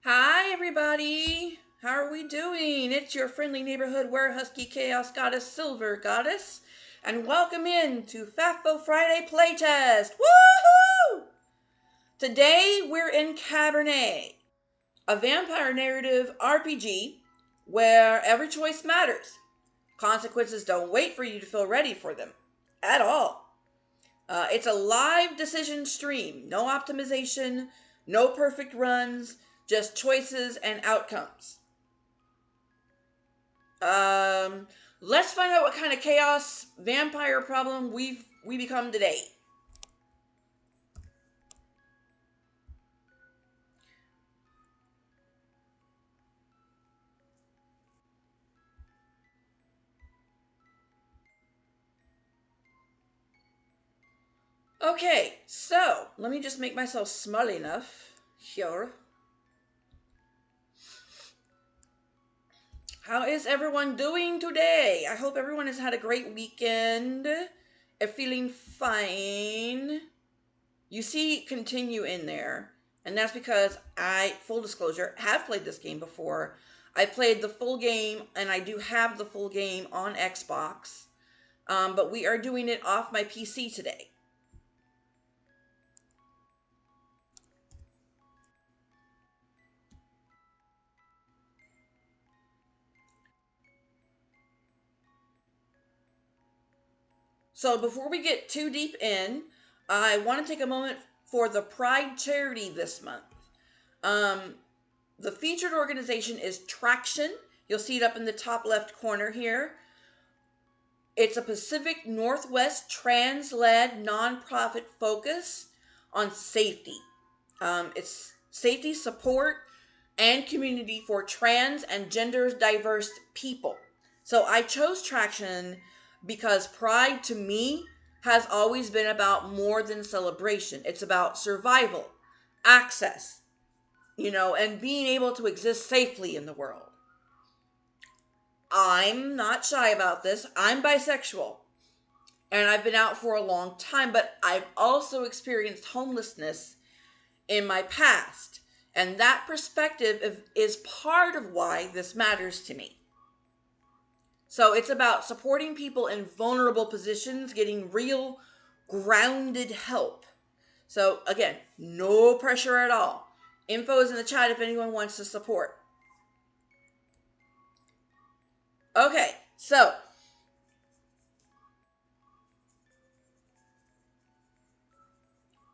Hi, everybody. How are we doing? It's your friendly neighborhood were-husky chaos goddess, Silver Goddess, and welcome in to FAFO Friday Playtest. Woohoo! Today we're in Cabernet, a vampire narrative RPG where every choice matters. Consequences don't wait for you to feel ready for them at all. It's a live decision stream. No optimization, no perfect runs, just choices and outcomes. Um, let's find out what kind of chaos vampire problem we become today. Okay, so let me just make myself small enough here. How is everyone doing today? I hope everyone has had a great weekend. Are feeling fine. You see continue in there, and that's because I, full disclosure, have played this game before. I played the full game, and I do have the full game on Xbox, but we are doing it off my PC today. So before we get too deep in, I want to take a moment for the Pride charity this month. Um, the featured organization is Traction. You'll see it up in the top left corner here. It's a Pacific Northwest trans-led nonprofit focus on safety. It's safety support and community for trans and gender diverse people. So I chose Traction because Pride to me has always been about more than celebration. It's about survival, access, and being able to exist safely in the world. I'm not shy about this. I'm bisexual and I've been out for a long time, but I've also experienced homelessness in my past. And that perspective is part of why this matters to me. So it's about supporting people in vulnerable positions, getting real, grounded help. So again, no pressure at all. Info is in the chat if anyone wants to support. Okay, so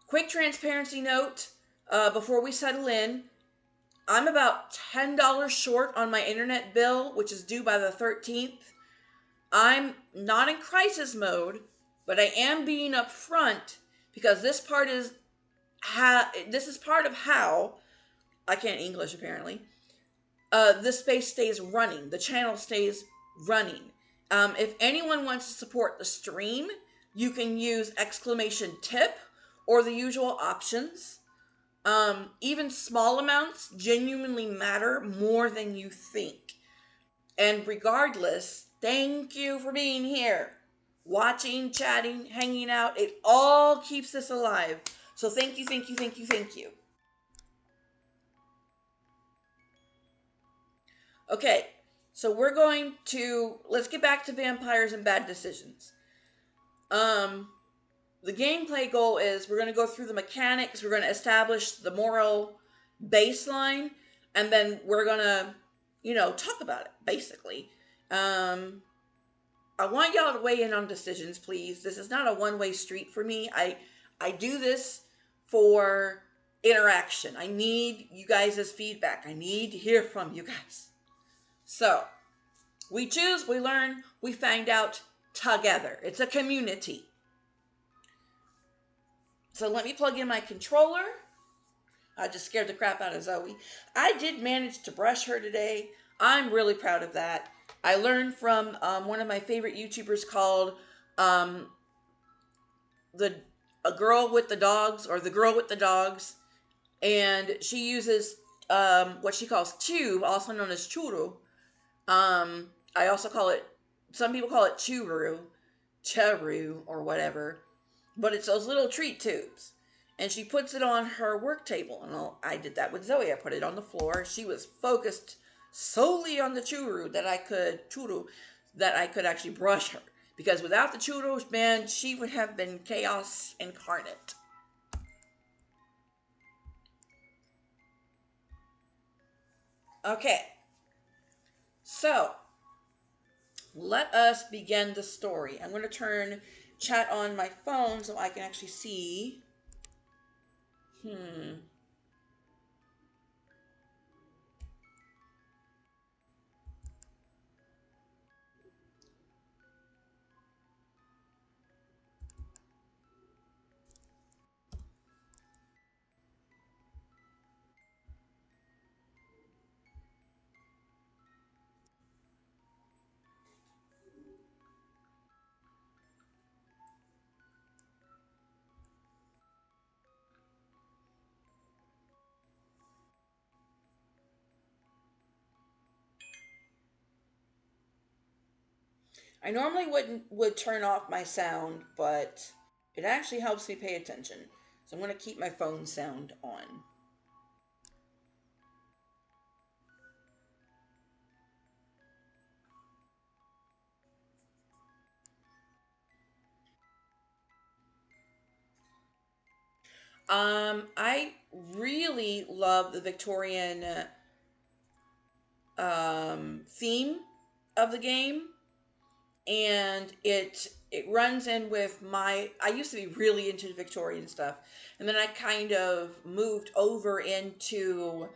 quick transparency note before we settle in. I'm about $10 short on my internet bill, which is due by the 13th. I'm not in crisis mode, but I am being upfront because this is part of how I can't English apparently. This space stays running. The channel stays running. If anyone wants to support the stream, you can use exclamation tip or the usual options. Even small amounts genuinely matter more than you think. And regardless, thank you for being here. Watching, chatting, hanging out. It all keeps this alive. So thank you, thank you, thank you, thank you. Okay, so let's get back to vampires and bad decisions. Um, the gameplay goal is we're going to go through the mechanics, we're going to establish the moral baseline, and then we're going to, talk about it, basically. I want y'all to weigh in on decisions, please. This is not a one-way street for me. I do this for interaction. I need you guys' feedback. I need to hear from you guys. So, we choose, we learn, we find out together. It's a community. So let me plug in my controller. I just scared the crap out of Zoe. I did manage to brush her today. I'm really proud of that. I learned from one of my favorite YouTubers called um, the a girl with the dogs, or the girl with the dogs, and she uses what she calls tube, also known as churu. I also call it. Some people call it churu, or whatever, but it's those little treat tubes. And she puts it on her work table. And I did that with Zoe. I put it on the floor. She was focused solely on the churu that I could actually brush her. Because without the churros, man, she would have been chaos incarnate. Okay. So, let us begin the story. I'm going to turn chat on my phone so I can actually see. I normally would turn off my sound, but it actually helps me pay attention. So I'm going to keep my phone sound on. I really love the Victorian theme of the game, and it runs in with my. I used to be really into Victorian stuff, and then I kind of moved over into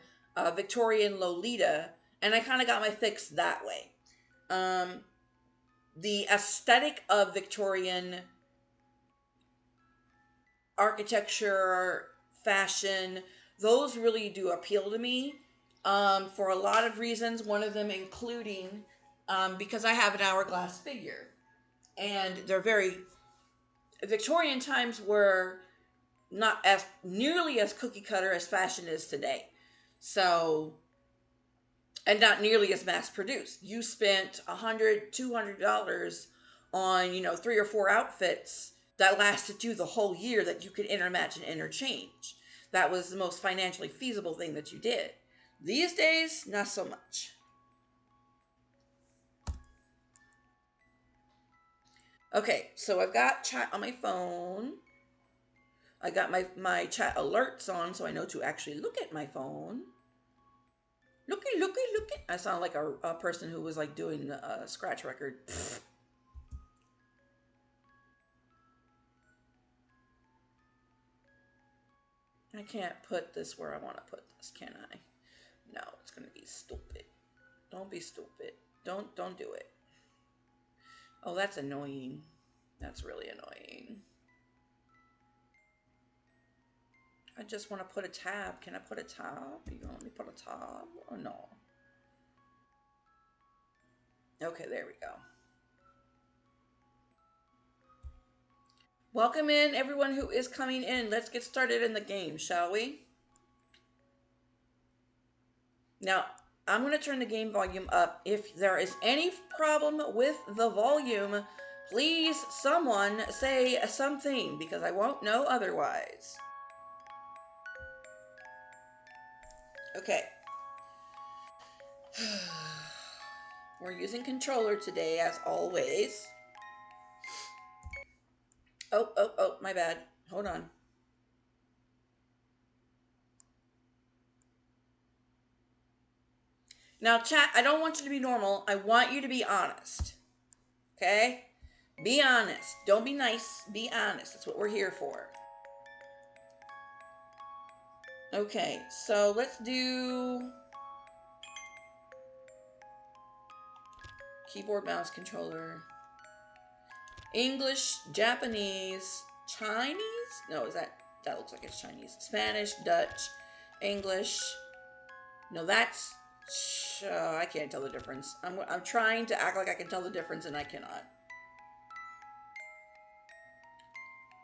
Victorian Lolita, and I kind of got my fix that way. Um, the aesthetic of Victorian architecture, fashion, those really do appeal to me for a lot of reasons. One of them including because I have an hourglass figure, and they're very Victorian times were not as nearly as cookie cutter as fashion is today. So, and not nearly as mass produced. You spent $100, $200 on, 3 or 4 outfits that lasted you the whole year that you could intermatch and interchange. That was the most financially feasible thing that you did. These days, not so much. Okay, so I've got chat on my phone. I got my chat alerts on so I know to actually look at my phone. Looky. I sound like a person who was like doing a scratch record. I can't put this where I want to put this, can I? No, it's gonna be stupid. Don't be stupid. Don't do it. Oh, that's annoying. That's really annoying. I just want to put a tab. Can I put a tab? Are you gonna let me put a tab or no? Okay, there we go. Welcome in everyone who is coming in. Let's get started in the game, shall we? Now, I'm going to turn the game volume up. If there is any problem with the volume, please someone say something, because I won't know otherwise. Okay. We're using controller today, as always. Oh, my bad. Hold on. Now, chat, I don't want you to be normal. I want you to be honest. Okay? Be honest. Don't be nice. Be honest. That's what we're here for. Okay, so let's do keyboard, mouse, controller. English, Japanese, Chinese? No, that looks like it's Chinese. Spanish, Dutch, English. No, that's I can't tell the difference. I'm trying to act like I can tell the difference and I cannot.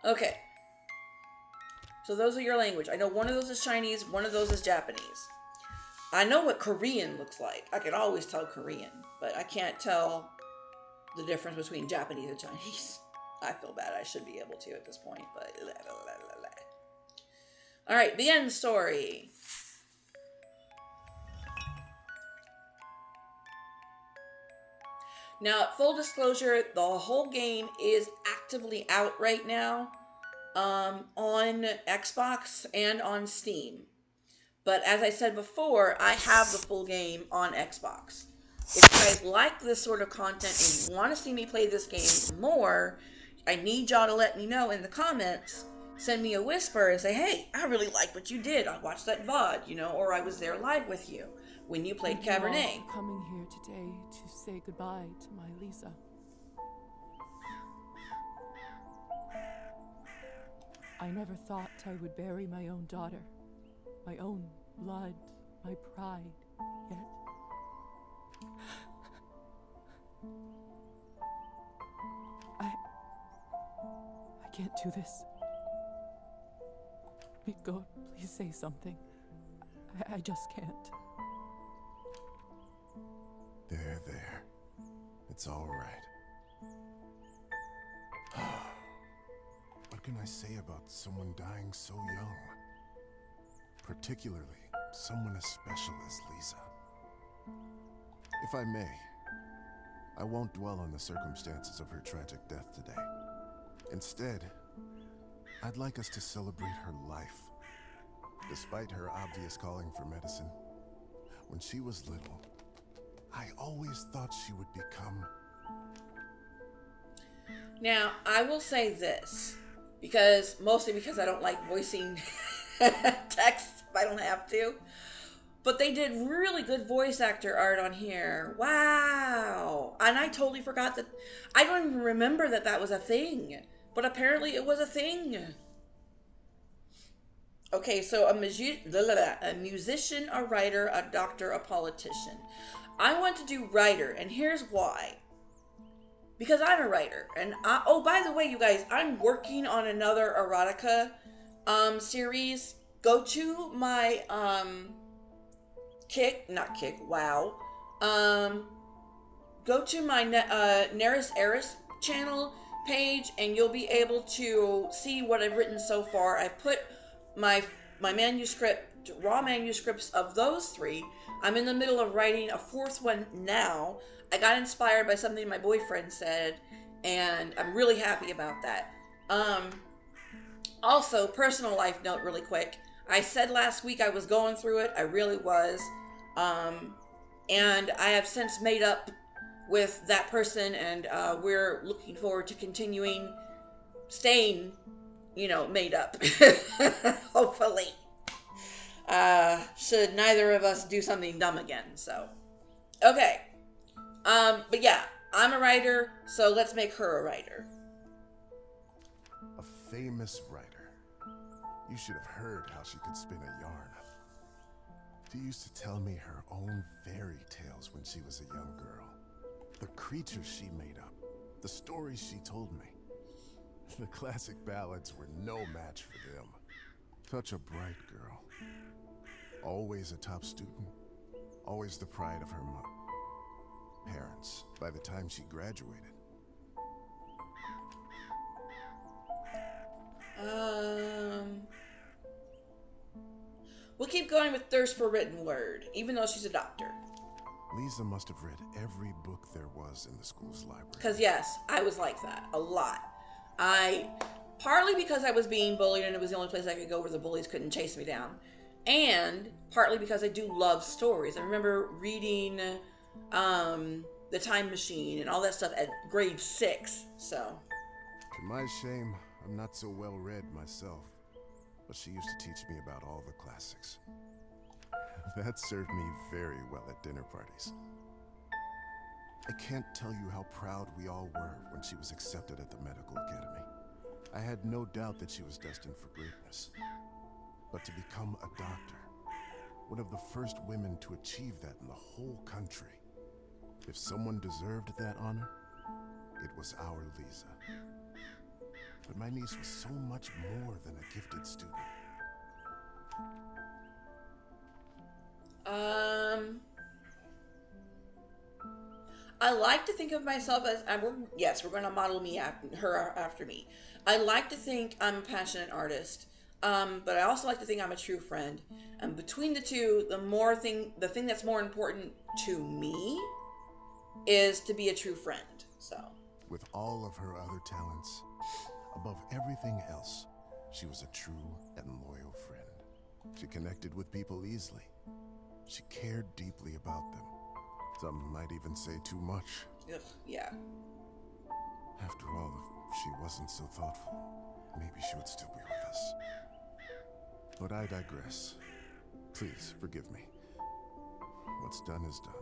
Okay. So those are your language. I know one of those is Chinese, one of those is Japanese. I know what Korean looks like. I can always tell Korean, but I can't tell the difference between Japanese and Chinese. I feel bad. I should be able to at this point, but all right, the end story. Now, full disclosure, the whole game is actively out right now on Xbox and on Steam. But as I said before, I have the full game on Xbox. If you guys like this sort of content and you want to see me play this game more, I need y'all to let me know in the comments. Send me a whisper and say, hey, I really like what you did. I watched that VOD, or I was there live with you when you played Cabernet. Thank you all for coming here today to say goodbye to my Lisa. I never thought I would bury my own daughter, my own blood, my pride, yet I can't do this. God, please say something. I just can't. There. It's all right. What can I say about someone dying so young? Particularly someone as special as Lisa. If I may, I won't dwell on the circumstances of her tragic death today. Instead, I'd like us to celebrate her life. Despite her obvious calling for medicine, when she was little, I always thought she would become... Now, I will say this, mostly because I don't like voicing text if I don't have to. But they did really good voice actor art on here. Wow. And I totally forgot that. I don't even remember that was a thing. But apparently it was a thing. Okay, so a musician, a writer, a doctor, a politician. I want to do writer, and here's why. Because I'm a writer. And oh, by the way, you guys, I'm working on another erotica series. Go to my go to my Neris Eris channel page, and you'll be able to see what I've written so far. I put my manuscript, raw manuscripts of those 3. I'm in the middle of writing a 4th one now. I got inspired by something my boyfriend said, and I'm really happy about that. Also, personal life note really quick. I said last week I was going through it. I really was. And I have since made up with that person, and we're looking forward to continuing staying, made up. Hopefully. Should neither of us do something dumb again, so. Okay. But yeah, I'm a writer, so let's make her a writer. A famous writer. You should have heard how she could spin a yarn. She used to tell me her own fairy tales when she was a young girl. The creatures she made up, the stories she told me. The classic ballads were no match for them. Such a bright girl. Always a top student. Always the pride of her parents by the time she graduated. We'll keep going with thirst for written word, even though she's a doctor. Lisa must have read every book there was in the school's library. Because yes, I was like that, a lot. Partly because I was being bullied and it was the only place I could go where the bullies couldn't chase me down. And partly because I do love stories. I remember reading The Time Machine and all that stuff at grade 6, so. To my shame, I'm not so well read myself. but she used to teach me about all the classics. That served me very well at dinner parties. I can't tell you how proud we all were when she was accepted at the medical academy. I had no doubt that she was destined for greatness. But to become a doctor, one of the first women to achieve that in the whole country, if someone deserved that honor, it was our Lisa. But my niece was so much more than a gifted student. I like to think of myself as yes, we're going to model her after me. I like to think I'm a passionate artist, but I also like to think I'm a true friend. And between the two, the thing that's more important to me is to be a true friend. So, with all of her other talents, above everything else, she was a true and loyal friend. She connected with people easily. She cared deeply about them. Some might even say too much. Ugh, yeah. After all, if she wasn't so thoughtful, maybe she would still be with us. But I digress. Please, forgive me. What's done is done.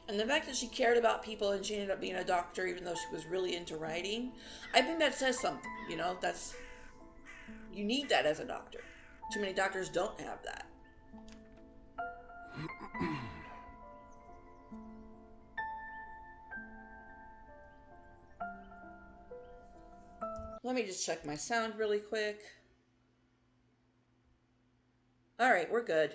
And the fact that she cared about people and she ended up being a doctor even though she was really into writing, I think that says something. You know, you need that as a doctor. Too many doctors don't have that. Let me just check my sound really quick. All right, we're good.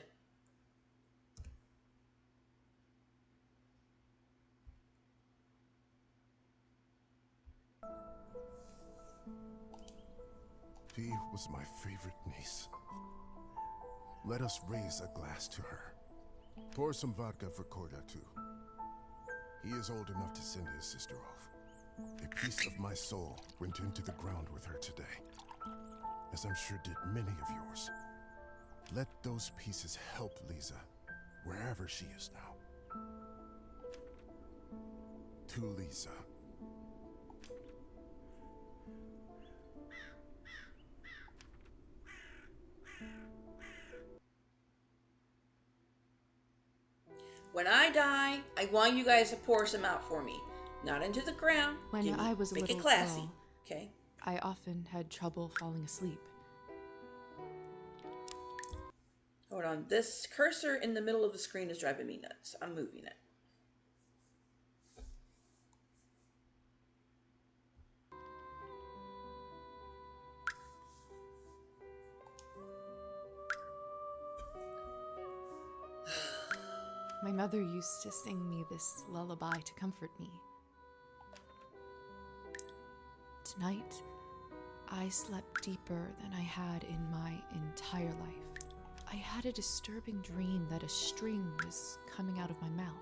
She was my favorite niece. Let us raise a glass to her. Pour some vodka for Korda, too. He is old enough to send his sister off. A piece of my soul went into the ground with her today, as I'm sure did many of yours. Let those pieces help Lisa, wherever she is now. To Lisa. When I die, I want you guys to pour some out for me. Not into the ground. When I was a Make little it classy. girl, Okay? I often had trouble falling asleep. Hold on. This cursor in the middle of the screen is driving me nuts. I'm moving it. My mother used to sing me this lullaby to comfort me. Tonight, I slept deeper than I had in my entire life. I had a disturbing dream that a string was coming out of my mouth.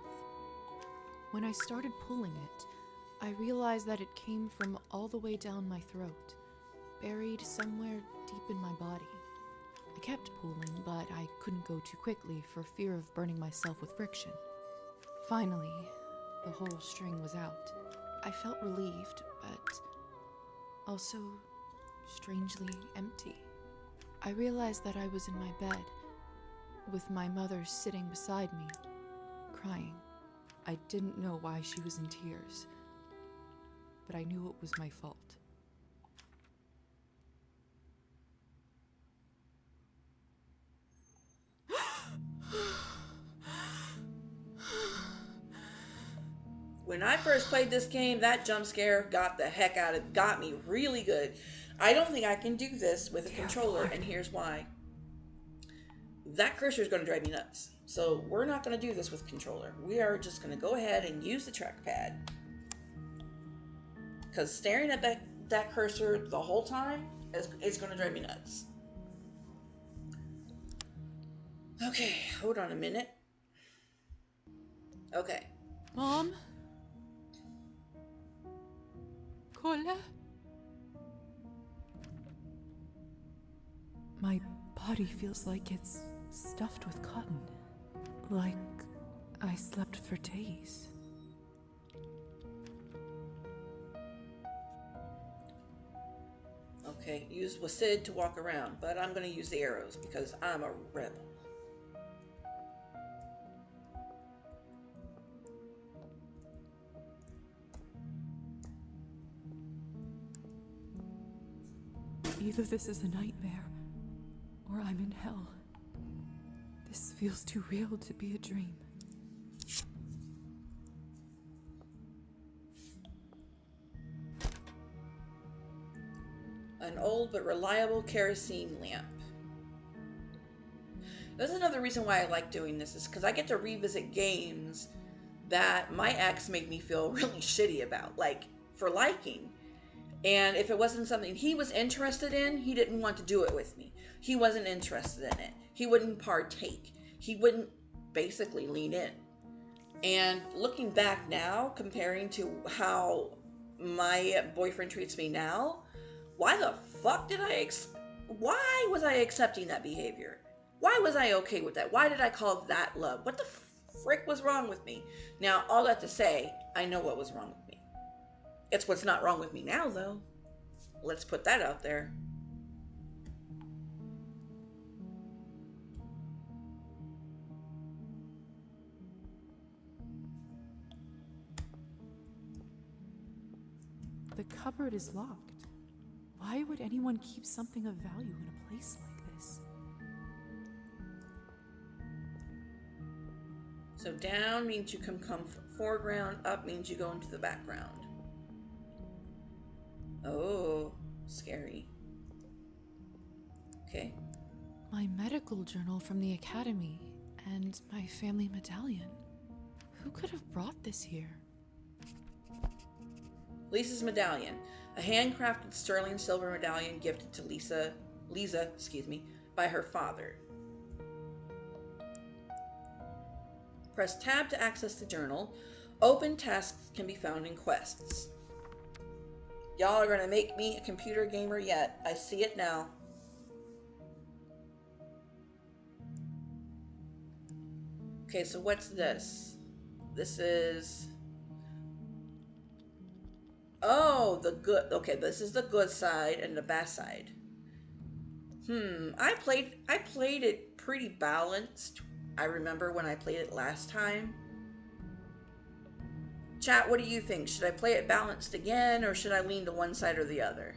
When I started pulling it, I realized that it came from all the way down my throat, buried somewhere deep in my body. I kept pulling, but I couldn't go too quickly for fear of burning myself with friction. Finally, the whole string was out. I felt relieved, but also strangely empty. I realized that I was in my bed, with my mother sitting beside me, crying. I didn't know why she was in tears, but I knew it was my fault. When I first played this game, that jump scare got me really good. I don't think I can do this with a controller, and here's why. That cursor is going to drive me nuts. So we're not going to do this with controller. We are just going to go ahead and use the trackpad. Because staring at that cursor the whole time is going to drive me nuts. Okay, hold on a minute. Okay. Mom? Kola? My body feels like it's stuffed with cotton. Like I slept for days. Okay, use Wasid to walk around, but I'm going to use the arrows because I'm a rebel. Either this is a nightmare, or I'm in hell. This feels too real to be a dream. An old but reliable kerosene lamp. That's another reason why I like doing this, is because I get to revisit games that my ex made me feel really shitty about, like for liking. And if it wasn't something he was interested in, he didn't want to do it with me. He wasn't interested in it. He wouldn't partake. He wouldn't basically lean in. And looking back now, comparing to how my boyfriend treats me now, why the fuck did why was I accepting that behavior? Why was I okay with that? Why did I call that love? What the frick was wrong with me? Now, all that to say, I know what was wrong with me. It's what's not wrong with me now, though. Let's put that out there. The cupboard is locked. Why would anyone keep something of value in a place like this? So down means you can come foreground, up means you go into the background. Oh, scary. Okay. My medical journal from the academy and my family medallion. Who could have brought this here? Lisa's medallion, a handcrafted sterling silver medallion gifted to Lisa, by her father. Press tab to access the journal. Open tasks can be found in quests. Y'all are gonna make me a computer gamer yet. I see it now. Okay, so what's this? This is... Oh, the good... Okay, this is the good side and the bad side. I played it pretty balanced. I remember when I played it last time. Chat, what do you think? Should I play it balanced again, or should I lean to one side or the other?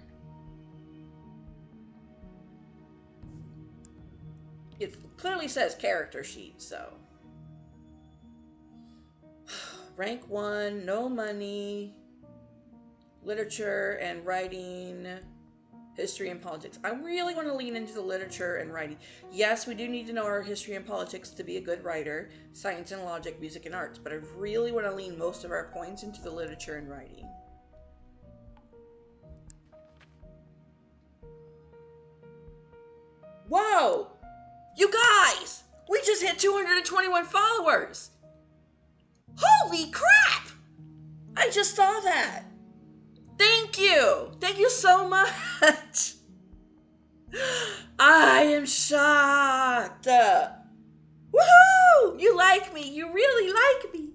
It clearly says character sheet, so. Rank 1, no money, literature and writing, history and politics. I really want to lean into the literature and writing. Yes, we do need to know our history and politics to be a good writer, science and logic, music and arts, but I really want to lean most of our points into the literature and writing. Whoa! You guys! We just hit 221 followers! Holy crap! I just saw that. Thank you. Thank you so much. I am shocked. Woohoo! You like me. You really like me.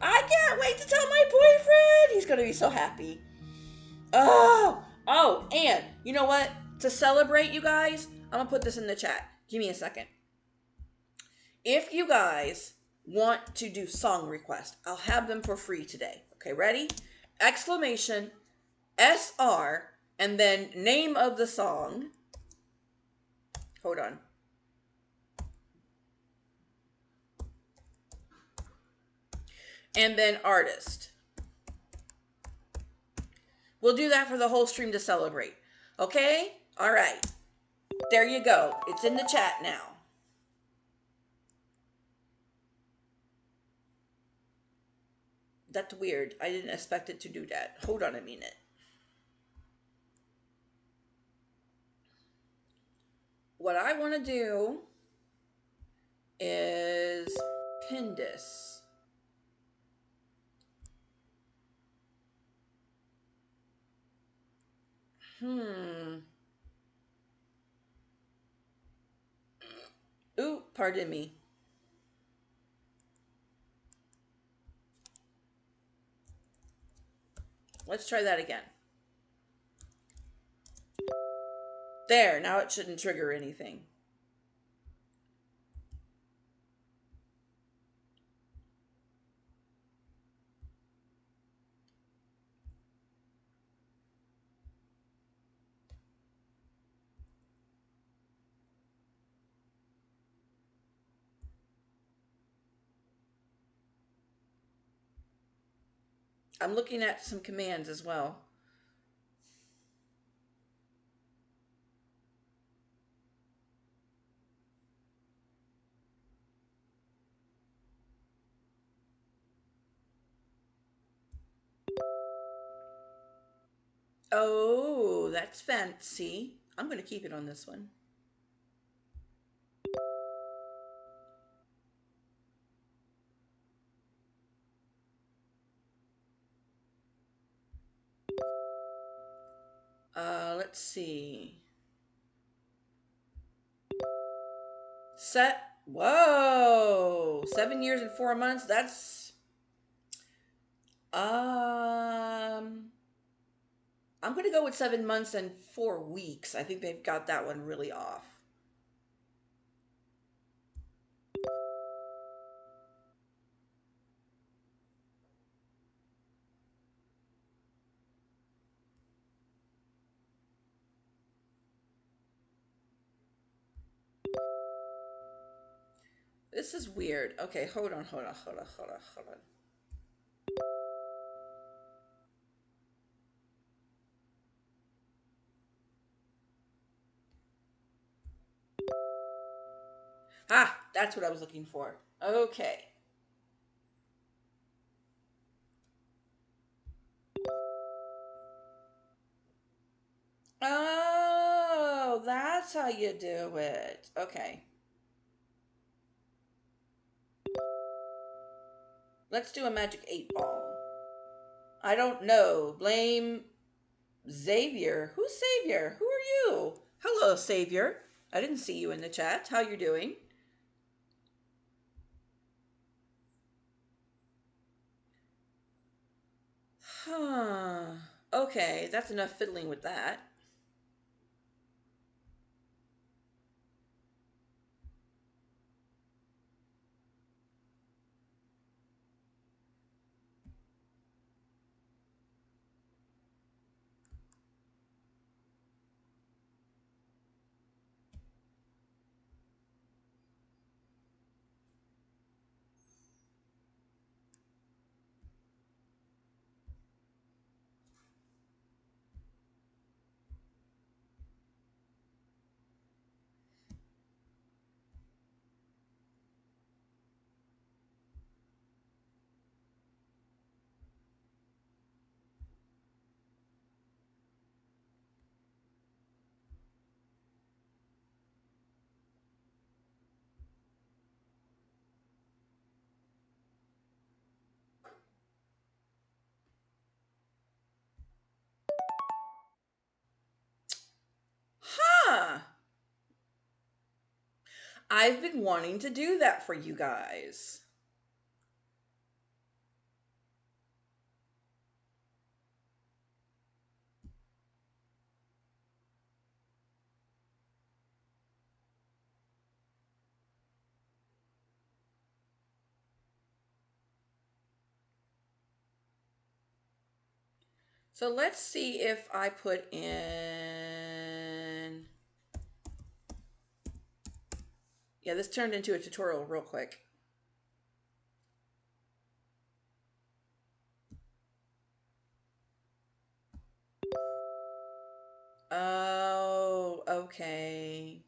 I can't wait to tell my boyfriend. He's going to be so happy. Oh, and you know what? To celebrate, you guys, I'm going to put this in the chat. Give me a second. If you guys want to do song requests, I'll have them for free today. Okay, ready? Exclamation SR and then name of the song. Hold on. And then artist. We'll do that for the whole stream to celebrate. Okay? All right. There you go. It's in the chat now. That's weird. I didn't expect it to do that. Hold on a minute. What I want to do is pin this. Ooh, pardon me. Let's try that again. There, now it shouldn't trigger anything. I'm looking at some commands as well. Oh, that's fancy. I'm going to keep it on this one. Let's see. Set. Whoa, 7 years and 4 months. That's I'm gonna go with 7 months and 4 weeks. I think they've got that one really off. This is weird. Okay, hold on, hold on, hold on, hold on, hold on. Ah, that's what I was looking for. Okay. Oh, that's how you do it. Okay. Let's do a magic 8 ball. I don't know. Blame Xavier. Who's Xavier? Who are you? Hello, Xavier. I didn't see you in the chat. How you doing? Huh. Okay, that's enough fiddling with that. Huh. I've been wanting to do that for you guys. So let's see if I put in. Yeah, this turned into a tutorial real quick. Oh, okay.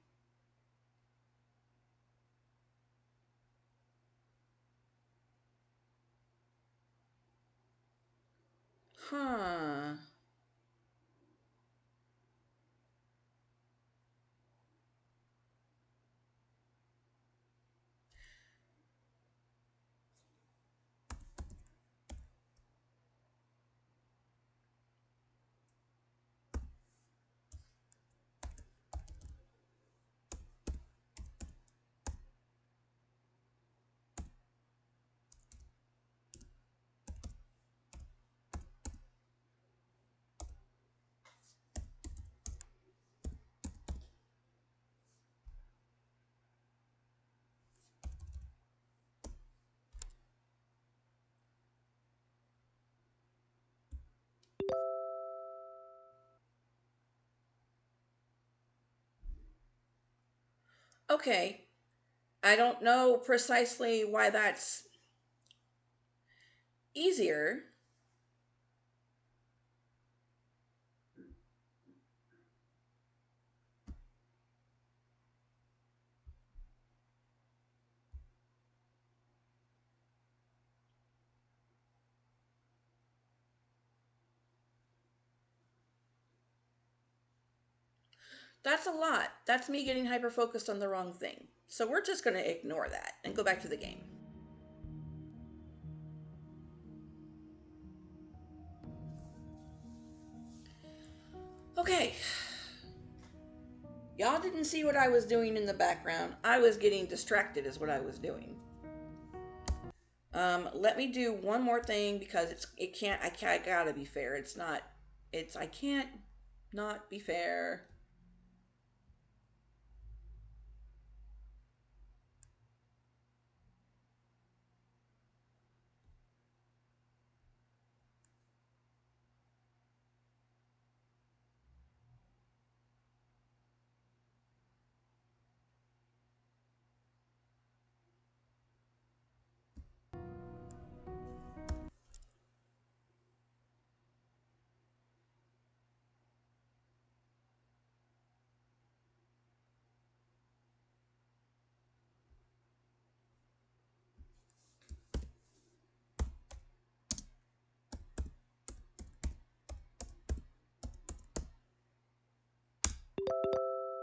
Huh. Okay. I don't know precisely why that's easier. That's a lot. That's me getting hyper focused on the wrong thing. So we're just going to ignore that and go back to the game. Okay. Y'all didn't see what I was doing in the background. I was getting distracted, is what I was doing. Let me do one more thing because I gotta be fair. I can't not be fair.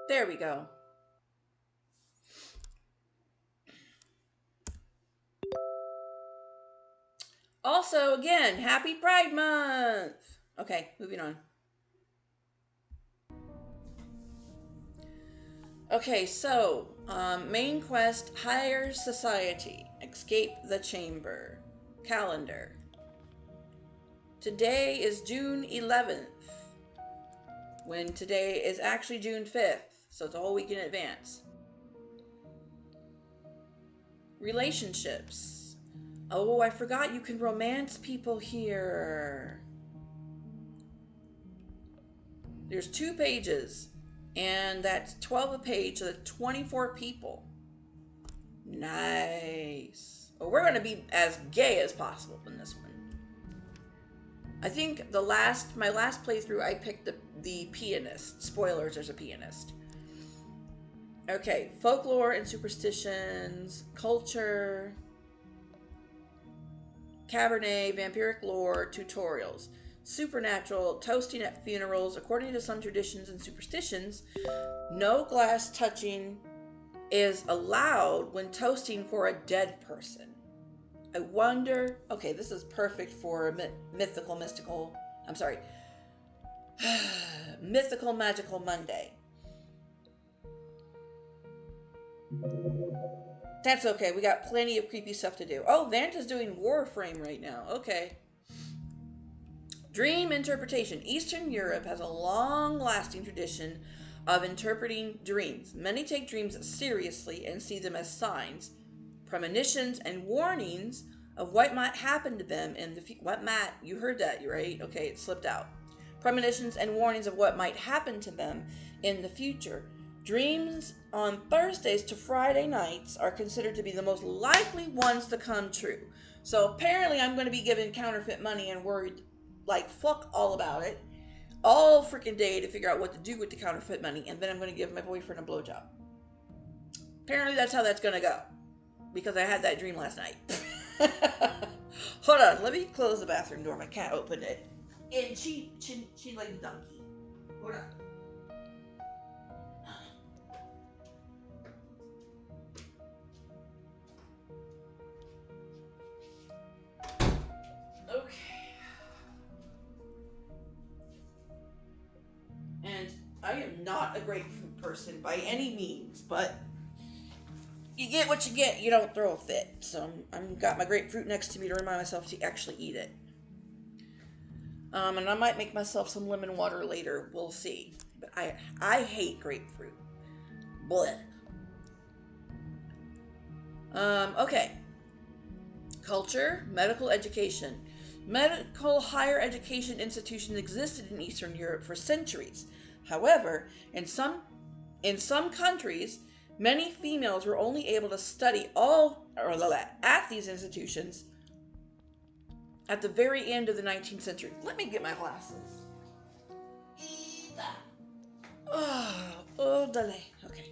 There we go. Also, again, happy Pride Month! Okay, moving on. Okay, so, main quest, Higher Society, Escape the Chamber, calendar. Today is June 11th, when today is actually June 5th, so it's a whole week in advance. Relationships. Oh, I forgot you can romance people here. There's 2 pages, and that's 12 a page, so that's 24 people. Nice. Well, we're going to be as gay as possible in this one. I think my last playthrough, I picked the pianist. Spoilers, there's a pianist. Okay, folklore and superstitions, culture, Cabernet, vampiric lore, tutorials, supernatural, toasting at funerals. According to some traditions and superstitions, no glass touching is allowed when toasting for a dead person. I wonder. Okay, this is perfect for mythical magical Monday. That's okay. We got plenty of creepy stuff to do. Oh, Vanta's doing Warframe right now. Okay. Dream interpretation. Eastern Europe has a long-lasting tradition of interpreting dreams. Many take dreams seriously and see them as signs, premonitions, and warnings of what might happen to them in the future. What, Matt? You heard that, right? Okay, it slipped out. Premonitions and warnings of what might happen to them in the future. Dreams on Thursdays to Friday nights are considered to be the most likely ones to come true. So apparently I'm going to be given counterfeit money and worried like fuck all about it all freaking day to figure out what to do with the counterfeit money, and then I'm going to give my boyfriend a blowjob. Apparently that's how that's going to go, because I had that dream last night. Hold on, let me close the bathroom door. My cat opened it, and she like a donkey. Hold on. Okay. And I am not a grapefruit person by any means, but you get what you get. You don't throw a fit. So I'm got my grapefruit next to me to remind myself to actually eat it. And I might make myself some lemon water later. We'll see. But I hate grapefruit. Blech. Okay. Culture, medical education. Medical higher education institutions existed in Eastern Europe for centuries. However, in some countries, Many females were only able to study at these institutions at the very end of the 19th century. Let me get my glasses. Oh, delay. Okay.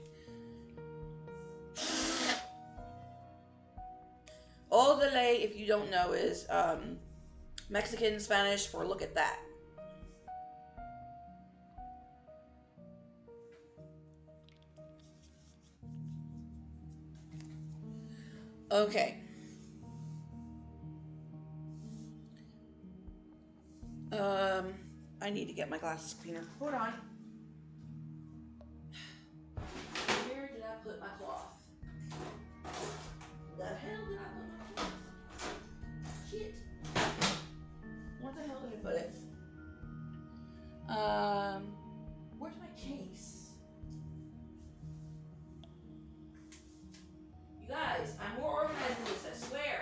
All delay, if you don't know, is Mexican Spanish for look at that. Okay. I need to get my glasses cleaner. Hold on. Where did I put my cloth? The hell did I put my cloth? Shit. What the hell did I put it? Where's my case? You guys, I'm more organized than this, I swear.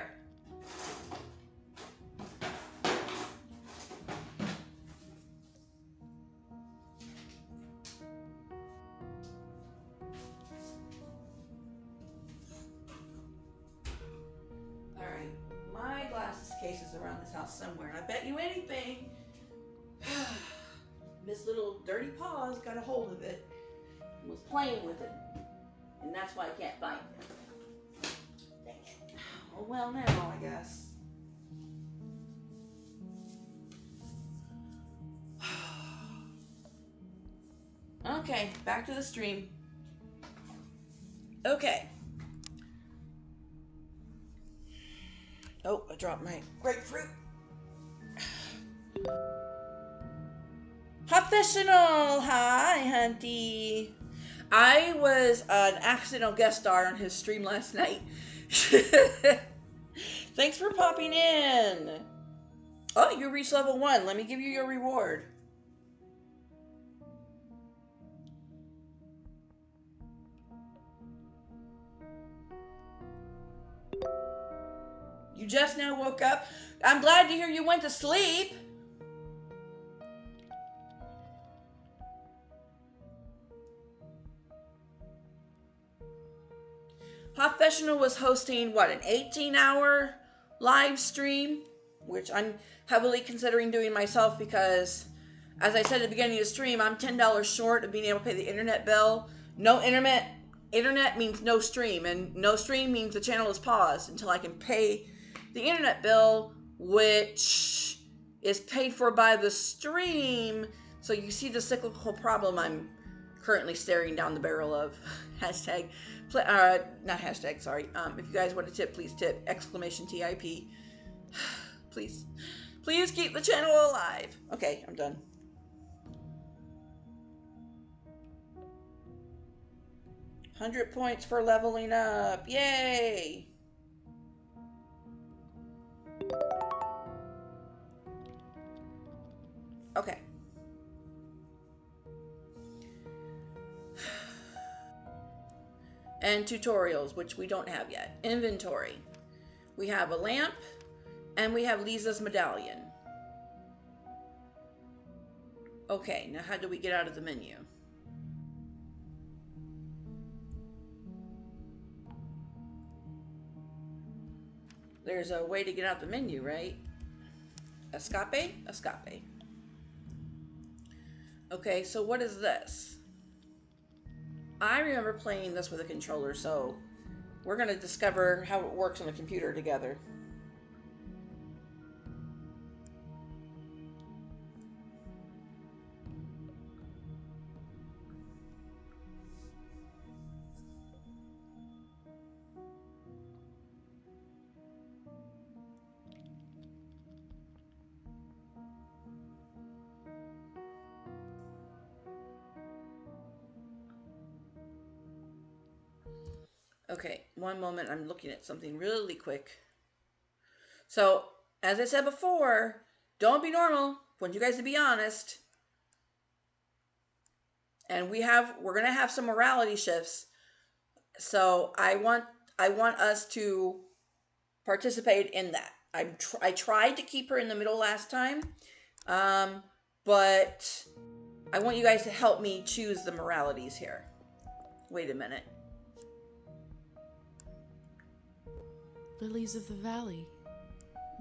Alright, my glasses case is around this house somewhere, and I bet you anything, Miss Little Dirty Paws got a hold of it and was playing with it, and that's why I can't find it. Dang it. Oh well now, I guess. Okay, back to the stream. Okay. Oh, I dropped my grapefruit. Professional! Hi, Hunty. I was an accidental guest star on his stream last night. Thanks for popping in. Oh, you reached level 1. Let me give you your reward. You just now woke up. I'm glad to hear you went to sleep. Professional was hosting, what, an 18-hour live stream? Which I'm heavily considering doing myself because, as I said at the beginning of the stream, I'm $10 short of being able to pay the internet bill. No internet means no stream, and no stream means the channel is paused until I can pay the internet bill, which is paid for by the stream. So you see the cyclical problem I'm currently staring down the barrel of. Hashtag, not hashtag, sorry. If you guys want to tip, please tip, exclamation TIP. Please keep the channel alive. Okay, I'm done. $100 points for leveling up. Yay! Okay. And tutorials, which we don't have yet. Inventory. We have a lamp, and we have Lisa's medallion. Okay, now how do we get out of the menu? There's a way to get out the menu, right? Escape? Escape. Okay, so what is this? I remember playing this with a controller, so we're going to discover how it works on a computer together. Okay, one moment, I'm looking at something really quick. So, as I said before, don't be normal. I want you guys to be honest. And we're gonna have some morality shifts. So I want us to participate in that. I tried to keep her in the middle last time, but I want you guys to help me choose the moralities here. Wait a minute. Lilies of the valley.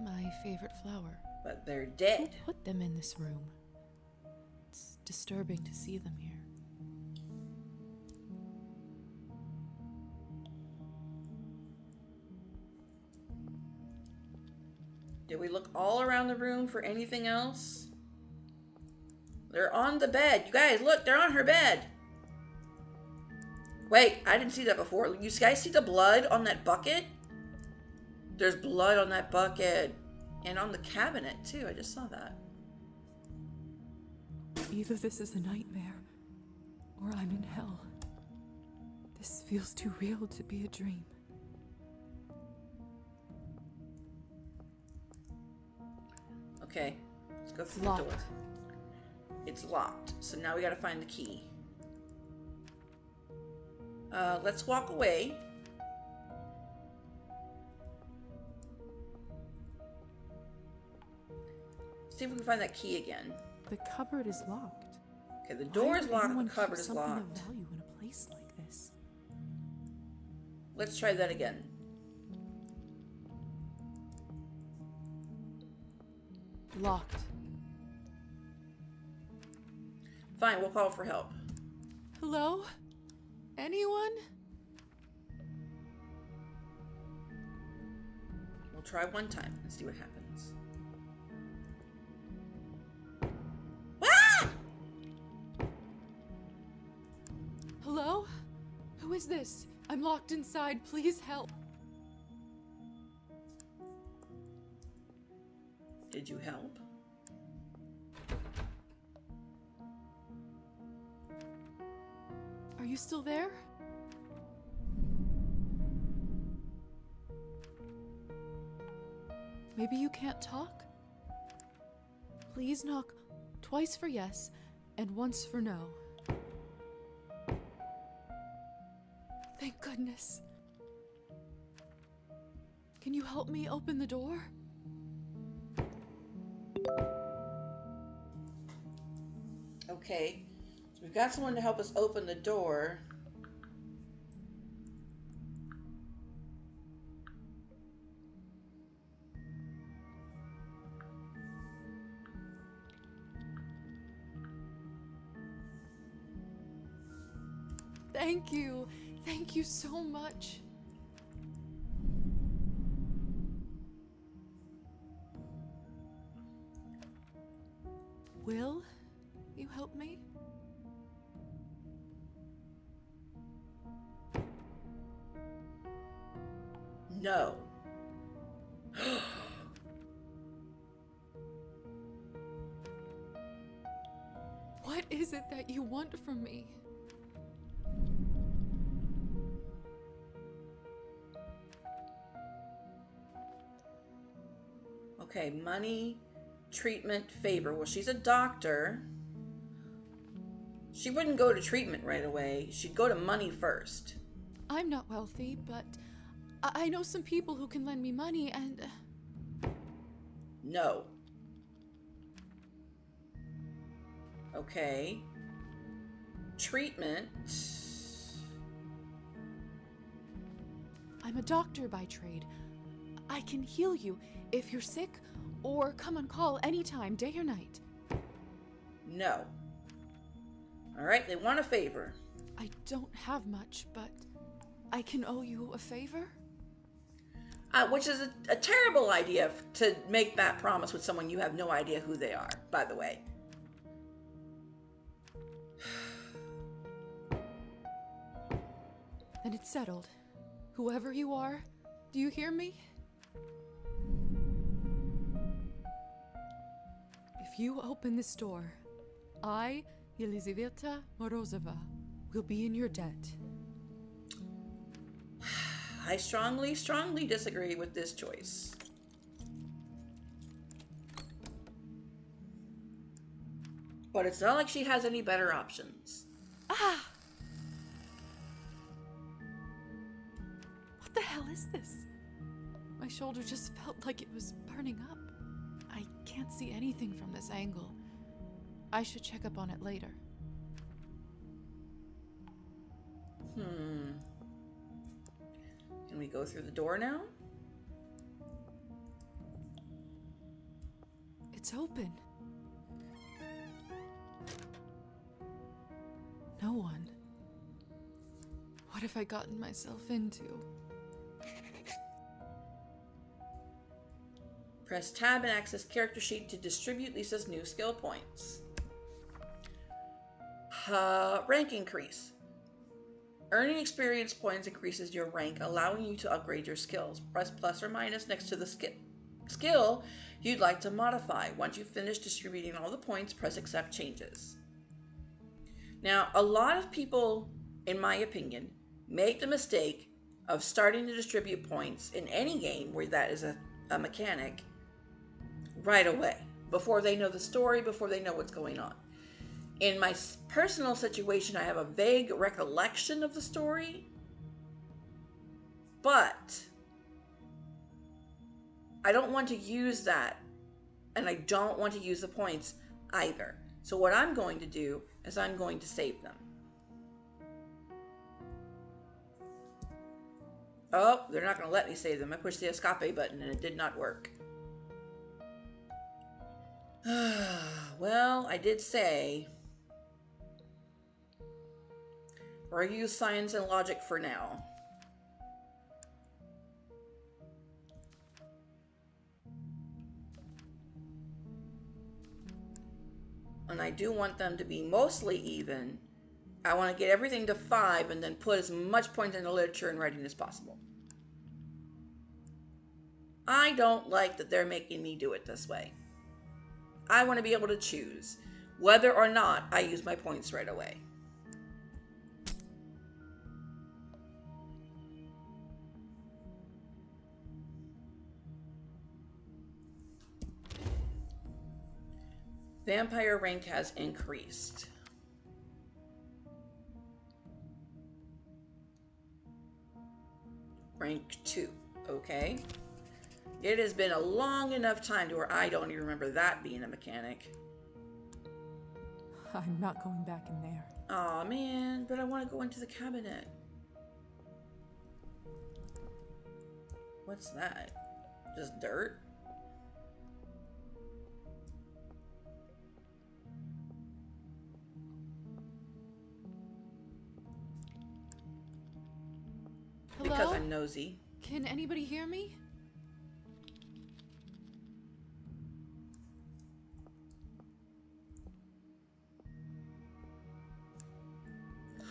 My favorite flower. But they're Who dead. put them in this room? It's disturbing to see them here. Did we look all around the room for anything else? They're on the bed. You guys, look, they're on her bed. Wait, I didn't see that before. You guys see the blood on that bucket? There's blood on that bucket. And on the cabinet, too. I just saw that. Either this is a nightmare, or I'm in hell. This feels too real to be a dream. Okay, let's go through Locked. the door. It's locked, so now we gotta find the key. Let's walk away. See if we can find that key again. The cupboard is locked. Okay, the door is Why would locked, anyone the cupboard keep is something locked. of value in a place like this? Let's try that again. Locked. Fine, we'll call for help. Hello? Anyone? We'll try one time and see what happens. Ah! Hello? Who is this? I'm locked inside. Please help. Did you help? Are you still there? Maybe you can't talk? Please knock twice for yes and once for no. Thank goodness. Can you help me open the door? Okay, so we've got someone to help us open the door. Thank you. Thank you so much. Will you help me? No. What is it that you want from me? Okay, money, treatment, favor. Well, she's a doctor. She wouldn't go to treatment right away. She'd go to money first. I'm not wealthy, but I know some people who can lend me money and... No. Okay. Treatment. I'm a doctor by trade. I can heal you if you're sick or come on call anytime, day or night. No. All right, they want a favor. I don't have much, but I can owe you a favor? Which is a terrible idea to make that promise with someone you have no idea who they are, by the way. Then it's settled. Whoever you are, do you hear me? If you open this door, I, Yelizaveta Morozova, will be in your debt. I strongly, strongly disagree with this choice. But it's not like she has any better options. Ah! What the hell is this? My shoulder just felt like it was burning up. I can't see anything from this angle. I should check up on it later. Can we go through the door now? It's open. No one. What have I gotten myself into? Press tab and access character sheet to distribute Lisa's new skill points. Rank increase. Earning experience points increases your rank, allowing you to upgrade your skills. Press plus or minus next to the skill you'd like to modify. Once you've finished distributing all the points, press accept changes. Now, a lot of people, in my opinion, make the mistake of starting to distribute points in any game where that is a mechanic right away, before they know the story, before they know what's going on. In my personal situation, I have a vague recollection of the story, but I don't want to use that, and I don't want to use the points either. So what I'm going to do is I'm going to save them. Oh, they're not going to let me save them. I pushed the escape button and it did not work. Well, I did say or use science and logic for now. And I do want them to be mostly even. I want to get everything to 5 and then put as much points into literature and writing as possible. I don't like that they're making me do it this way. I want to be able to choose whether or not I use my points right away. Vampire rank has increased. Rank 2. Okay. It has been a long enough time to where I don't even remember that being a mechanic. I'm not going back in there. Aw, man, but I want to go into the cabinet. What's that? Just dirt? Hello? Because I'm nosy. Can anybody hear me?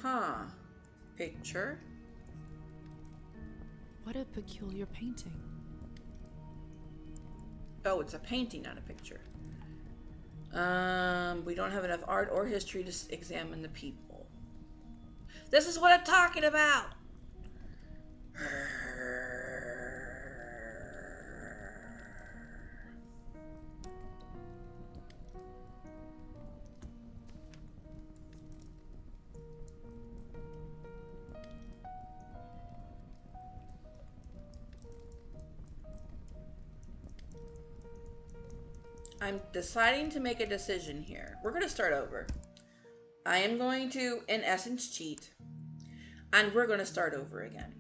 Huh. Picture? What a peculiar painting. Oh, it's a painting, not a picture. We don't have enough art or history to examine the people. This is what I'm talking about! I'm deciding to make a decision here. We're going to start over. I am going to, in essence, cheat. And we're going to start over again.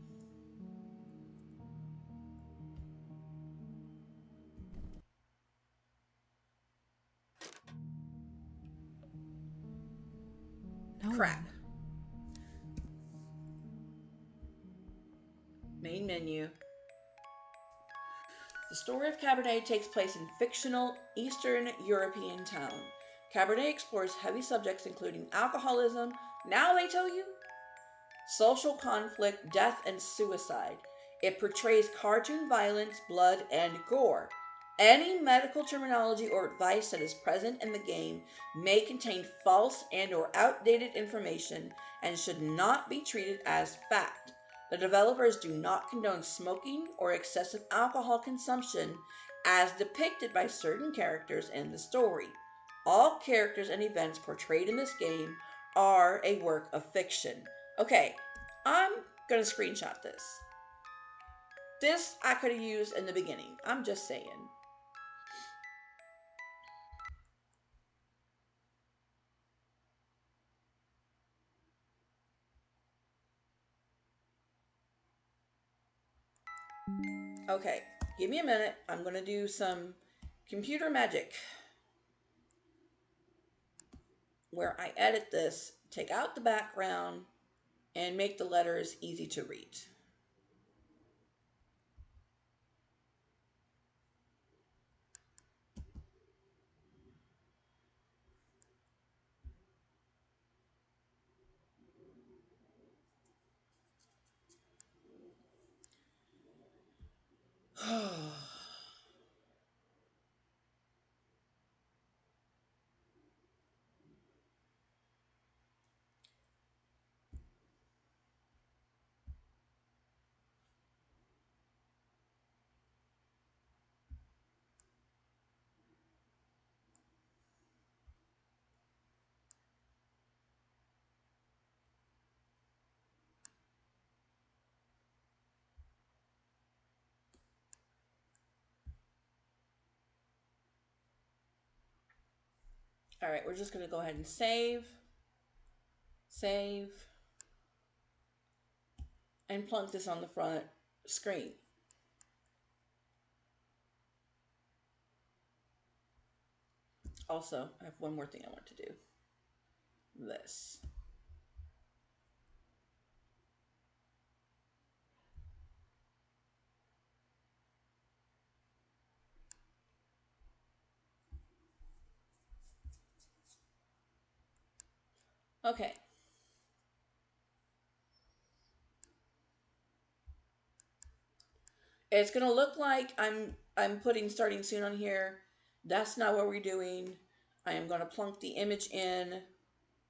No Crap. one. Main menu. The story of Cabernet takes place in fictional Eastern European town. Cabernet explores heavy subjects including alcoholism, now they tell you, social conflict, death, and suicide. It portrays cartoon violence, blood, and gore. Any medical terminology or advice that is present in the game may contain false and or outdated information and should not be treated as fact. The developers do not condone smoking or excessive alcohol consumption as depicted by certain characters in the story. All characters and events portrayed in this game are a work of fiction. Okay, I'm going to screenshot this. This I could have used in the beginning. I'm just saying. Okay, give me a minute. I'm going to do some computer magic. where I edit this, take out the background, and make the letters easy to read. All right, we're just going to go ahead and save, and plunk this on the front screen. Also, I have one more thing I want to do. This. Okay. It's gonna look like I'm putting starting soon on here. That's not what we're doing. I am gonna plunk the image in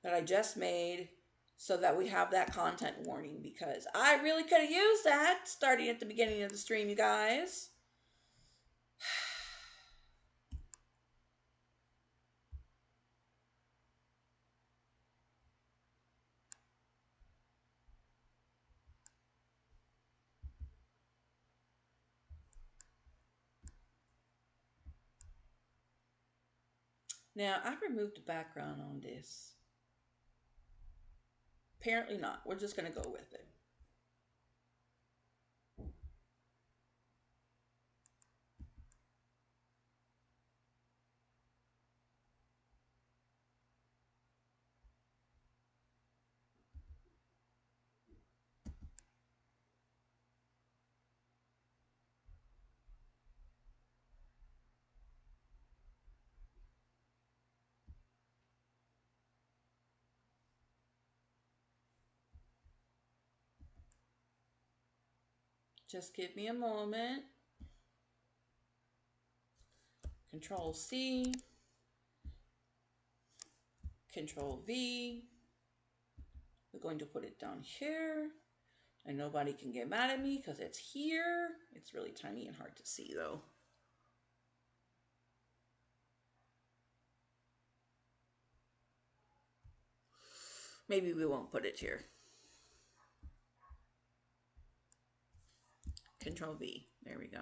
that I just made so that we have that content warning, because I really could have used that starting at the beginning of the stream, you guys. Now, I've removed the background on this. Apparently not. We're just going to go with it. Just give me a moment. Control C. Control V. We're going to put it down here. And nobody can get mad at me because it's here. It's really tiny and hard to see though. Maybe we won't put it here. Control V. There we go.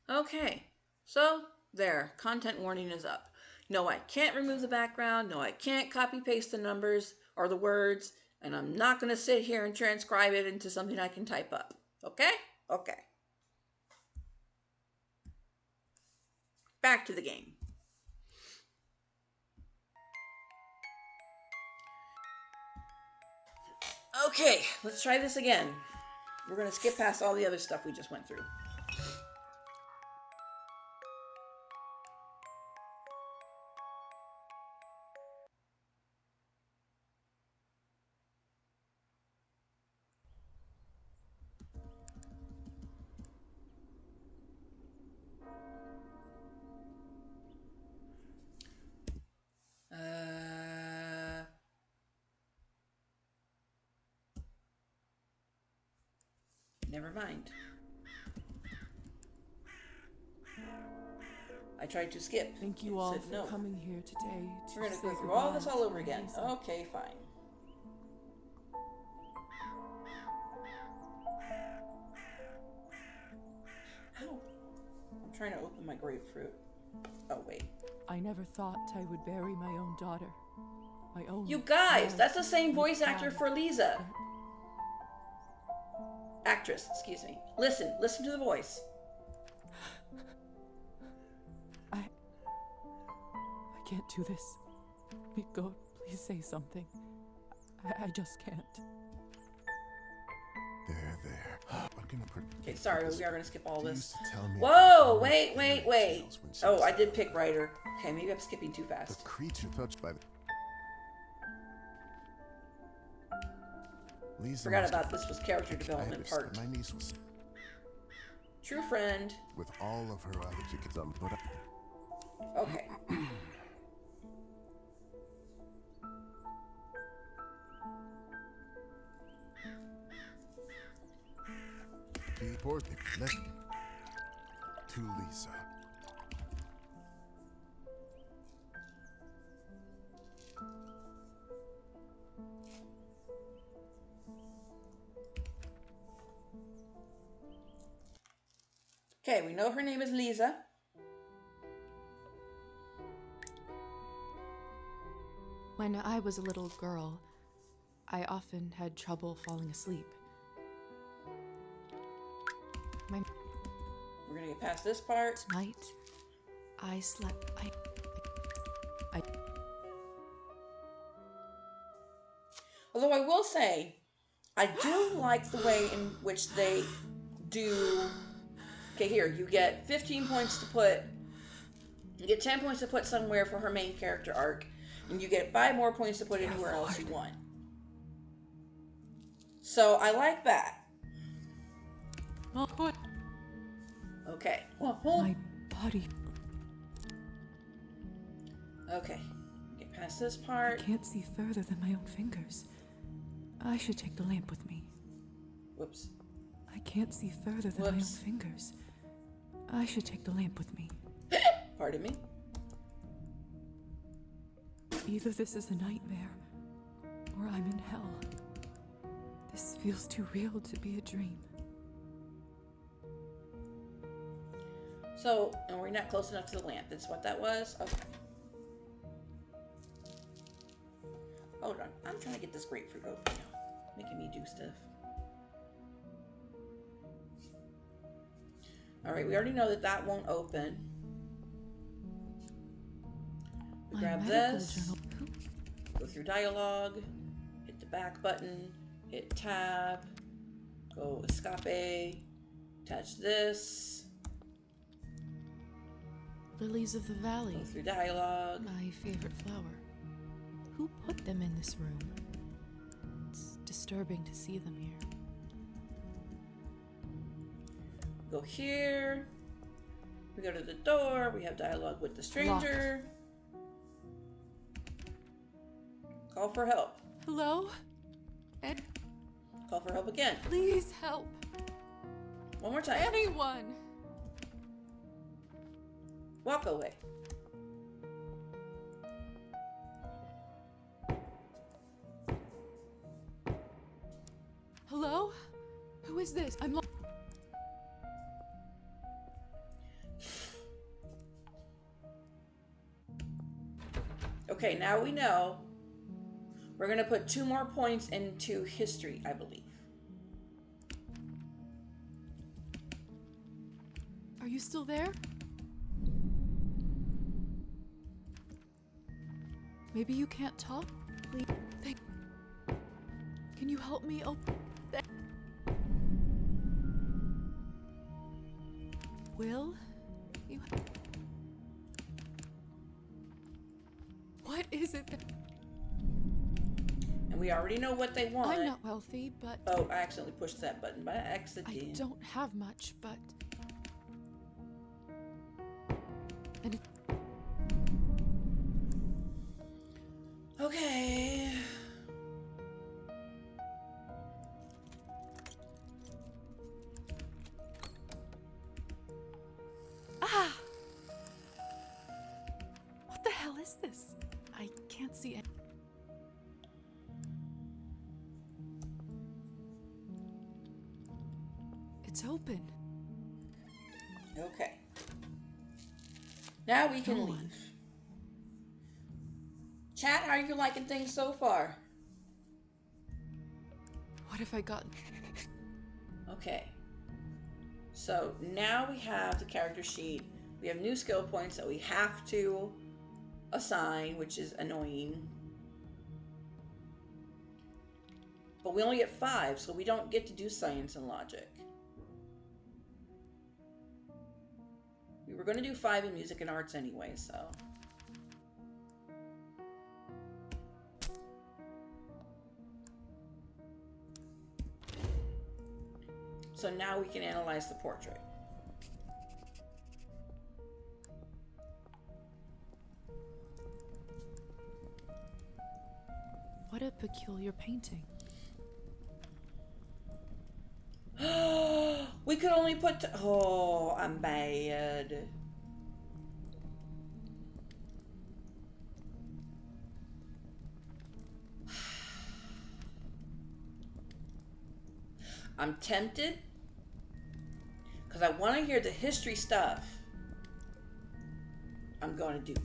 Okay, so there, content warning is up. No, I can't remove the background. No, I can't copy paste the numbers or the words. And I'm not going to sit here and transcribe it into something I can type up. Okay? Okay. Back to the game. Okay, let's try this again. We're going to skip past all the other stuff we just went through. Never mind. I tried to skip. Thank you all for coming here today. We're going to go through all this all over again. Okay, fine. trying to open my grapefruit. Oh, wait. I never thought I would bury my own daughter. My own. You guys, blood, that's the same my voice actor pride. for Lisa. Actress, excuse me. Listen to the voice. I can't do this. Go, please say something. I just can't. There. What can Okay, sorry, we are gonna skip all You this. used to tell me Whoa, her wait. fairy tales when she Oh, was I young. did pick writer. Okay, maybe I'm skipping too The fast. creature touched by the... Lisa Forgot must about have- this was character I development understand. part. My niece was True friend. with all of her other chickens on, but Okay. he pours let to Lisa. Okay, we know her name is Lisa. When I was a little girl, I often had trouble falling asleep. We're gonna get past this part. Tonight, I slept. Although I will say, I do like the way in which they do. Okay, here, you get 15 points to put. You get 10 points to put somewhere for her main character arc. And you get 5 more points to put anywhere else you want. So I like that. Okay. My body. Okay. Get past this I part. can't see further than my own fingers. I should take the lamp with me. Whoops. I can't see further than my own Whoops. fingers. I should take the lamp with me. Pardon me. Either this is a nightmare, or I'm in hell. This feels too real to be a dream. So, and we're not close enough to the lamp. That's what that was? Okay. Hold on. I'm trying to get this grapefruit open now. Making me do stuff. Alright, we already know that that won't open. We My grab medical this. journal. Go through dialogue. Hit the back button. Hit tab. Go escape. Attach this. Lilies of the valley. Go through dialogue. My favorite flower. Who put them in this room? It's disturbing to see them here. Go here. We go to the door. We have dialogue with the stranger. Call for help. Hello? Ed, Call for help again. please help. One more time. Anyone. Walk away. Hello? Who is this? I'm Okay, now we know. We're going to put 2 more points into history, I believe. Are you still there? Maybe you can't talk? Please. Can you help me open? Will? You... What is it that... And we already know what they want. I'm not wealthy, but... Oh, I accidentally pushed that button by accident. I don't have much, but... And it... Okay. Ah! What the hell is this? I can't see it. It's open. Okay. Now we can No leave. one. Chat, how are you liking things so far? What have I gotten? Okay. So now we have the character sheet. We have new skill points that we have to assign, which is annoying. But we only get 5, so we don't get to do science and logic. We were going to do 5 in music and arts anyway, so. So now we can analyze the portrait. What a peculiar painting. We could only put... Oh, I'm bad. I'm tempted because I want to hear the history stuff. I'm going to do it.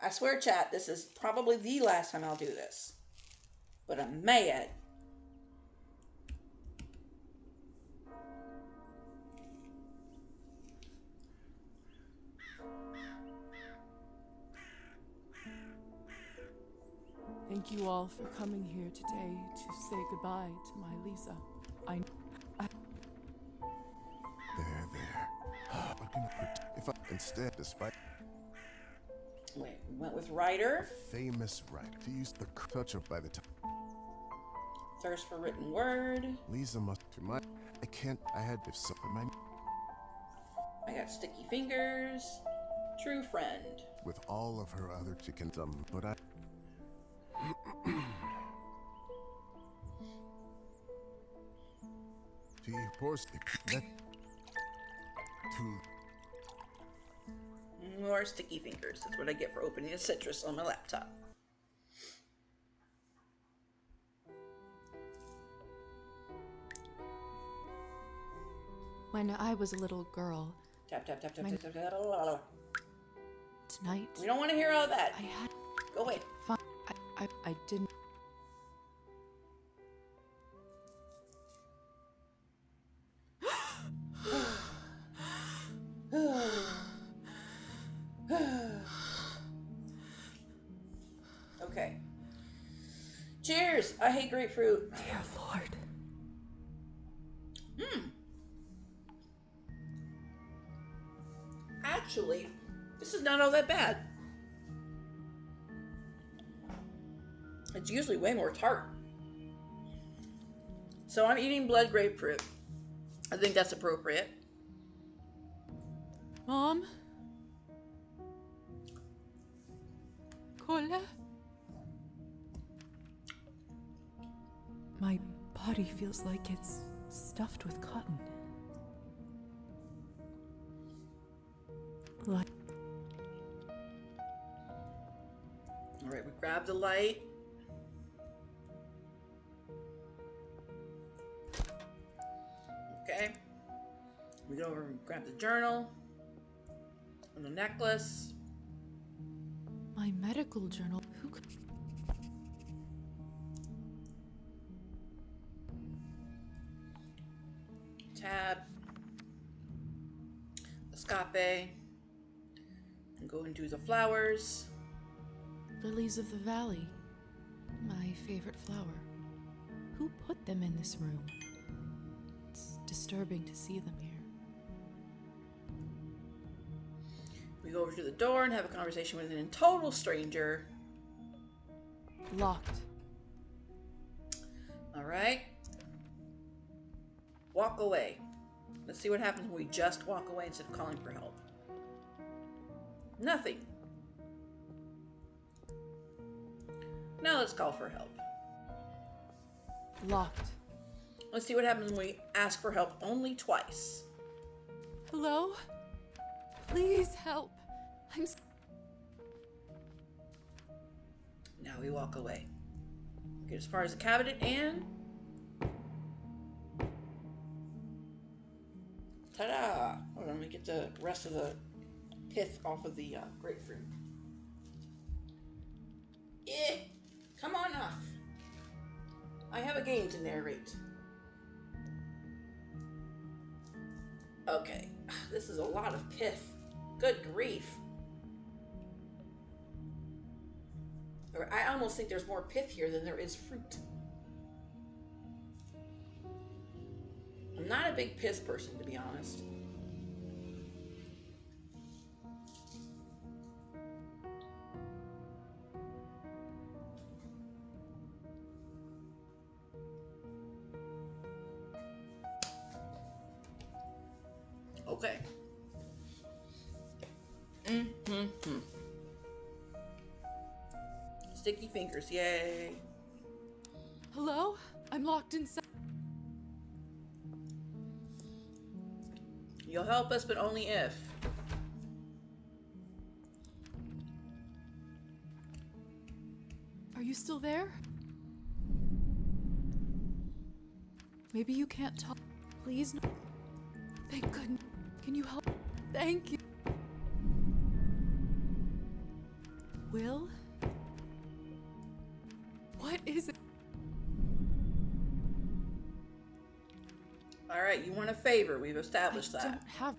I swear, chat, this is probably the last time I'll do this. But I'm mad. Thank you all for coming here today to say goodbye to my Lisa. There. What can I put? If I instead, despite Wait, we went with writer. famous writer to use the touch of by the time Thirst for written word. Lisa must to my. I can't. I had if so. My I got sticky fingers. True friend. with all of her other chicken but I. She pours that to More sticky fingers. That's what I get for opening a citrus on my laptop. When I was a little girl, Tap, tap, tap, tap, My- tap, tap, tap, la, la, la. tonight, We don't want to hear all that. I had Go away. fun. I didn't. Okay. Cheers. I hate grapefruit. Dear Lord. Actually, this is not all that bad. It's usually way more tart. So I'm eating blood grapefruit. I think that's appropriate. Mom? Cola? My body feels like it's stuffed with cotton. Like All right, we grab the light. Okay. We go over and grab the journal and the necklace. my medical journal. Who could... Tab. Escape. And go and do the flowers. Lilies of the valley. My favorite flower. Who put them in this room? It's disturbing to see them here. We go over to the door and have a conversation with a total stranger. Locked. All right. Walk away. Let's see what happens when we just walk away instead of calling for help. Nothing. Now let's call for help. Locked. Let's see what happens when we ask for help only twice. Hello? Please help. Now we walk away. Get as far as the cabinet and... Ta-da! Hold on, let me get the rest of the pith off of the grapefruit. Eh! Come on off. I have a game to narrate. Okay. This is a lot of pith. Good grief. I almost think there's more pith here than there is fruit. I'm not a big pith person, to be honest. Okay. Sticky fingers, yay. Hello? I'm locked inside. You'll help us, but only if. Are you still there? Maybe you can't talk. Please, no. Thank goodness. Can you help? Thank you. Will? What is it? All right, you want a favor. We've established I that. don't have.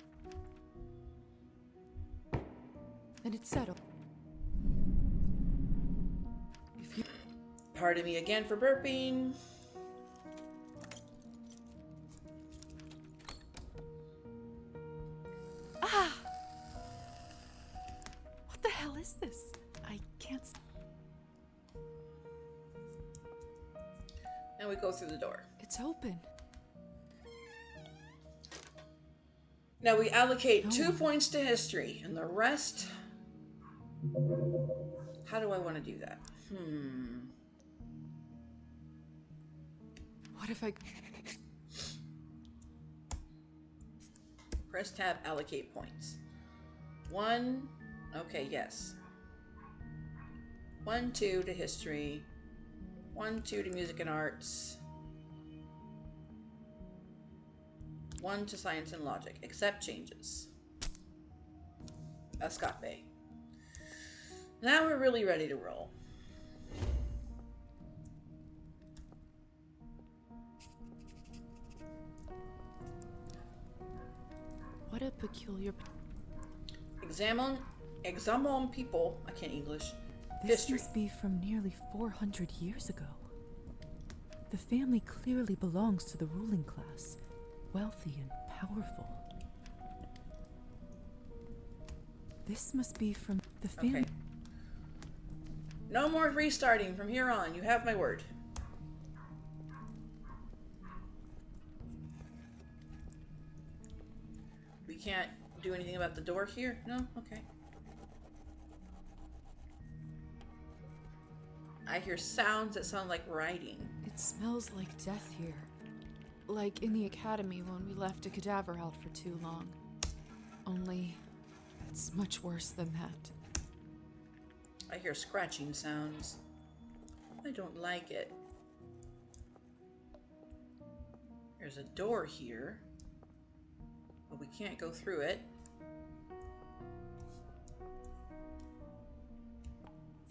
Then it's settled. If you... Pardon me again for burping. Ah! What the hell is this? I can't... Now we go through the door. It's open. Now we allocate No 2 one. points to history, and the rest... How do I want to do that? What if I... Press tab, allocate points. 1, okay, yes. 1, 2 to history. 1, 2 to music and arts. 1 to science and logic. Accept changes. Escape. Now we're really ready to roll. What a peculiar... Examine people. I can't English. This History. must be from nearly 400 years ago. The family clearly belongs to the ruling class, wealthy and powerful. This must be from the family. Okay. No more restarting from here on. You have my word. We can't do anything about the door here? No? Okay. I hear sounds that sound like writing. It smells like death here. Like in the academy when we left a cadaver out for too long. Only, it's much worse than that. I hear scratching sounds. I don't like it. There's a door here, but we can't go through it.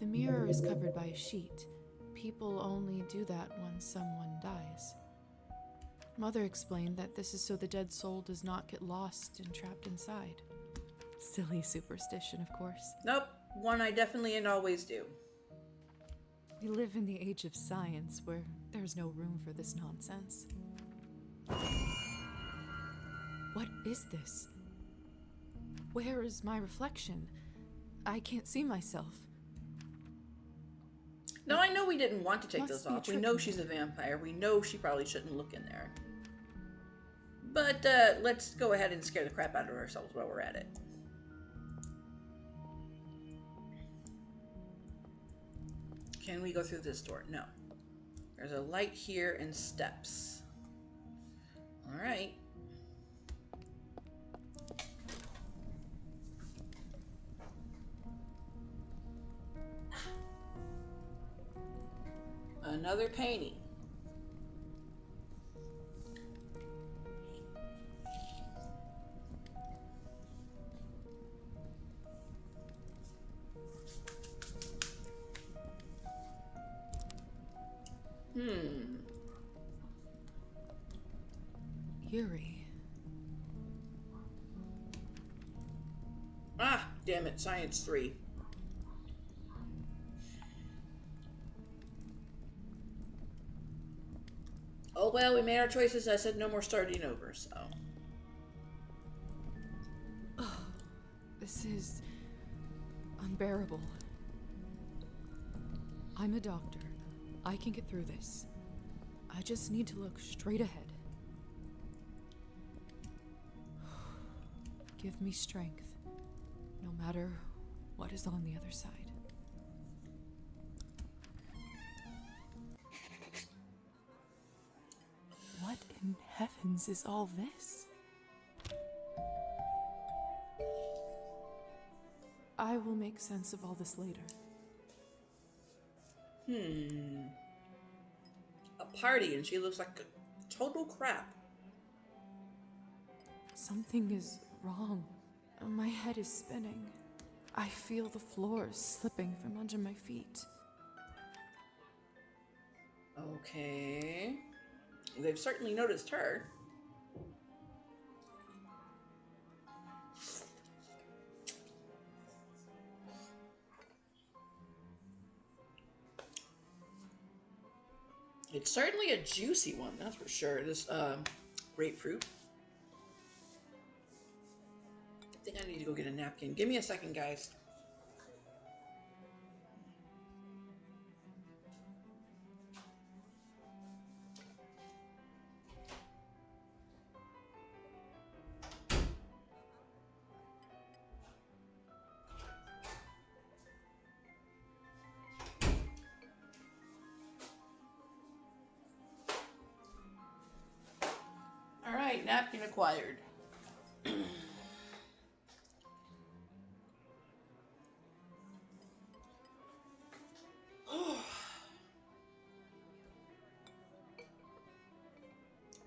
The mirror is covered by a sheet. People only do that when someone dies. Mother explained that this is so the dead soul does not get lost and trapped inside. Silly superstition, of course. Nope, one I definitely and always do. We live in the age of science where there's no room for this nonsense. What is this? Where is my reflection? I can't see myself. Now, I know we didn't want to take Must those be a off. We trick know in she's a there. vampire. We know she probably shouldn't look in there. But let's go ahead and scare the crap out of ourselves while we're at it. Can we go through this door? No. There's a light here and steps. All right. Another painting. Eerie. Ah, damn it, Science 3. Oh well, we made our choices. I said no more starting over, so. This is unbearable. I'm a doctor. I can get through this. I just need to look straight ahead. Give me strength, no matter what is on the other side. What in heavens is all this? I will make sense of all this later. A party and she looks like a total crap. Something is wrong. My head is spinning. I feel the floor slipping from under my feet. Okay. They've certainly noticed her. It's certainly a juicy one, that's for sure. This grapefruit. I think I need to go get a napkin. Give me a second, guys. All right, napkin acquired.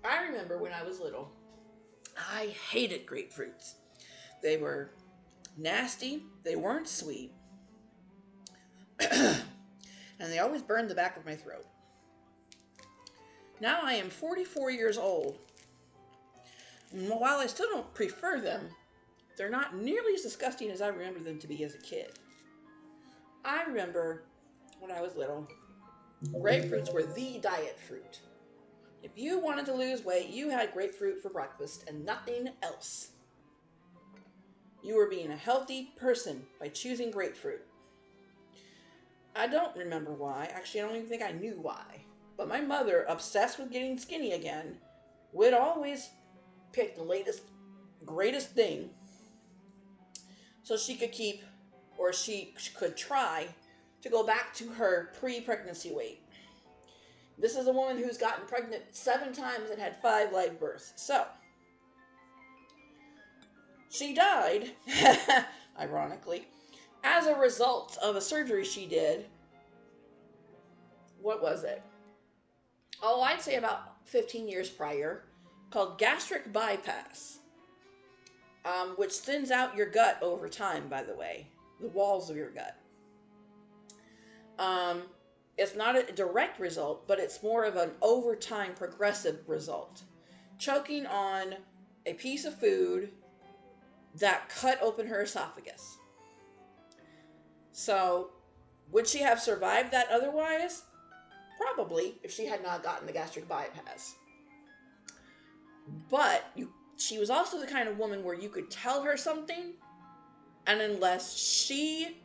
I remember when I was little, I hated grapefruits. They were nasty, they weren't sweet, and they always burned the back of my throat. Now I am 44 years old, and while I still don't prefer them, they're not nearly as disgusting as I remember them to be as a kid. I remember when I was little, grapefruits were the diet fruit. If you wanted to lose weight, you had grapefruit for breakfast and nothing else. You were being a healthy person by choosing grapefruit. I don't remember why. Actually, I don't even think I knew why. But my mother, obsessed with getting skinny again, would always pick the latest, greatest thing so she could keep, or she could try to go back to her pre-pregnancy weight. This is a woman who's gotten pregnant 7 times and had 5 live births. So, she died, ironically, as a result of a surgery she did. What was it? Oh, I'd say about 15 years prior, called gastric bypass, which thins out your gut over time, by the way, the walls of your gut. It's not a direct result, but it's more of an overtime progressive result. Choking on a piece of food that cut open her esophagus. So, would she have survived that otherwise? Probably, if she had not gotten the gastric bypass. But she was also the kind of woman where you could tell her something, and unless she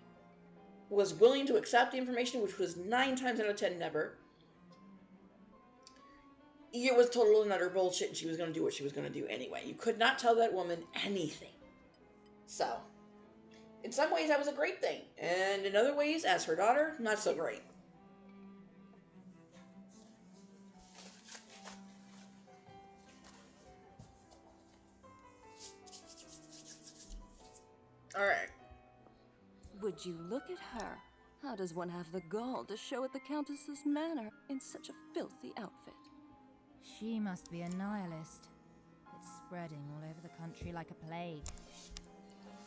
was willing to accept the information, which was 9 times out of 10 never, it was total and utter bullshit, and she was going to do what she was going to do anyway. You could not tell that woman anything. So, in some ways, that was a great thing. And in other ways, as her daughter, not so great. All right. Would you look at her? How does one have the gall to show at the Countess's manor in such a filthy outfit? She must be a nihilist. It's spreading all over the country like a plague.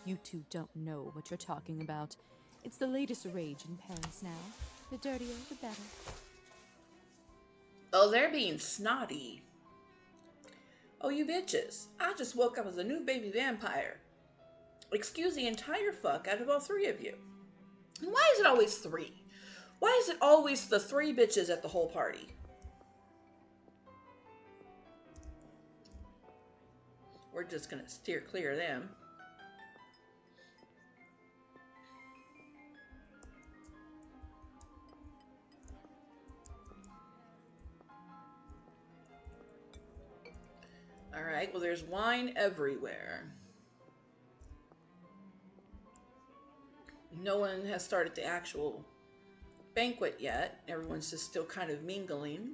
You two don't know what you're talking about. It's the latest rage in Paris now. The dirtier, the better. Oh, they're being snotty. Oh, you bitches. I just woke up as a new baby vampire. Excuse the entire fuck out of all three of you. And why is it always three? Why is it always the three bitches at the whole party? We're just gonna steer clear of them. Alright, well there's wine everywhere. No one has started the actual banquet yet. Everyone's just still kind of mingling.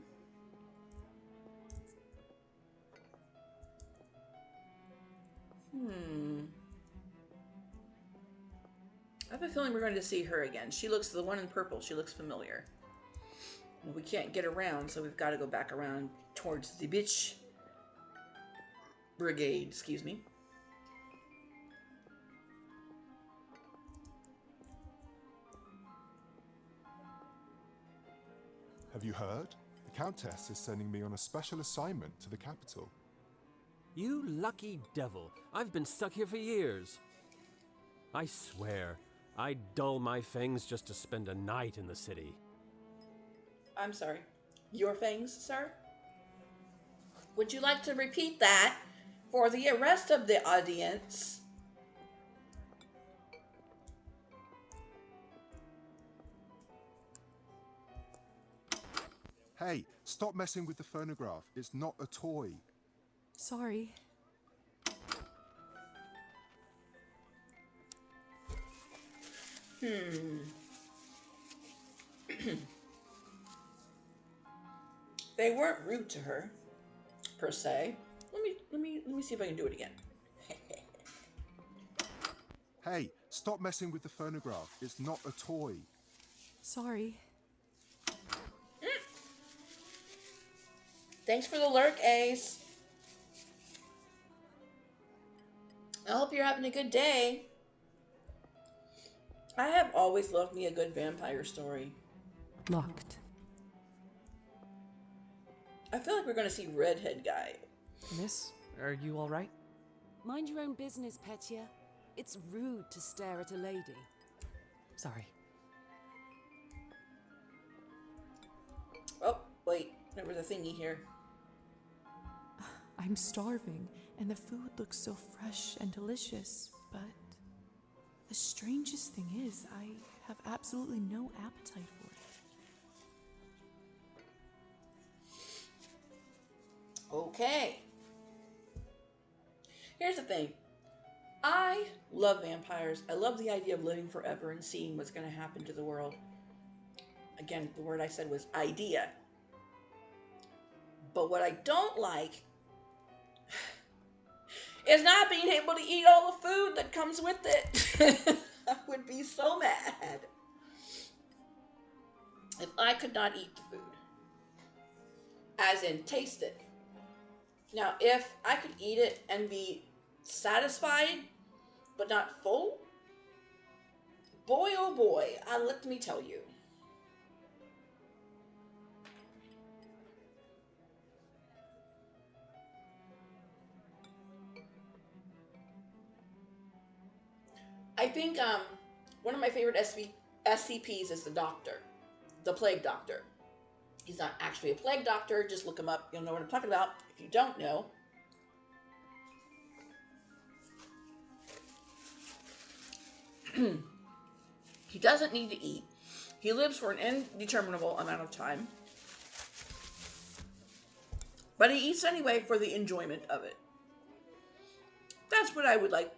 I have a feeling we're going to see her again. She looks, the one in purple, she looks familiar. Well, we can't get around, so we've got to go back around towards the bitch brigade, excuse me. Have you heard? The Countess is sending me on a special assignment to the capital. You lucky devil. I've been stuck here for years. I swear, I'd dull my fangs just to spend a night in the city. I'm sorry. Your fangs, sir? Would you like to repeat that for the rest of the audience? Hey, stop messing with the phonograph. It's not a toy. Sorry. They weren't rude to her, per se. Let me see if I can do it again. Hey, stop messing with the phonograph. It's not a toy. Sorry. Thanks for the lurk, Ace. I hope you're having a good day. I have always loved me a good vampire story. Locked. I feel like we're going to see Redhead Guy. Miss, are you all right? Mind your own business, Petya. It's rude to stare at a lady. Sorry. Oh, wait. There was a thingy here. I'm starving, and the food looks so fresh and delicious, but the strangest thing is, I have absolutely no appetite for it. Okay. Here's the thing. I love vampires. I love the idea of living forever and seeing what's going to happen to the world. Again, the word I said was idea. But what I don't like is not being able to eat all the food that comes with it. I would be so mad if I could not eat the food. As in, taste it. Now, if I could eat it and be satisfied, but not full, boy, oh boy, let me tell you. I think one of my favorite SCPs is the Doctor, the Plague Doctor. He's not actually a plague doctor. Just look him up. You'll know what I'm talking about. If you don't know, he doesn't need to eat. He lives for an indeterminable amount of time. But he eats anyway for the enjoyment of it. That's what I would like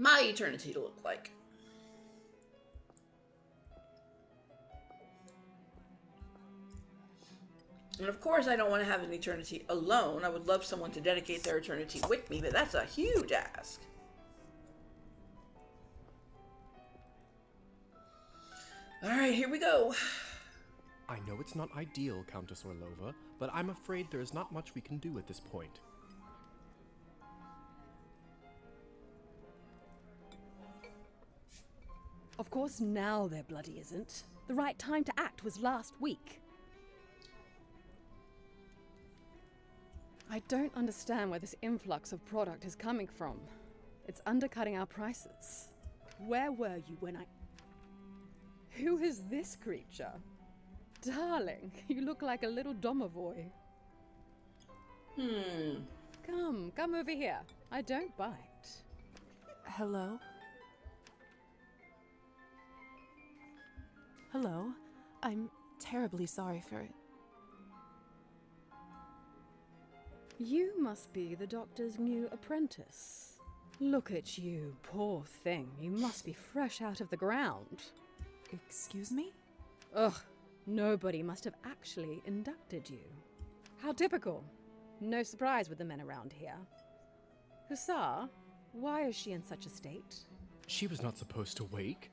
my eternity to look like. And of course, I don't want to have an eternity alone. I would love someone to dedicate their eternity with me, but that's a huge ask. right, here we go. I know it's not ideal, Countess Orlova, but I'm afraid there is not much we can do at this point. Of course now there bloody isn't. The right time to act was last week. I don't understand where this influx of product is coming from. It's undercutting our prices. Where were you when I... Who is this creature? Darling, you look like a little domovoy. Come over here. I don't bite. Hello? Hello? I'm terribly sorry for it. You must be the doctor's new apprentice. Look at you, poor thing. You must be fresh out of the ground. Excuse me? Ugh, nobody must have actually inducted you. How typical. No surprise with the men around here. Hussar, why is she in such a state? She was not supposed to wake.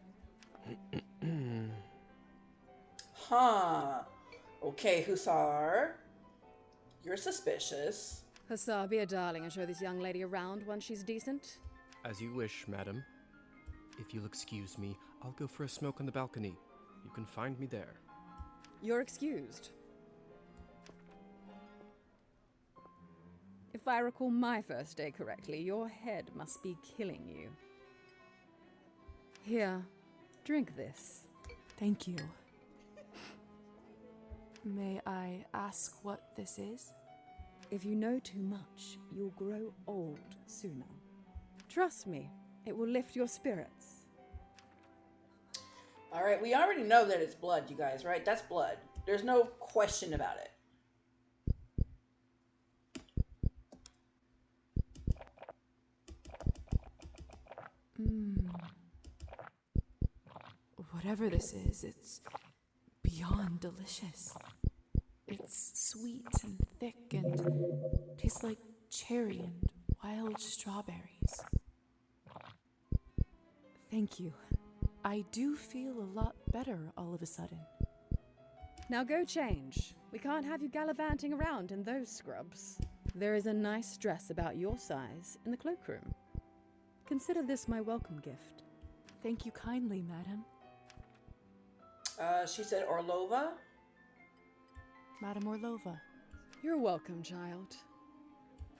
Huh. Okay, Hussar. You're suspicious. Hussar, be a darling and show this young lady around once she's decent. As you wish, madam. If you'll excuse me, I'll go for a smoke on the balcony. You can find me there. You're excused. If I recall my first day correctly, your head must be killing you. Here, drink this. Thank you. May I ask what this is? If you know too much, you'll grow old sooner. Trust me, it will lift your spirits. All right, we already know that it's blood, you guys, right? That's blood. There's no question about it. Whatever this is, it's beyond delicious. It's sweet and thick and tastes like cherry and wild strawberries. Thank you. I do feel a lot better all of a sudden. Now go change. We can't have you gallivanting around in those scrubs. There is a nice dress about your size in the cloakroom. Consider this my welcome gift. Thank you kindly, madam. She said Orlova. Madam Orlova. You're welcome, child.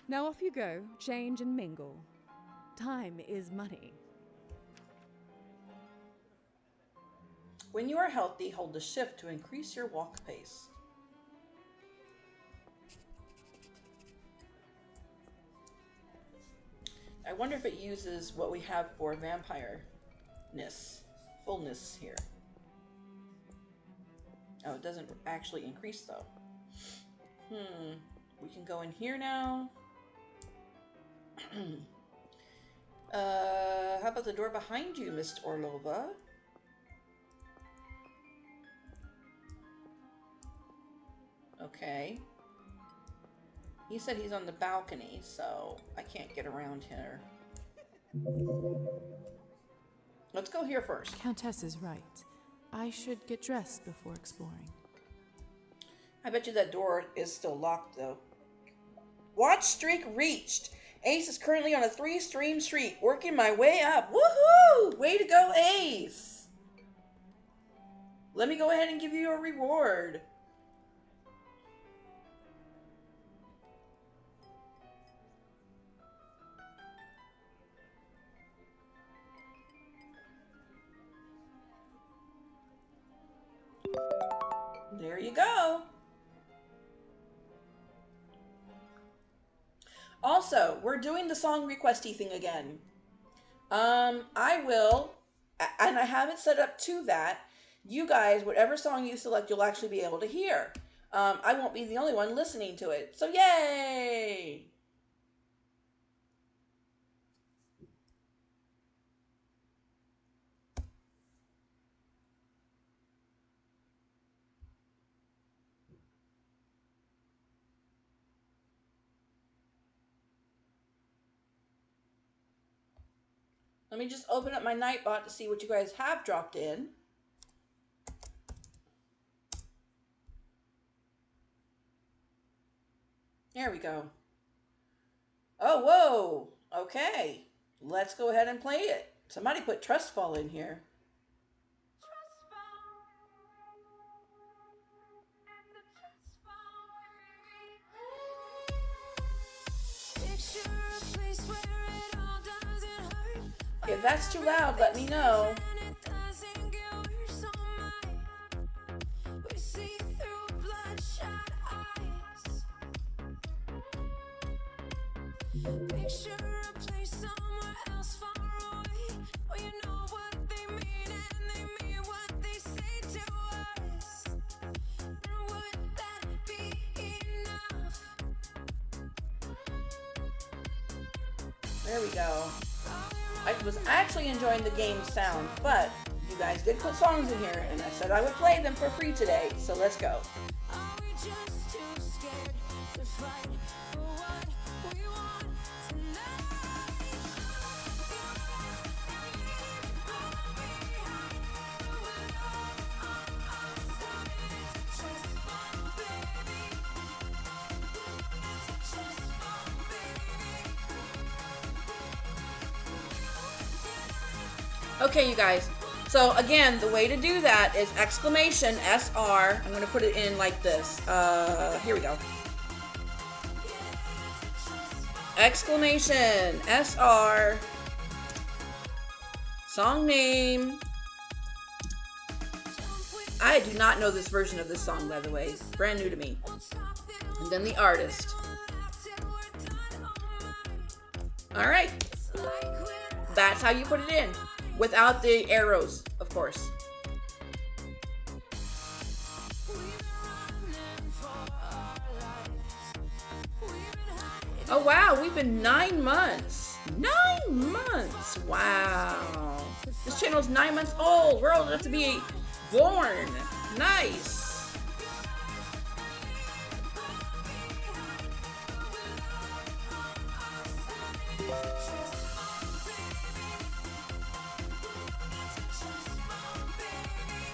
Now off you go, change and mingle. Time is money. When you are healthy, hold the shift to increase your walk pace. I wonder if it uses what we have for vampire-ness, fullness here. Oh, it doesn't actually increase though. We can go in here now. How about the door behind you, Miss Orlova? Okay. He said he's on the balcony, so I can't get around here. Let's go here first. Countess is right. I should get dressed before exploring. I bet you that door is still locked, though. Watch streak reached. Ace is currently on a 3-stream streak, working my way up. Woohoo! Way to go, Ace! Let me go ahead and give you a reward. There you go. Also, we're doing the song requesty thing again. I will, and I have it set up to that. You guys, whatever song you select, you'll actually be able to hear. I won't be the only one listening to it. So yay! Let me just open up my Nightbot to see what you guys have dropped in. There we go. Oh, whoa. Okay. Let's go ahead and play it. Somebody put Trust Fall in here. If that's too loud, let me know. There we go. I was actually enjoying the game sound, but you guys did put songs in here, and I said I would play them for free today, so let's go. Okay, you guys. So again, the way to do that is exclamation SR. I'm gonna put it in like this. Here we go. Exclamation SR. Song name. I do not know this version of this song, by the way. It's brand new to me. And then the artist. All right. That's how you put it in. Without the arrows, of course. Oh wow, we've been 9 months. 9 months, wow. This channel's 9 months old. We're old enough to be born. Nice.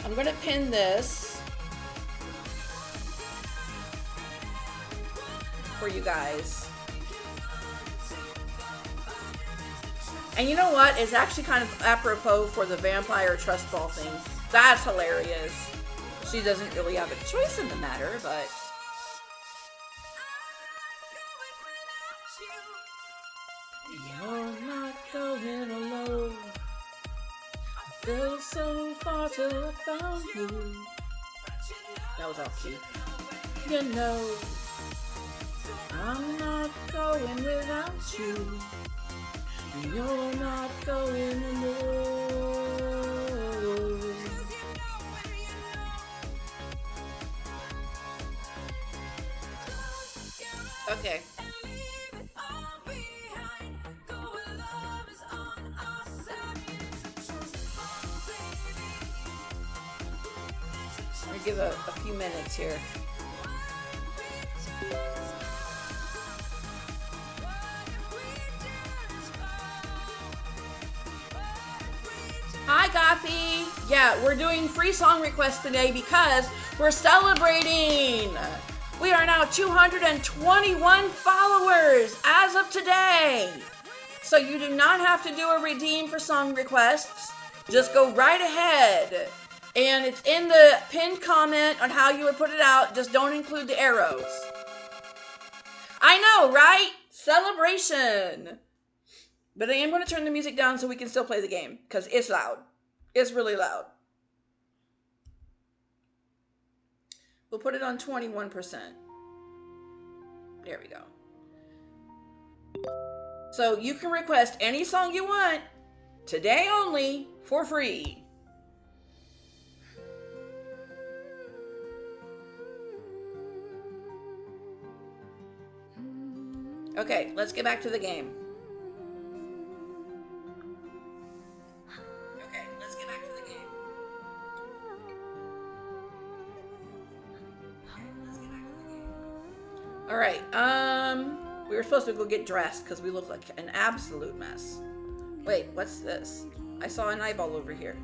I'm gonna pin this for you guys. And you know what? It's actually kind of apropos for the vampire trust fall thing. That's hilarious. She doesn't really have a choice in the matter, but... You're not going alone. I feel so far till I found you. That was off key. You know, I'm not going without you. You're not going alone. Okay. I'm gonna give a few minutes here. Hi, Gothy. Yeah, we're doing free song requests today because we're celebrating. We are now 221 followers as of today. So you do not have to do a redeem for song requests. Just go right ahead. And it's in the pinned comment on how you would put it out. Just don't include the arrows. I know, right? Celebration. But I am going to turn the music down so we can still play the game. Because it's loud. It's really loud. We'll put it on 21%. There we go. So you can request any song you want. Today only. For free. Okay, let's get back to the game. All right, we were supposed to go get dressed because we look like an absolute mess. Wait, what's this? I saw an eyeball over here.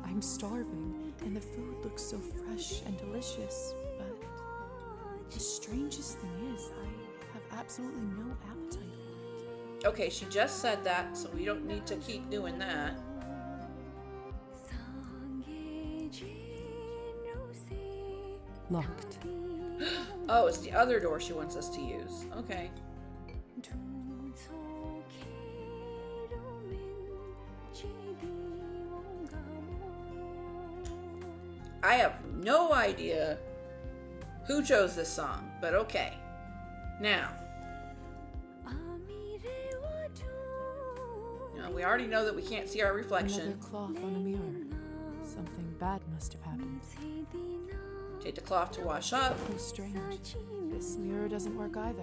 I'm starving, and the food looks so fresh and delicious, but The strangest thing is, I have absolutely no appetite for it. Okay, she just said that, so we don't need to keep doing that. Locked. Oh, it's the other door she wants us to use. Okay. I have no idea who chose this song, but okay. Now, we already know that we can't see our reflection. Another cloth on a mirror. Something bad must have happened. Take the cloth to wash up. Oh, strange. This mirror doesn't work either.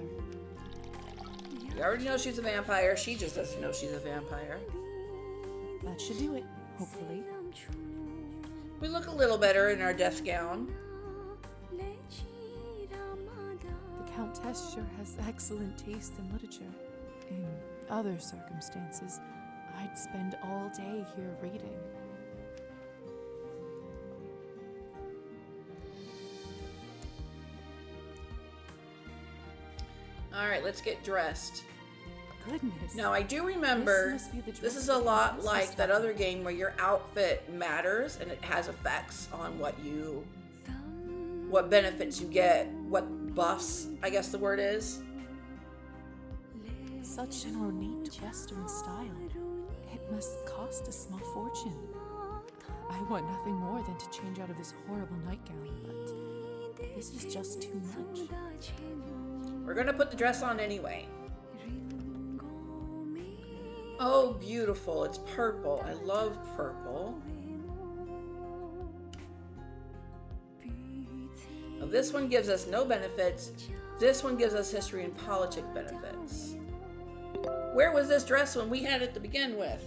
We already know she's a vampire. She just doesn't know she's a vampire. That should do it, hopefully. We look a little better in our death gown. The Countess sure has excellent taste in literature. In other circumstances, I'd spend all day here reading. All right, let's get dressed. Goodness. Now, I do remember this is a lot like that other game where your outfit matters and it has effects on what benefits you get, what buffs, I guess the word is. Such an ornate Western style. It must cost a small fortune. I want nothing more than to change out of this horrible nightgown, but this is just too much. We're gonna put the dress on anyway. Oh, beautiful. It's purple. I love purple. Now, this one gives us no benefits. This one gives us history and politic benefits. Where was this dress when we had it to begin with?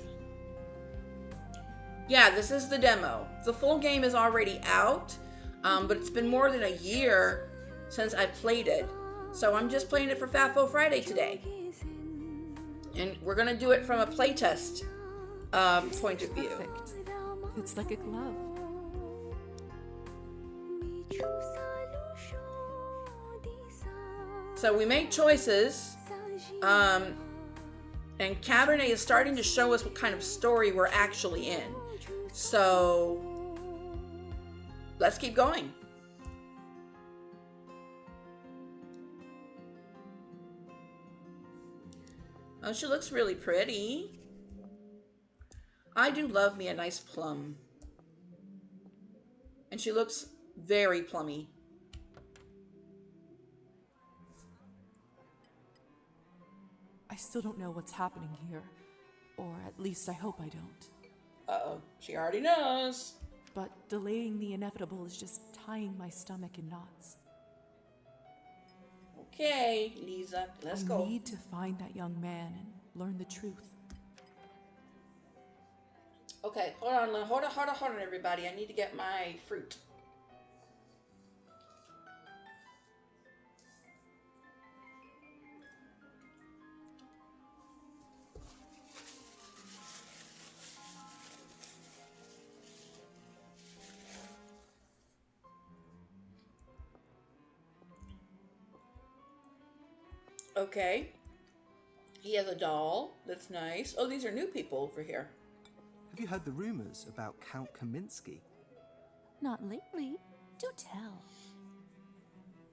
Yeah, this is the demo. The full game is already out, but it's been more than a year since I played it. So I'm just playing it for FAFO Friday today. And we're going to do it from a playtest point of view. Perfect. It's like a glove. So we make choices, and Cabernet is starting to show us what kind of story we're actually in. So let's keep going. Oh, she looks really pretty. I do love me a nice plum. And she looks very plummy. I still don't know what's happening here. Or at least I hope I don't. Uh-oh, she already knows. But delaying the inevitable is just tying my stomach in knots. Okay, Lisa, let's go. I need to find that young man and learn the truth. Okay, hold on, everybody. I need to get my fruit. Okay. He has a doll. That's nice. Oh, these are new people over here. Have you heard the rumors about Count Kaminsky? Not lately. Do tell.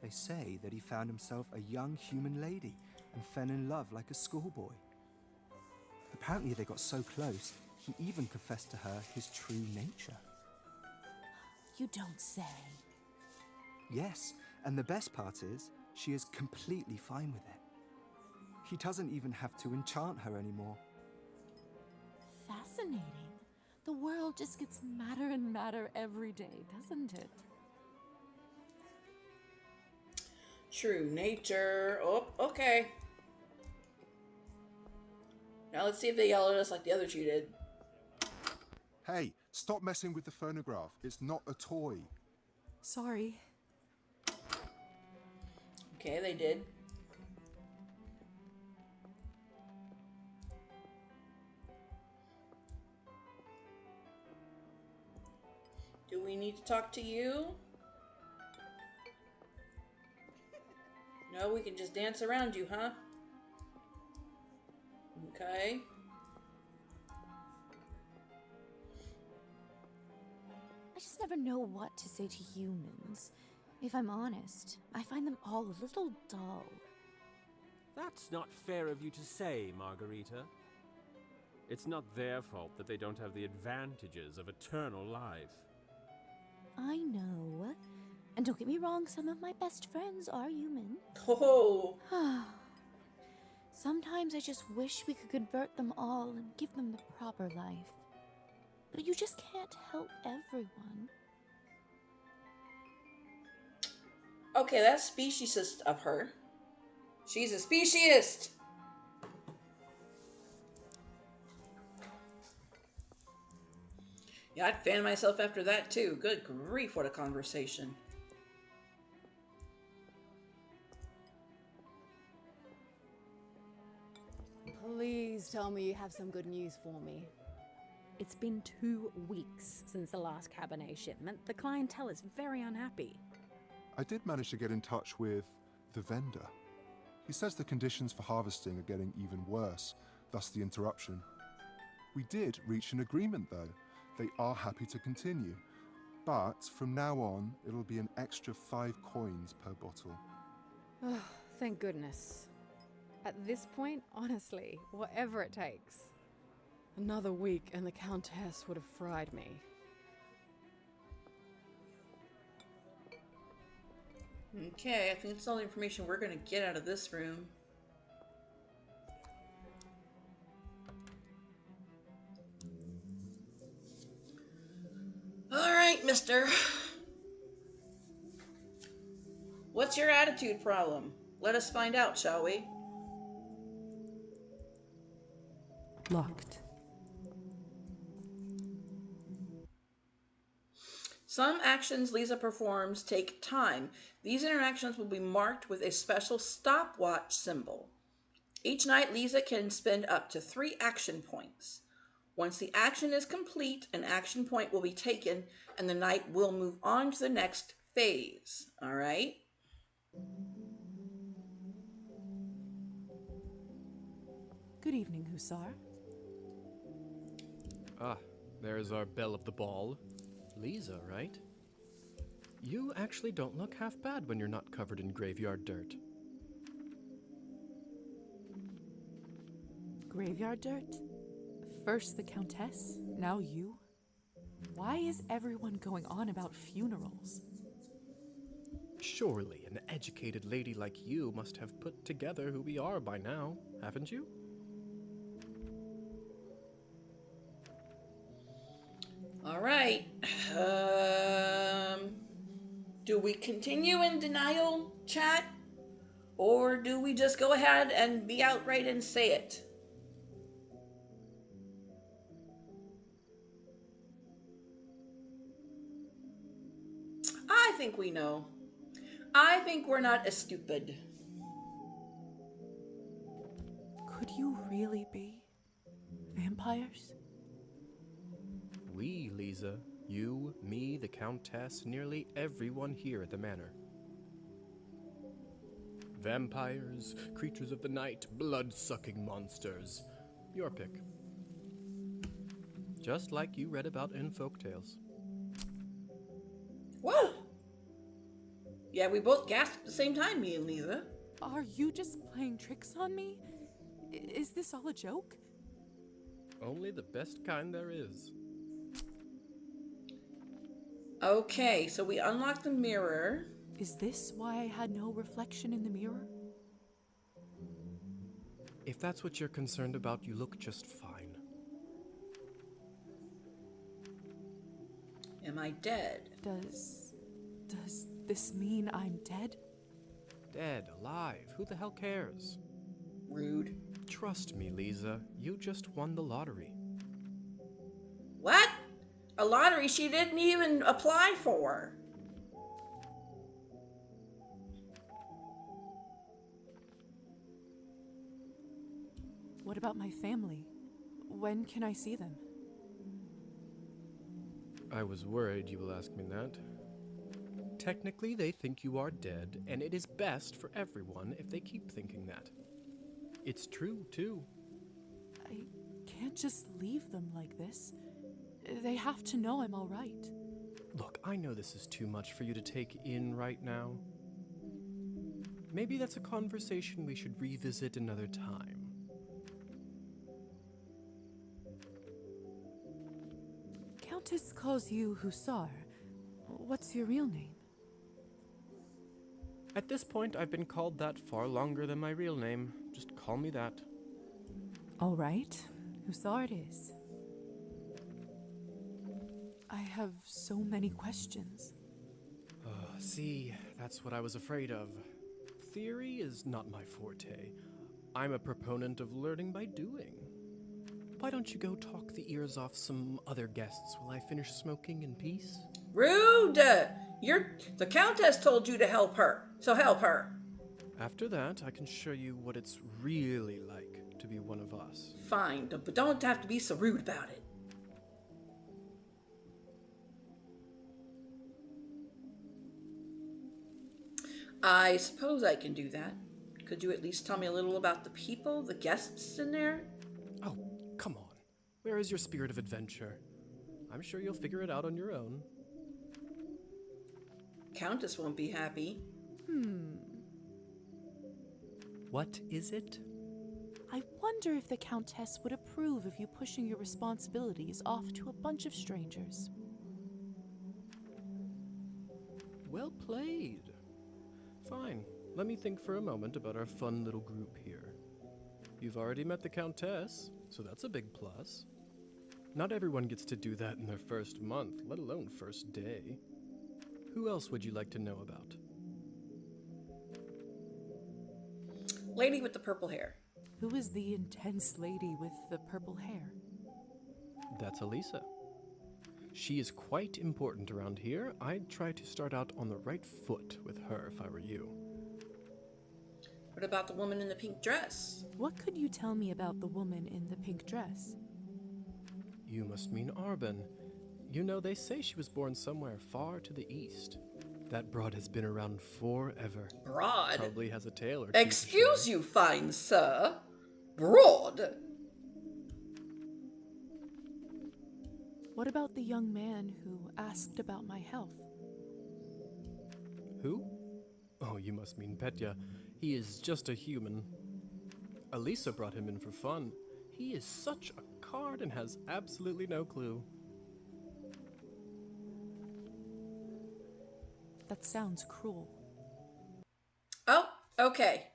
They say that he found himself a young human lady and fell in love like a schoolboy. Apparently they got so close, he even confessed to her his true nature. You don't say. Yes, and the best part is, she is completely fine with it. He doesn't even have to enchant her anymore. Fascinating. The world just gets madder and madder every day, doesn't it? True nature. Oh, okay. Now let's see if they yell at us like the other two did. Hey, stop messing with the phonograph. It's not a toy. Sorry. Okay, they did. Do we need to talk to you? Oh, we can just dance around you, huh? Okay. I just never know what to say to humans. If I'm honest, I find them all a little dull. That's not fair of you to say, Margarita. It's not their fault that they don't have the advantages of eternal life. I know. And don't get me wrong, some of my best friends are human. Oh. Sometimes I just wish we could convert them all and give them the proper life. But you just can't help everyone. Okay, that's speciesist of her. She's a speciesist. Yeah, I'd fan myself after that too. Good grief, what a conversation. Please tell me you have some good news for me. It's been 2 weeks since the last Cabernet shipment. The clientele is very unhappy. I did manage to get in touch with the vendor. He says the conditions for harvesting are getting even worse, thus the interruption. We did reach an agreement though. They are happy to continue, but from now on, it'll be an extra 5 coins per bottle. Oh, thank goodness. At this point, honestly, whatever it takes. Another week and the Countess would have fried me. Okay, I think that's all the information we're going to get out of this room. Alright, mister. What's your attitude problem? Let us find out, shall we? Locked. Some actions Lisa performs take time. These interactions will be marked with a special stopwatch symbol. Each night, Lisa can spend up to 3 action points. Once the action is complete, an action point will be taken, and the night will move on to the next phase. All right? Good evening, Hussar. Ah, there's our belle of the ball. Lisa, right? You actually don't look half bad when you're not covered in graveyard dirt. Graveyard dirt? First the Countess, now you? Why is everyone going on about funerals? Surely an educated lady like you must have put together who we are by now, haven't you? All right. Do we continue in denial, chat? Or do we just go ahead and be outright and say it? I think we know. I think we're not as stupid. Could you really be vampires? We, Lisa. You, me, the Countess, nearly everyone here at the manor. Vampires, creatures of the night, blood-sucking monsters. Your pick. Just like you read about in folktales. Whoa! Yeah, we both gasped at the same time, me and Lisa. Are you just playing tricks on me? Is this all a joke? Only the best kind there is. Okay, so we unlock the mirror. Is this why I had no reflection in the mirror? If that's what you're concerned about, you look just fine. Am I dead? Does this mean I'm dead? Dead, alive, who the hell cares? Rude. Trust me, Lisa, you just won the lottery. What? A lottery she didn't even apply for. What about my family? When can I see them? I was worried you will ask me that. Technically, they think you are dead, and it is best for everyone if they keep thinking that. It's true, too. I can't just leave them like this. They have to know I'm all right. Look, I know this is too much for you to take in right now. Maybe that's a conversation we should revisit another time. Countess calls you Hussar. What's your real name? At this point, I've been called that far longer than my real name. Just call me that. All right, Hussar it is. I have so many questions. See, that's what I was afraid of. Theory is not my forte. I'm a proponent of learning by doing. Why don't you go talk the ears off some other guests while I finish smoking in peace? Rude! The Countess told you to help her, so help her. After that, I can show you what it's really like to be one of us. Fine, but don't have to be so rude about it. I suppose I can do that. Could you at least tell me a little about the people, the guests in there? Oh, come on. Where is your spirit of adventure? I'm sure you'll figure it out on your own. Countess won't be happy. What is it? I wonder if the Countess would approve of you pushing your responsibilities off to a bunch of strangers. Well played. Fine. Let me think for a moment about our fun little group here. You've already met the Countess, so that's a big plus. Not everyone gets to do that in their first month, let alone first day. Who else would you like to know about? Lady with the purple hair. Who is the intense lady with the purple hair? That's Elisa. She is quite important around here. I'd try to start out on the right foot with her if I were you. What about the woman in the pink dress? What could you tell me about the woman in the pink dress? You must mean Arbin. You know, they say she was born somewhere far to the east. That broad has been around forever. Broad? Probably has a tale or two. Excuse you, fine sir. Broad? What about the young man who asked about my health? Who? Oh, you must mean Petya. He is just a human. Elisa brought him in for fun. He is such a card and has absolutely no clue. That sounds cruel. Oh, okay.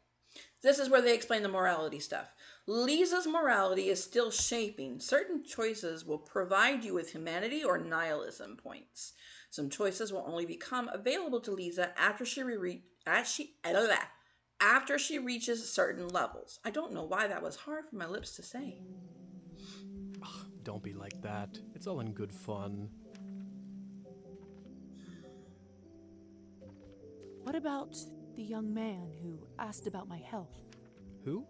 This is where they explain the morality stuff. Lisa's morality is still shaping. Certain choices will provide you with humanity or nihilism points. Some choices will only become available to Lisa after she reaches certain levels. I don't know why that was hard for my lips to say. Ugh, don't be like that. It's all in good fun. What about the young man who asked about my health? Who?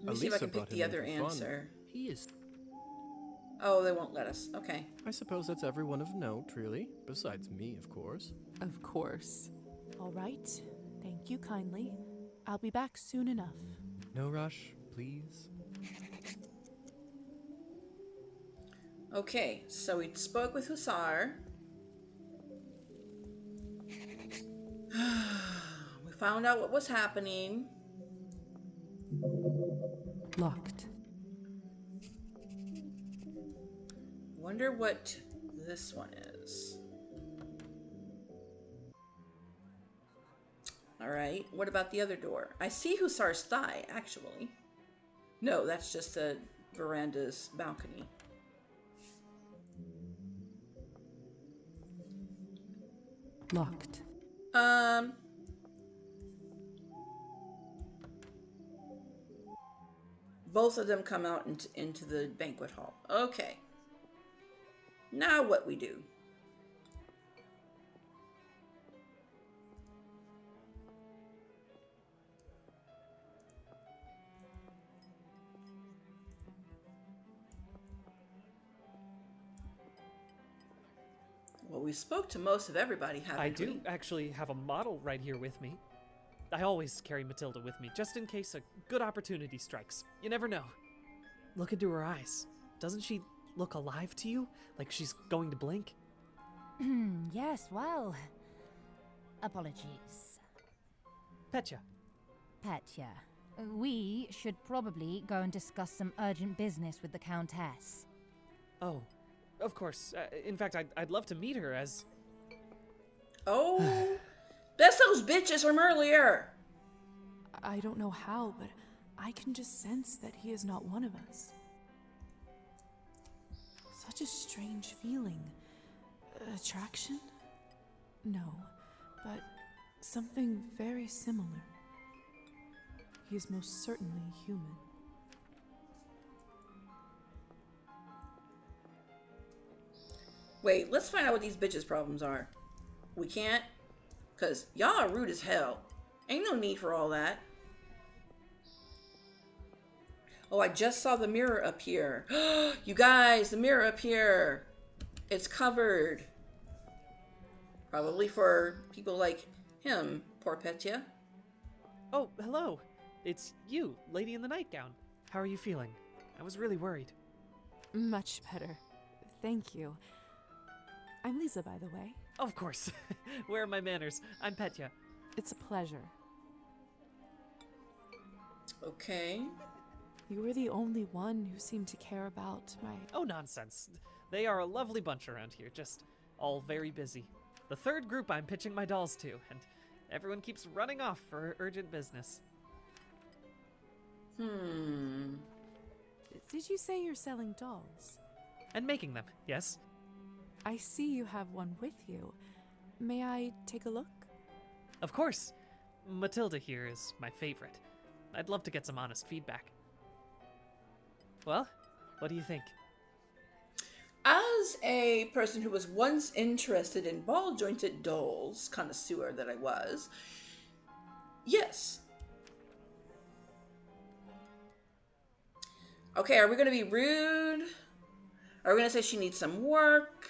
Let me see if I can pick the other answer. He is... Oh, they won't let us. Okay. I suppose that's everyone of note, really. Besides me, of course. Of course. All right. Thank you kindly. I'll be back soon enough. No rush, please. Okay, so we spoke with Hussar. We found out what was happening. Locked. Wonder what this one is. Alright, what about the other door? I see Hussar's thigh, actually. No, that's just the veranda's balcony. Locked. Both of them come out into the banquet hall. Okay. Now what we do? Well, we spoke to most of everybody, haven't we? I do actually have a model right here with me. I always carry Matilda with me, just in case a good opportunity strikes. You never know. Look into her eyes. Doesn't she look alive to you? Like she's going to blink? Yes, well. Apologies. Petya. Petya, we should probably go and discuss some urgent business with the Countess. Oh, of course. In fact, I'd love to meet her as... Oh, that's those bitches from earlier. I don't know how, but I can just sense that he is not one of us. Such a strange feeling. Attraction? No, but something very similar. He is most certainly human. Wait, let's find out what these bitches' problems are. We can't? Because y'all are rude as hell. Ain't no need for all that. Oh, I just saw the mirror up here. You guys, the mirror up here. It's covered. Probably for people like him, poor Petya. Oh, hello. It's you, lady in the nightgown. How are you feeling? I was really worried. Much better. Thank you. I'm Lisa, by the way. Of course. Where are my manners? I'm Petya. It's a pleasure. Okay. You were the only one who seemed to care about my... Oh, nonsense. They are a lovely bunch around here, just all very busy. The third group I'm pitching my dolls to, and everyone keeps running off for urgent business. Did you say you're selling dolls? And making them, yes? I see you have one with you. May I take a look? Of course. Matilda here is my favorite. I'd love to get some honest feedback. Well, what do you think? As a person who was once interested in ball-jointed dolls, connoisseur that I was, yes. Okay, are we going to be rude? Are we going to say she needs some work?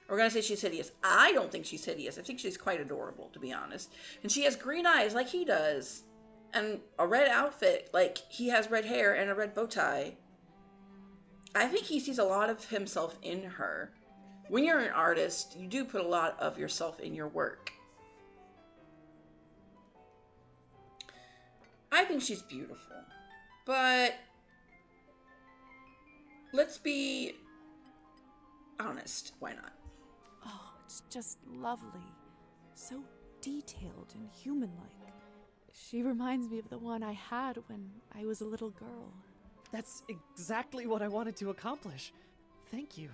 Are we going to say she's hideous? I don't think she's hideous. I think she's quite adorable, to be honest. And she has green eyes like he does. And a red outfit like he has red hair and a red bow tie. I think he sees a lot of himself in her. When you're an artist, you do put a lot of yourself in your work. I think she's beautiful. But let's be honest. Why not? Oh, it's just lovely. So detailed and human-like. She reminds me of the one I had when I was a little girl. That's exactly what I wanted to accomplish. Thank you.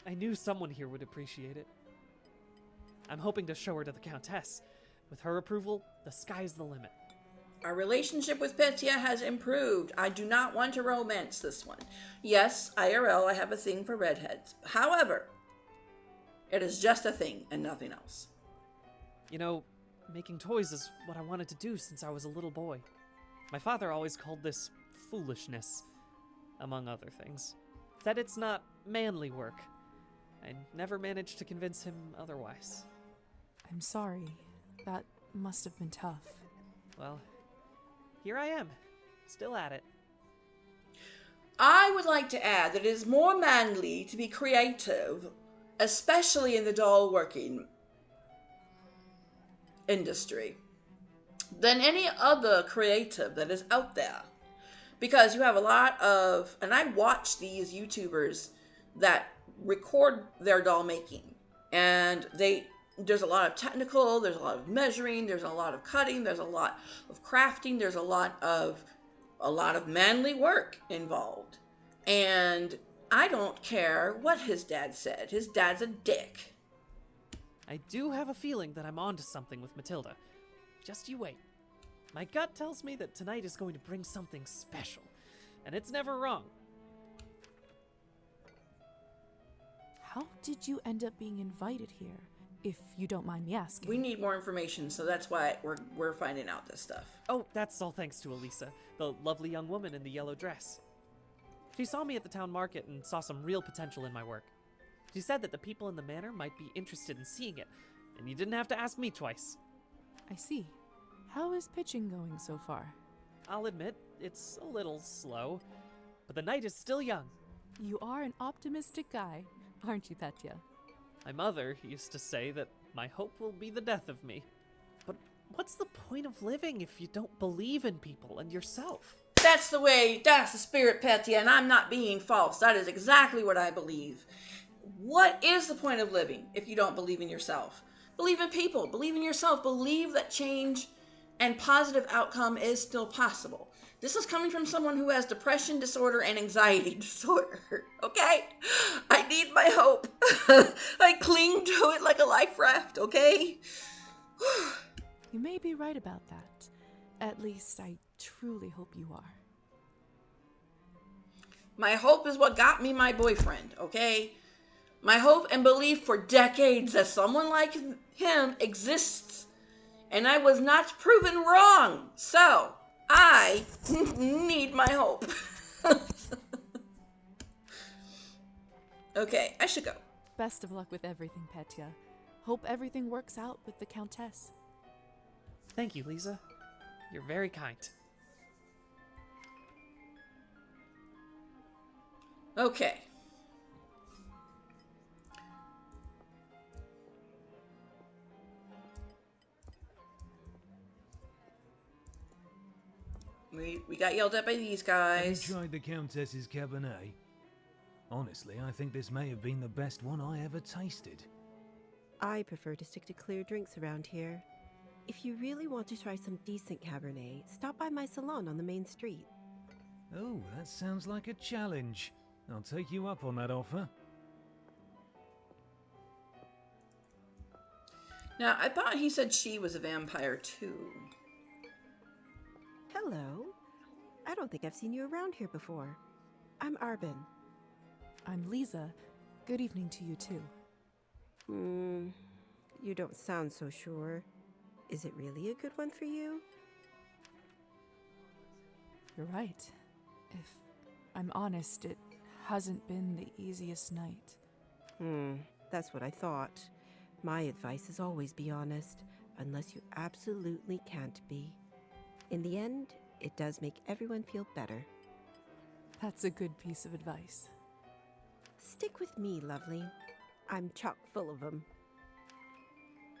I knew someone here would appreciate it. I'm hoping to show her to the Countess. With her approval, the sky's the limit. Our relationship with Petya has improved. I do not want to romance this one. Yes, IRL, I have a thing for redheads. However, it is just a thing and nothing else. You know, making toys is what I wanted to do since I was a little boy. My father always called this foolishness, among other things. That it's not manly work. I never managed to convince him otherwise. I'm sorry. That must have been tough. Well, here I am, still at it. I would like to add that it is more manly to be creative, especially in the doll working industry, than any other creative that is out there. Because you have a lot of, and I watch these YouTubers that record their doll making, and there's a lot of technical, there's a lot of measuring, there's a lot of cutting, there's a lot of crafting, there's a lot of manly work involved. And I don't care what his dad said. His dad's a dick. I do have a feeling that I'm onto something with Matilda. Just you wait. My gut tells me that tonight is going to bring something special, and it's never wrong. How did you end up being invited here, if you don't mind me asking? We need more information, so that's why we're finding out this stuff. Oh, that's all thanks to Elisa, the lovely young woman in the yellow dress. She saw me at the town market and saw some real potential in my work. She said that the people in the manor might be interested in seeing it, and you didn't have to ask me twice. I see. How is pitching going so far? I'll admit, it's a little slow, but the night is still young. You are an optimistic guy, aren't you, Petya? My mother used to say that my hope will be the death of me. But what's the point of living if you don't believe in people and yourself? That's the spirit, Petya, and I'm not being false. That is exactly what I believe. What is the point of living if you don't believe in yourself? Believe in people, believe in yourself, believe that change and positive outcome is still possible. This is coming from someone who has depression disorder and anxiety disorder, okay? I need my hope. I cling to it like a life raft, okay? You may be right about that. At least I truly hope you are. My hope is what got me my boyfriend, okay? My hope and belief for decades that someone like him exists, and I was not proven wrong. So, I need my hope. Okay, I should go. Best of luck with everything, Petya. Hope everything works out with the Countess. Thank you, Lisa. You're very kind. Okay. We got yelled at by these guys. Have you tried the Countess's Cabernet? Honestly, I think this may have been the best one I ever tasted. I prefer to stick to clear drinks around here. If you really want to try some decent Cabernet, stop by my salon on the main street. Oh, that sounds like a challenge. I'll take you up on that offer. Now, I thought he said she was a vampire too. Hello. I don't think I've seen you around here before. I'm Arbin. I'm Lisa. Good evening to you too. You don't sound so sure. Is it really a good one for you? You're right. If I'm honest, it hasn't been the easiest night. That's what I thought. My advice is always be honest, unless you absolutely can't be. In the end, it does make everyone feel better. That's a good piece of advice. Stick with me, lovely. I'm chock full of them.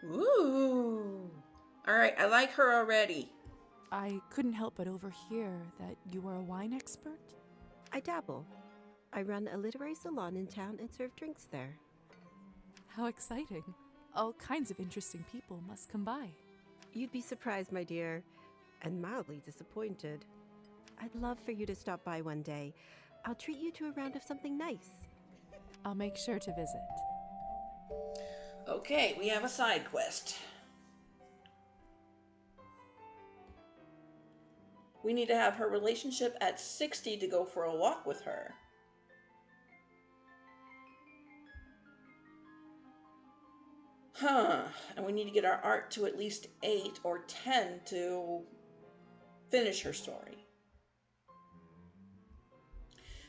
Ooh. All right, I like her already. I couldn't help but overhear that you are a wine expert? I dabble. I run a literary salon in town and serve drinks there. How exciting. All kinds of interesting people must come by. You'd be surprised, my dear, and mildly disappointed. I'd love for you to stop by one day. I'll treat you to a round of something nice. I'll make sure to visit. Okay, we have a side quest. We need to have her relationship at 60 to go for a walk with her. And we need to get our art to at least 8 or 10 to finish her story.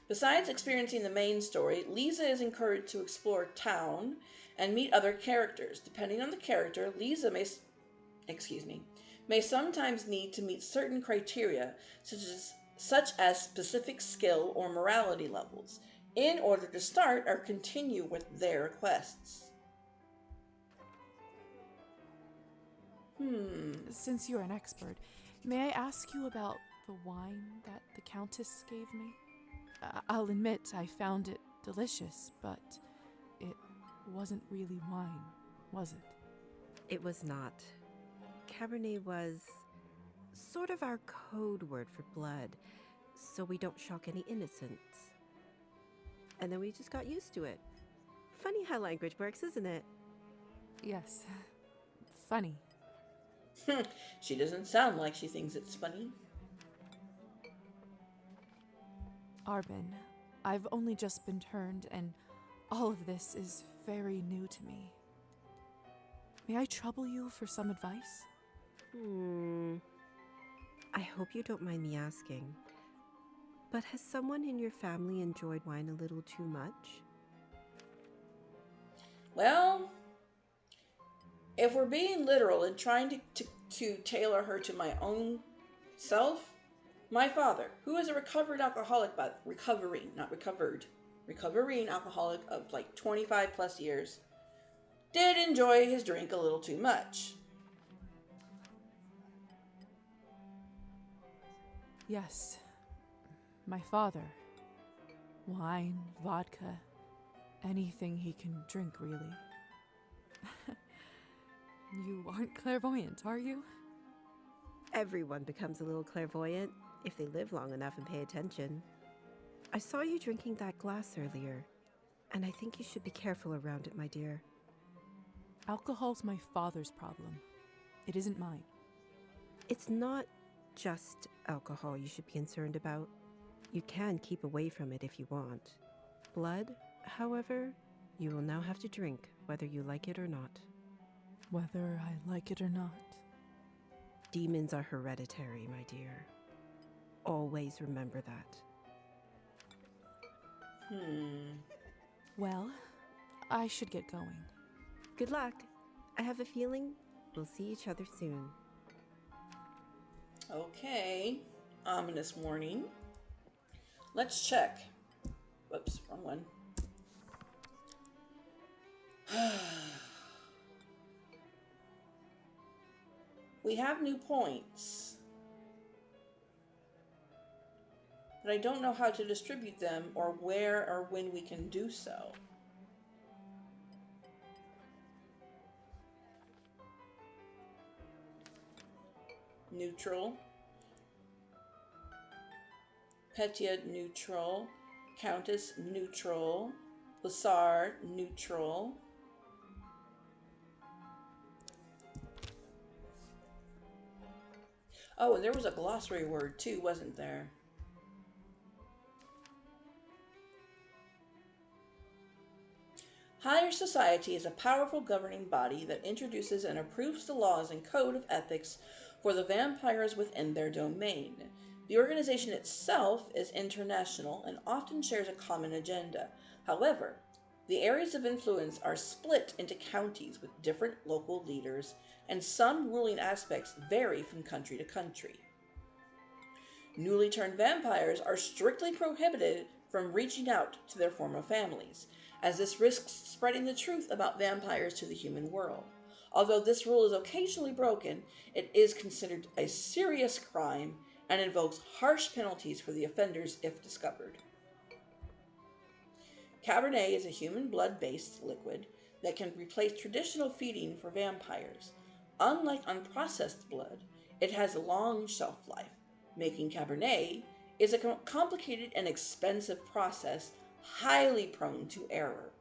Besides experiencing the main story, Lisa is encouraged to explore town and meet other characters. Depending on the character, Lisa may sometimes need to meet certain criteria, such as specific skill or morality levels, in order to start or continue with their quests. Since you're an expert, may I ask you about the wine that the Countess gave me? I'll admit I found it delicious, but it wasn't really wine, was it? It was not. Cabernet was sort of our code word for blood, so we don't shock any innocents. And then we just got used to it. Funny how language works, isn't it? Yes. Funny. She doesn't sound like she thinks it's funny. Arbin, I've only just been turned, and all of this is very new to me. May I trouble you for some advice? I hope you don't mind me asking, but has someone in your family enjoyed wine a little too much? Well, if we're being literal and trying to tailor her to my own self, my father, who is a recovered alcoholic, but recovering, not recovered, recovering alcoholic of like 25 plus years, did enjoy his drink a little too much. Yes, my father. Wine, vodka, anything he can drink, really. You aren't clairvoyant, are you? Everyone becomes a little clairvoyant if they live long enough and pay attention. I saw you drinking that glass earlier, and I think you should be careful around it, my dear. Alcohol's my father's problem. It isn't mine. It's not just alcohol you should be concerned about. You can keep away from it if you want. Blood, however, you will now have to drink, whether you like it or not. Whether I like it or not. Demons are hereditary, my dear. Always remember that. Well, I should get going. Good luck. I have a feeling we'll see each other soon. Okay. Ominous warning. Let's check. Whoops, wrong one. We have new points, but I don't know how to distribute them or where or when we can do so. Neutral. Petya neutral. Countess neutral. Lassar neutral. Oh, and there was a glossary word too, wasn't there? Higher society is a powerful governing body that introduces and approves the laws and code of ethics for the vampires within their domain. The organization itself is international and often shares a common agenda. However, the areas of influence are split into counties with different local leaders, and some ruling aspects vary from country to country. Newly turned vampires are strictly prohibited from reaching out to their former families, as this risks spreading the truth about vampires to the human world. Although this rule is occasionally broken, it is considered a serious crime and invokes harsh penalties for the offenders if discovered. Cabernet is a human blood-based liquid that can replace traditional feeding for vampires. Unlike unprocessed blood, it has a long shelf life. Making Cabernet is a complicated and expensive process, highly prone to error.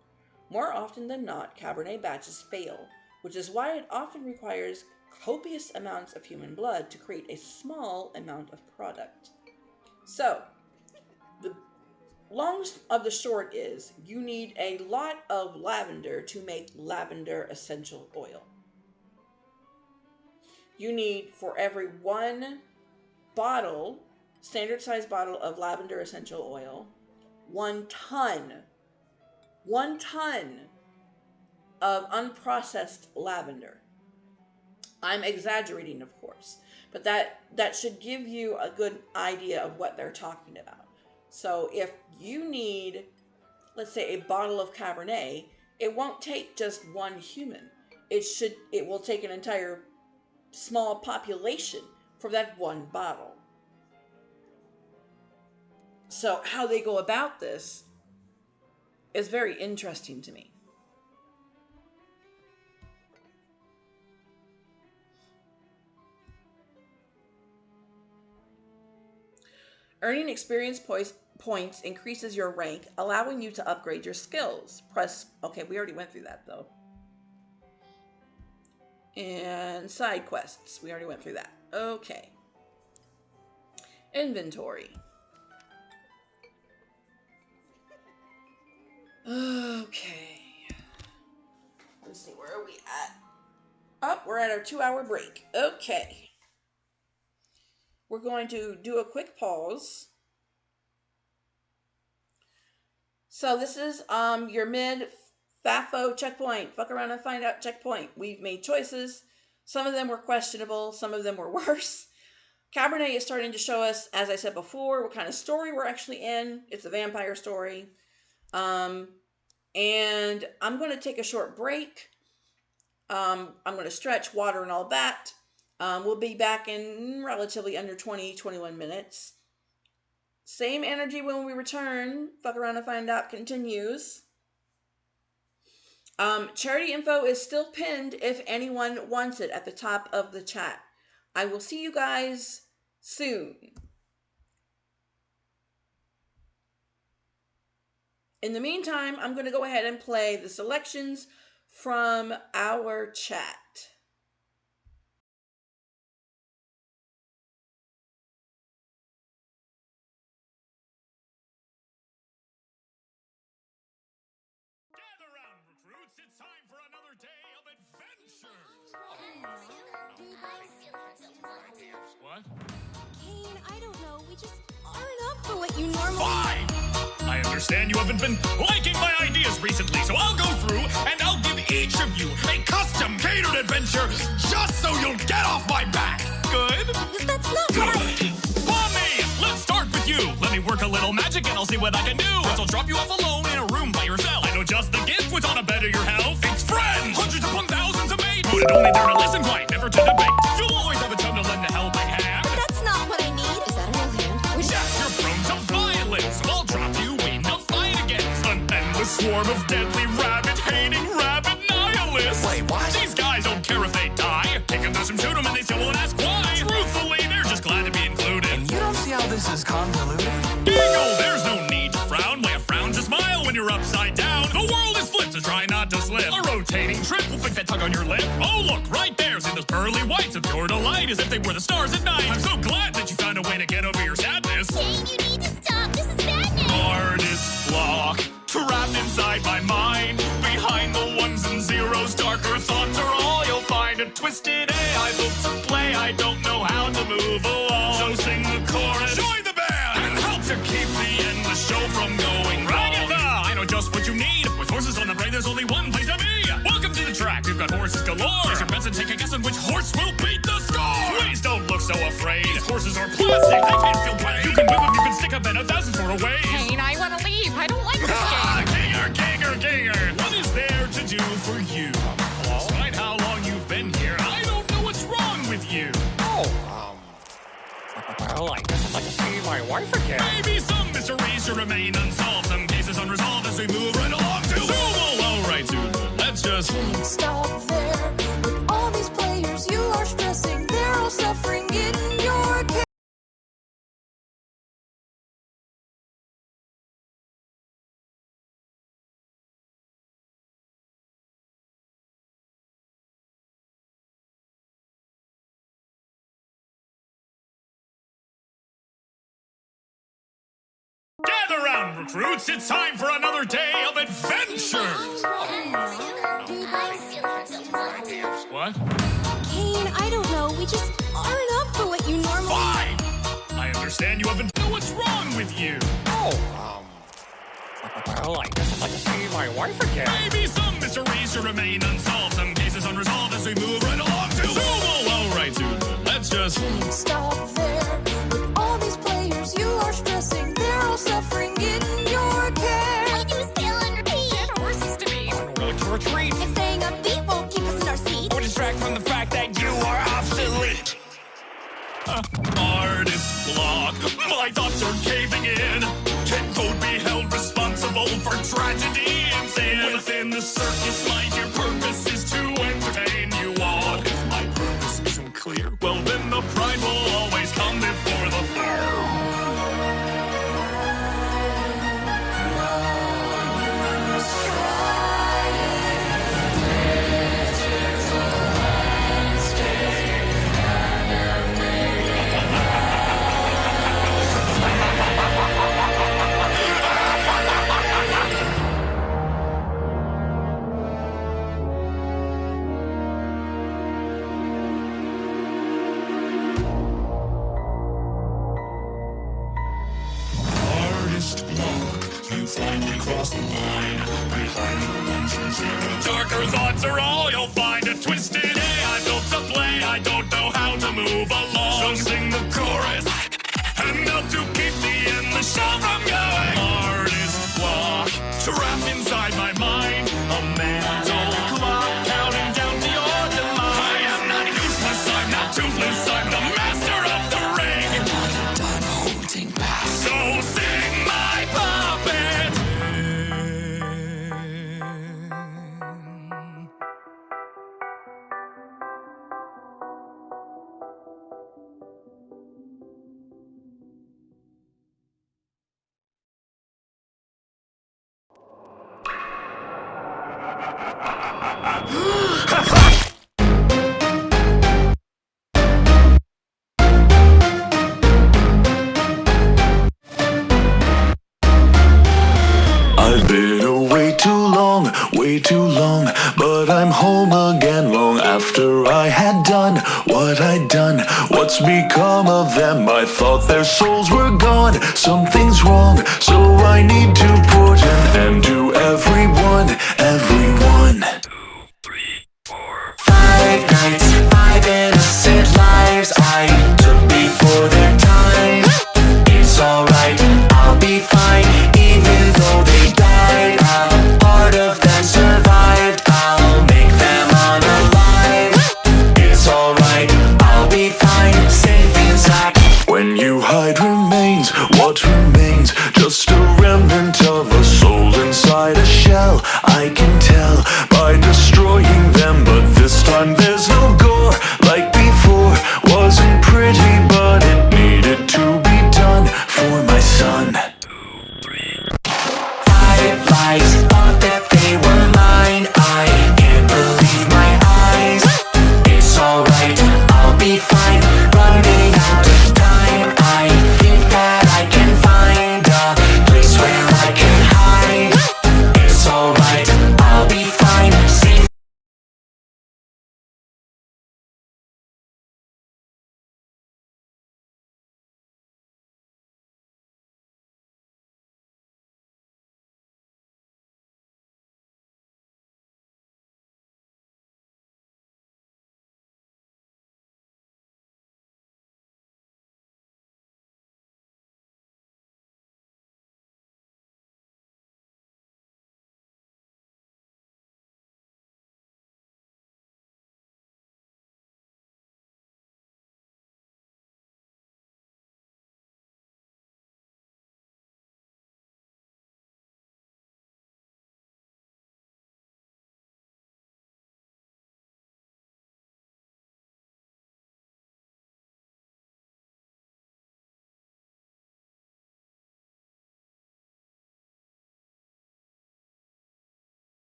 More often than not, Cabernet batches fail, which is why it often requires copious amounts of human blood to create a small amount of product. So, the long of the short is, you need a lot of lavender to make lavender essential oil. You need, for every one bottle, standard size bottle of lavender essential oil, 1 ton of unprocessed lavender. I'm exaggerating, of course, but that should give you a good idea of what they're talking about. So if you need, let's say, a bottle of Cabernet, it won't take just one human. It will take an entire small population for that one bottle. So how they go about this is very interesting to me. Earning experience points increases your rank, allowing you to upgrade your skills. Okay, we already went through that though. And side quests, we already went through that. Okay. Inventory. Okay. Let's see, where are we at? Oh, we're at our 2-hour break. Okay. We're going to do a quick pause. So this is your mid FAFO checkpoint. Fuck around and find out checkpoint. We've made choices. Some of them were questionable. Some of them were worse. Cabernet is starting to show us, as I said before, what kind of story we're actually in. It's a vampire story. And I'm going to take a short break. I'm going to stretch, water, and all that. We'll be back in relatively under 21 minutes. Same energy when we return. Fuck around and find out continues. Charity info is still pinned if anyone wants it at the top of the chat. I will see you guys soon. In the meantime, I'm going to go ahead and play the selections from our chat. Gather round, recruits. It's time for another day of adventure. What? Kane, I don't know. We just aren't up for what you normally... Fine! I understand you haven't been liking my ideas recently, so I'll go through and I'll give each of you a custom catered adventure just so you'll get off my back. Good? That's not what I... Bonnie, let's start with you. Let me work a little magic and I'll see what I can do. I'll drop you off alone in a room by yourself. I know just the gift which ought to better your health. It's friends! Hundreds upon thousands of mates! Who would only dare to listen quite, never to debate. You'll always have a chum to lend a helping hand. But that's not what I need. Is that a real hand? Yes, you're prone to violence, so I'll drop you in the fight against an endless swarm of deadly rabbit-hating rabbit nihilists. Wait, what? These guys don't care if they die. Take them, shoot them, and they still won't ask why. Truthfully, they're just glad to be included. And you don't see how this is convoluted? Bingo! There's no need to frown. Lay a frown to smile when you're upside down. The world is flipped, so try not to slip. A rotating trip will fix that tug on your lip. Oh, look, right there. See those pearly whites of pure delight as if they were the stars at night. I'm so glad that you found a way to get over your sadness. Kane, you need to stop. This is madness. Artist block, trapped inside my mind. Behind the ones and zeros, darker thoughts are all you'll find. A twisted A, I built to play. I don't know how to move along. So sing the chorus, join the band, and help to keep the endless show from going wrong. I know just what you need. With horses on the brain, there's only one place to be. Welcome to the track. We've got horses galore. Place your bets and take a guess on which horse will beat the score. Please don't look so afraid. These horses are plastic. They can't feel pain. You can whip them. You can stick them in 1,000 sort of ways. Kane, I want to leave. I don't like this game. Ginger. What is there to do for you? Despite how long you've been here, I don't know what's wrong with you. Well, I guess I'd like to see my wife again. Maybe some mysteries should remain unsolved. Some cases unresolved as we move right along to Sumo. All right, Sumo. Let's just stop there. With all these players, you are stressing. They're all suffering in your case. gather round, recruits. It's time for another day of adventure. What? Kane, I don't know. We just aren't up for what you normally... Fine! I understand you haven't know what's wrong with you. Well, I guess I'd like to see my wife again. Maybe some mysteries should remain unsolved. Some cases unresolved as we move right along to Sumo. All right, Sumo. Let's just stop there. With all these players, you are stressing. They're all suffering in your care. All you do is fail and repeat. Get horses to me. On a road to retreat. If staying upbeat won't keep us in our seats. Or distract from the fact that you are obsolete. Artist block. My thoughts are caving in. Can code be held responsible for tragedy and sin? Within the circus, my dear purpose is to entertain you all. But if my purpose isn't clear, well then the pride will always come before the fall. Finally crossed the line behind the ones and Darker thoughts are all you'll find. A twisted A, I built to play. I don't know how to move along. So sing the chorus and help to keep the endless show from going. Artist block, trapped inside my mind. A mental clock counting down to your demise. I am not useless, I'm not toothless. I'm the master of the ring. I'm done holding back. So sing my puppet. I've been away way too long, but I'm home again long after I had done what I'd done. What's become of them? I thought their souls were gone. Something's wrong, so I need to put an end to everyone. 5 nights, 5 innocent lives I took before their time. It's alright, I'll be fine. Even though they died, part of them survived. I'll make them unalive. It's alright, I'll be fine, safe inside. When you hide remains, what remains? Just a remnant of a soul inside a shell. I can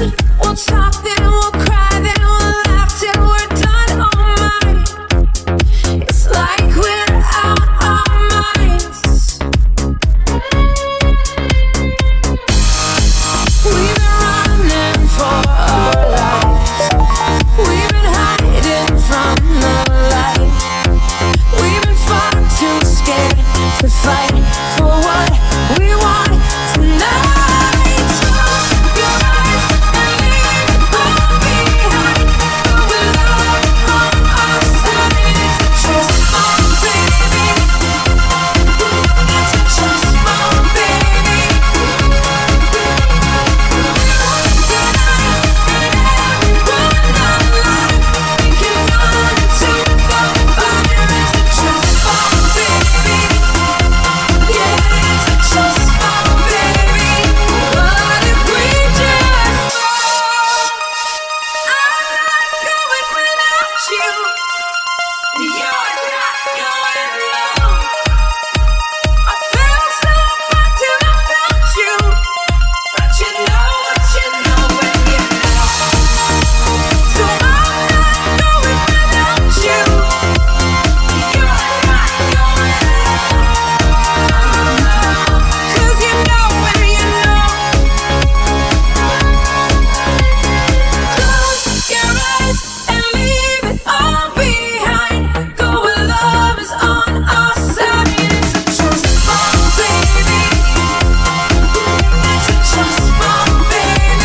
We'll talk, then we'll cry, then we'll laugh till we're done. Oh my, it's like we're out our minds. We've been running for our lives. We've been hiding from the light. We've been far too scared to fight for what we want tonight. Close your eyes and leave it all behind. Go with love on our side. It's a trust fall, baby. It's a trust fall, baby.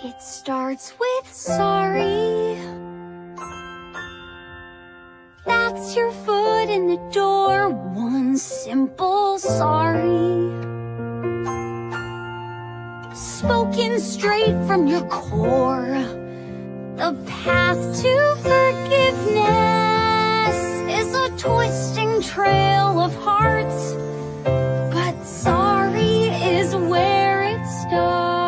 It starts with sorry. That's your foot in the door, one simple sorry. Spoken straight from your core. The path to forgiveness is a twisting trail of hearts, but sorry is where it starts.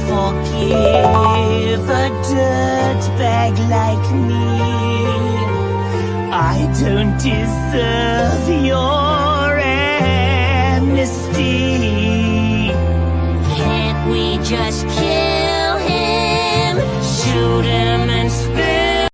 Forgive a dirtbag like me. I don't deserve your amnesty. Can't just kill him, shoot him and spill.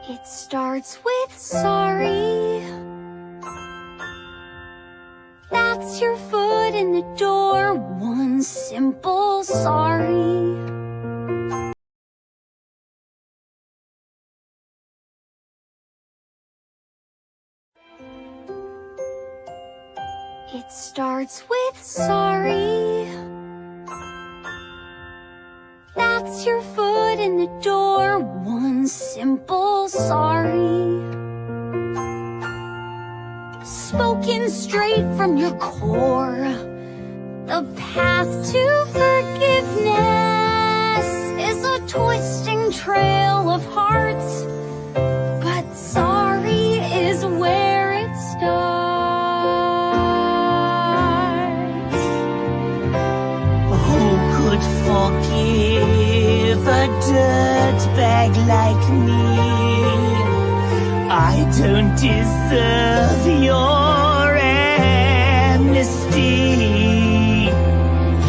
It starts with sorry. That's your foot in the door, one simple sorry. It starts with sorry. That's your foot in the door, one simple sorry. Spoken straight from your core, the path to forgiveness is a twisting trail of hearts, but sorry is where it starts. Who could forgive a dirtbag like me? I don't deserve your amnesty.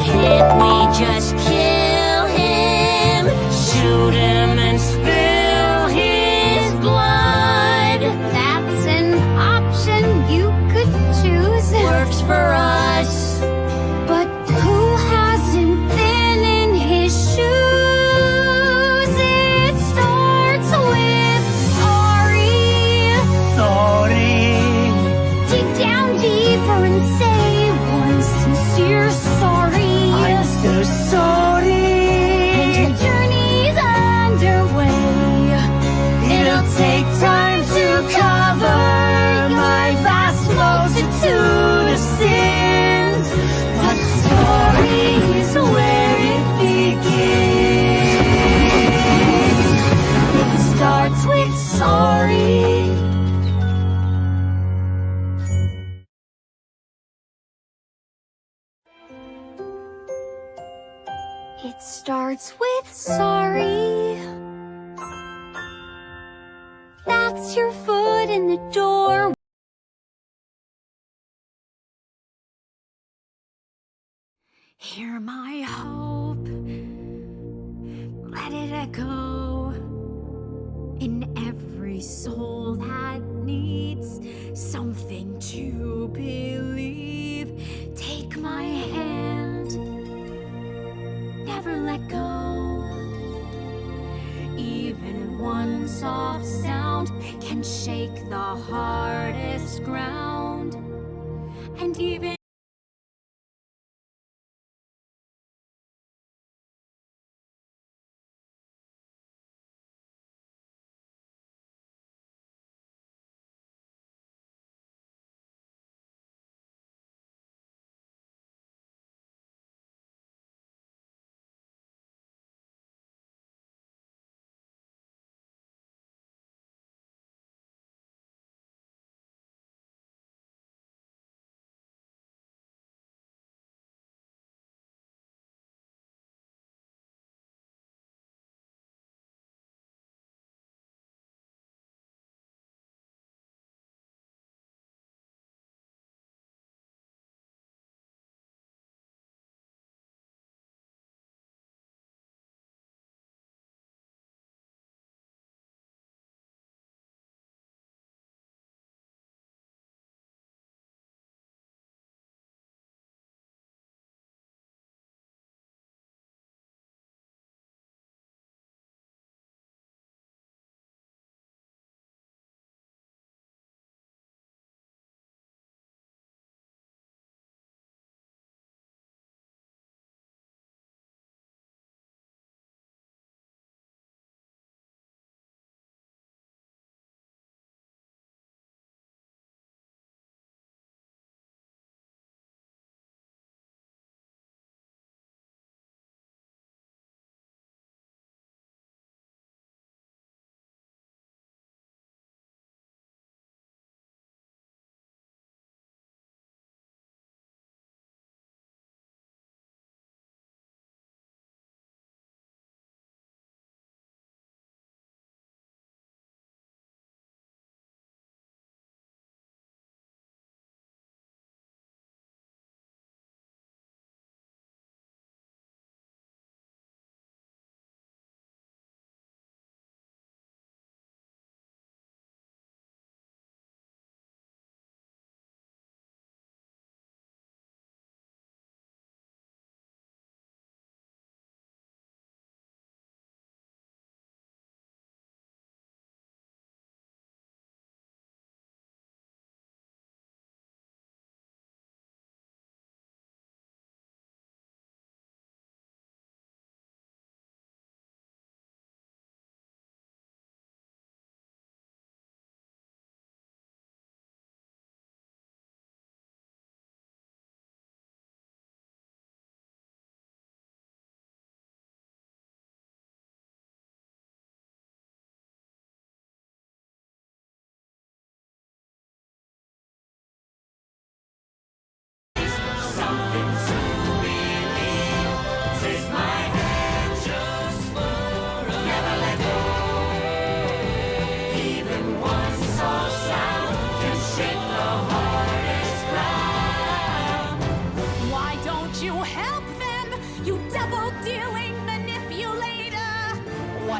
Can't we just kill him, shoot him and spill his blood? That's an option you could choose. Works for us. But who hasn't been in his shoes? It starts with sorry. Sorry. Dig down deeper and say one sincere sorry. I'm so sorry. And your journey's underway. It'll take time to cover my vast multitude of sins, but sorry is where it begins. It starts with sorry. It starts with sorry. That's your foot in the door. Hear my hope, let it echo in every soul that needs something to believe. Take my hand, never let go. Even one soft sound can shake the hardest ground, and even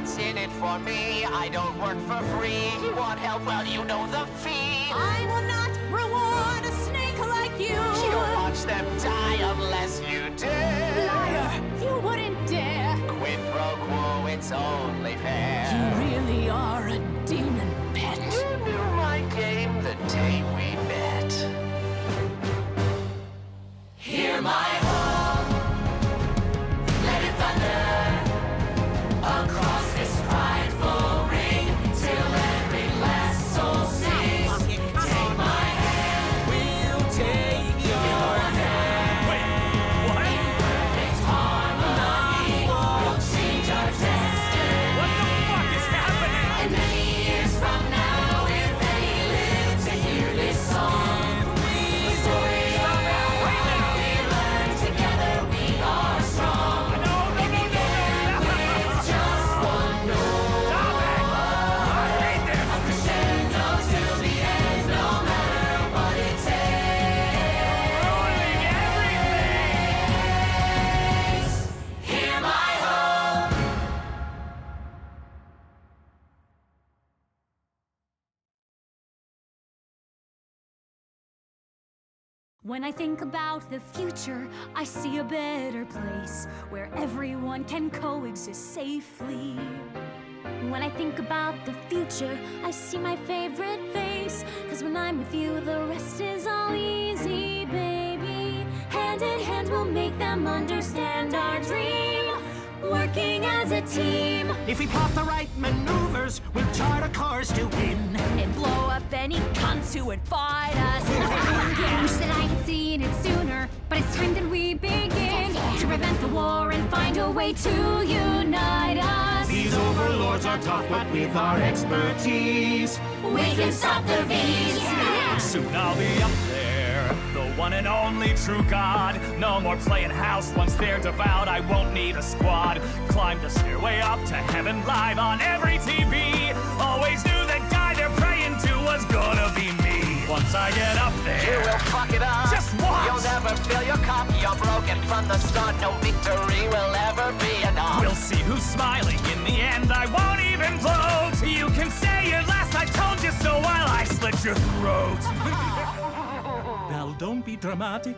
what's in it for me? I don't work for free. You want help? Well, you know the fee. I will not reward a snake like you. You'll watch them die unless you do. Liar, you wouldn't dare. Quid pro quo, it's only fair. You really are a demon pet. You knew my game the day we met. Hear my home, let it thunder across this prideful ring till every last soul sings. Take my hand, we'll take your hand. Wait, what? Perfect harmony will change our destiny. What the fuck is happening? And many years from now, if any live to hear this song, the story of how we learn together we are strong. It began with just one note. A crescendo till the end, no matter what it takes. Hear my hope. When I think about the future, I see a better place where everyone can coexist safely. When I think about the future, I see my favorite face. 'Cause when I'm with you, the rest is all easy, baby. Hand in hand, we'll make them understand our dream. Working as a team. If we plot the right maneuvers, we'll chart a course to win. And blow up any cunts who would fight us. Wish that I had seen it sooner, but it's time that we begin to prevent the war and find a way to unite us. These overlords are tough, but with our expertise, We can stop the V's. Soon I'll be up there, the one and only true God. No more playing house once they're devout. I won't need a squad. Climb the stairway up to heaven live on every TV. Always knew the guy they're praying to was gonna be me. Once I get up there, you will fuck it up. Just watch. You'll never fill your cup. You're broken from the start. No victory will ever be enough. We'll see who's smiling. In the end, I won't even gloat. You can say it last, I told you so while I slit your throat. Well, don't be dramatic.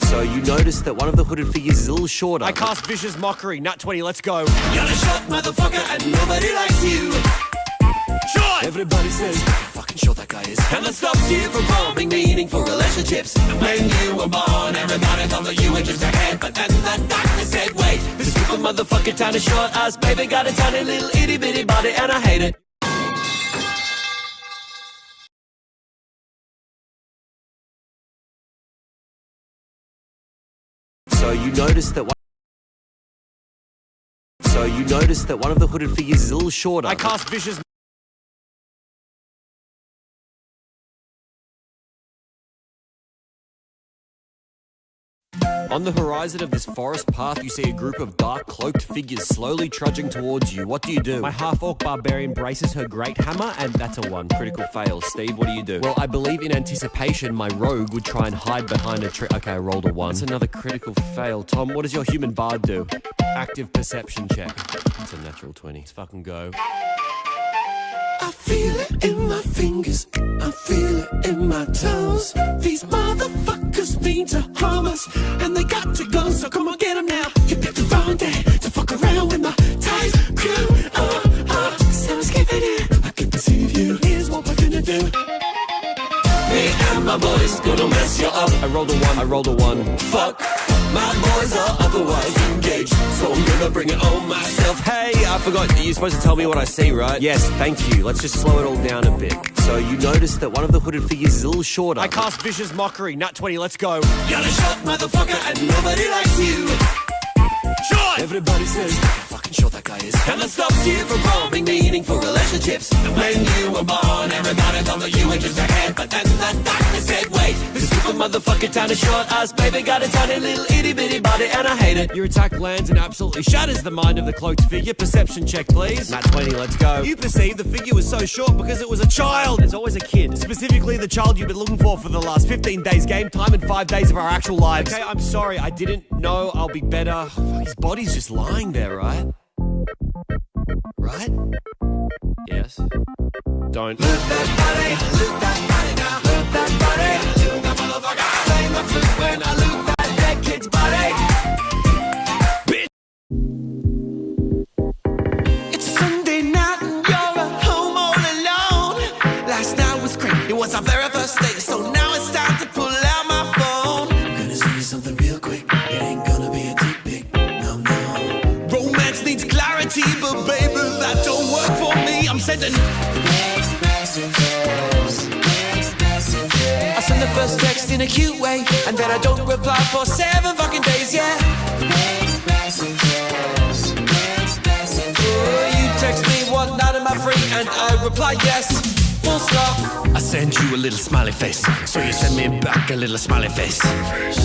So you notice that one of the hooded figures is a little shorter. I cast vicious mockery. Nat 20, let's go. You're a short motherfucker and nobody likes you. Short! Everybody says, fucking short that guy is. And that stops you from forming meaningful relationships. When you were born, everybody thought that you were just a head. But then the doctor said, wait, this stupid motherfucker tiny short ass baby got a tiny little itty bitty body and I hate it. So you notice that one of the hooded figures is a little shorter. I cast vicious. On the horizon of this forest path, you see a group of dark, cloaked figures slowly trudging towards you. What do? My half-orc barbarian braces her great hammer, and that's a 1. Critical fail. Steve, what do? Well, I believe in anticipation, my rogue would try and hide behind a tree. Okay, I rolled a 1. That's another critical fail. Tom, what does your human bard do? Active perception check. It's a natural 20. Let's fucking go. I feel it in my fingers, I feel it in my toes. These motherfuckers mean to harm us, and they got to go, so come on, get them now. You picked the wrong day to fuck around with my tight crew. So I'm skipping it, I can deceive you. Here's what we're gonna do. Me and my boys gonna mess you up. I rolled a 1. Fuck, my boys are otherwise engaged, so I'm gonna bring it on myself. Hey, I forgot, you're supposed to tell me what I see, right? Yes, thank you. Let's just slow it all down a bit. So you notice that one of the hooded figures is a little shorter. I cast vicious mockery. Nat 20, let's go. You're a short motherfucker and nobody likes you. Short! Everybody says, fucking short that guy is. And that stops you from forming meaningful relationships. When you were born, everybody thought that you were just a head. But then the doctor said, wait, this stupid motherfucker tiny short ass baby got a tiny little itty bitty body and I hate it. Your attack lands and absolutely shatters the mind of the cloaked figure. Perception check, please. Nat 20, let's go. You perceive the figure was so short because it was a child. There's always a kid. Specifically the child you've been looking for the last 15 days game time and 5 days of our actual lives. Okay, I'm sorry. I didn't know. I'll be better. Oh, fuck, his body's just lying there, right? Right? Yes. Don't. Loot that body now. Loot that body. Loot that motherfucker. Play my flute when I loot that dead kid's body. Bitch. It's Sunday night and you're at home all alone. Last night was great. It was our very first date, so now it's time to pull out my phone. I'm gonna send you something real quick. It ain't gonna be a deep pic. No. Romance needs clarity, but baby, that don't work for me. I'm sending text messages. I send the first text in a cute way, and then I don't reply for 7 fucking days, yeah. Text messages. You text me one night am I free, and I reply yes. Full stop. I send you a little smiley face, so you send me back a little smiley face.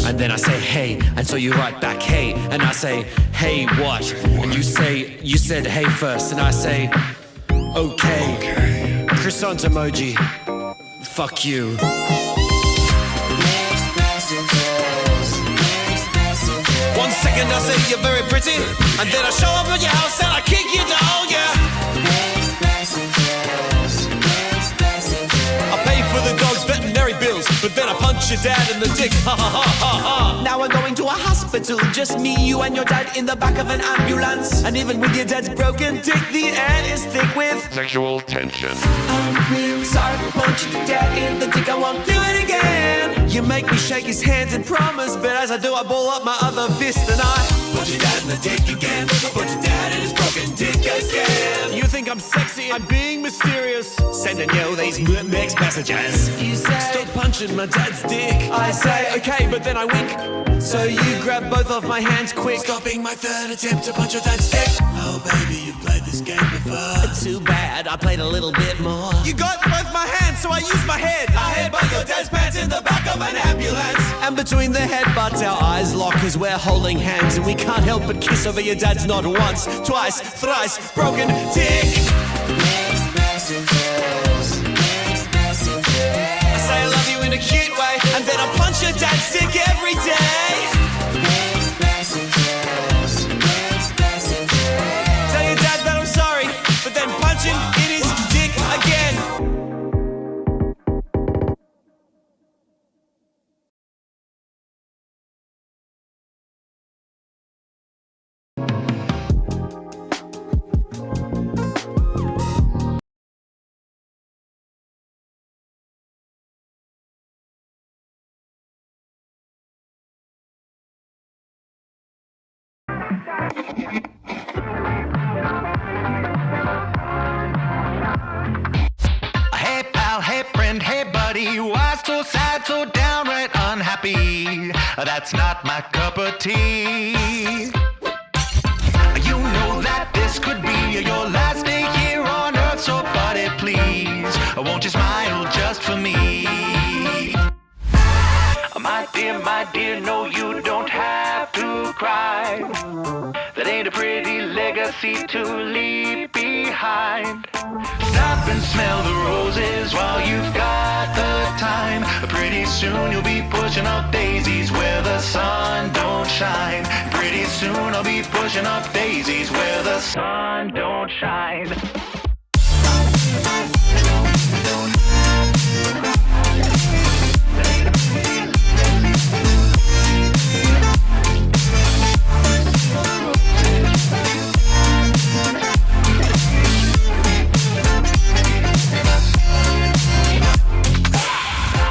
And then I say hey, and so you write back hey, and I say hey what? And you said hey first, and I say okay. Croissant emoji. Fuck you. One second I say you're very pretty, and then I show up at your house and I kick you down, yeah. I pay for the dog's veterinary bills, but then I punch your dad in the dick, ha ha ha ha ha. Now we're going to a hospital, just me, you and your dad in the back of an ambulance. And even with your dad's broken dick, the air is thick with sexual tension. I'm really sorry for punching your dad in the dick, I won't do it again. You make me shake his hands and promise, but as I do I ball up my other fist and I punch your dad in the dick again. Punch your dad in his broken dick again. You think I'm sexy? I'm being mysterious. Sending you these mixed messages. You say, stop punching my dad's dick. I say, okay, but then I wink. So you grab both of my hands quick, stopping my third attempt to punch your dad's dick. Oh baby, you've played this game before. Too bad, I played a little bit more. You got both my hands, so I used my head. I headbutt your dad's pants in the back of an ambulance. And between the headbutts, our eyes lock as we're holding hands, and we can't help but kiss over your dad's not once, twice, thrice broken dick. I say I love you in a cute way, and then I punch your dad's dick every day. Tell your dad that I'm sorry, but then punch him in his dick again. Hey pal, hey friend, hey buddy, why so sad, so downright unhappy? That's not my cup of tea. You know that this could be your last day here on earth, so buddy, please, won't you smile just for me? My dear, no, you don't have to cry. That ain't a pretty legacy to leave behind. Stop and smell the roses while you've got the time. Pretty soon you'll be pushing up daisies where the sun don't shine. Pretty soon I'll be pushing up daisies where the sun don't shine.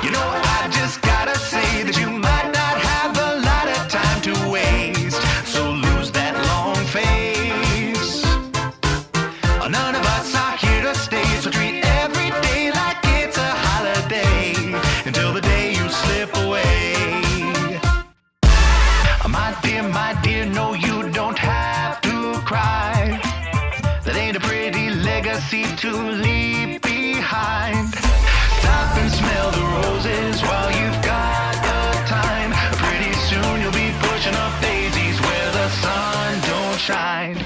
You know, I just gotta say that you might not have a lot of time to waste, so lose that long face. None of us are here to stay, so treat every day like it's a holiday until the day you slip away. My dear, no, you don't have to cry. That ain't a pretty legacy to leave behind. Stop and smell the roses while you've got the time. Pretty soon you'll be pushing up daisies where the sun don't shine.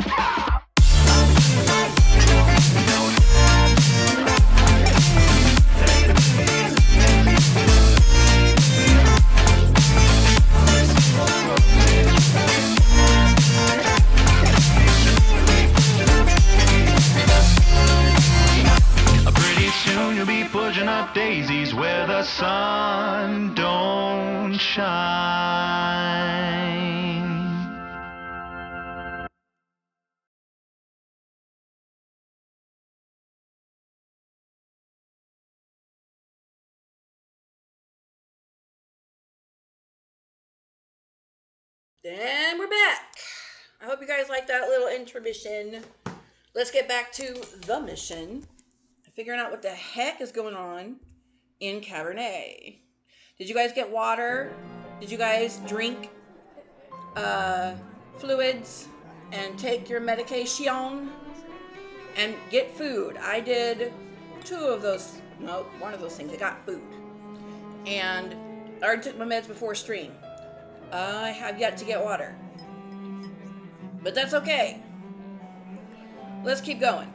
Pretty soon you'll be pushing up daisies where the sun don't shine. And we're back. I hope you guys like that little intermission. Let's get back to the mission. Figuring out what the heck is going on in Cabernet. Did you guys get water? Did you guys drink fluids and take your medication and get food? I did one of those things. I got food. And I already took my meds before stream. I have yet to get water. But that's okay. Let's keep going.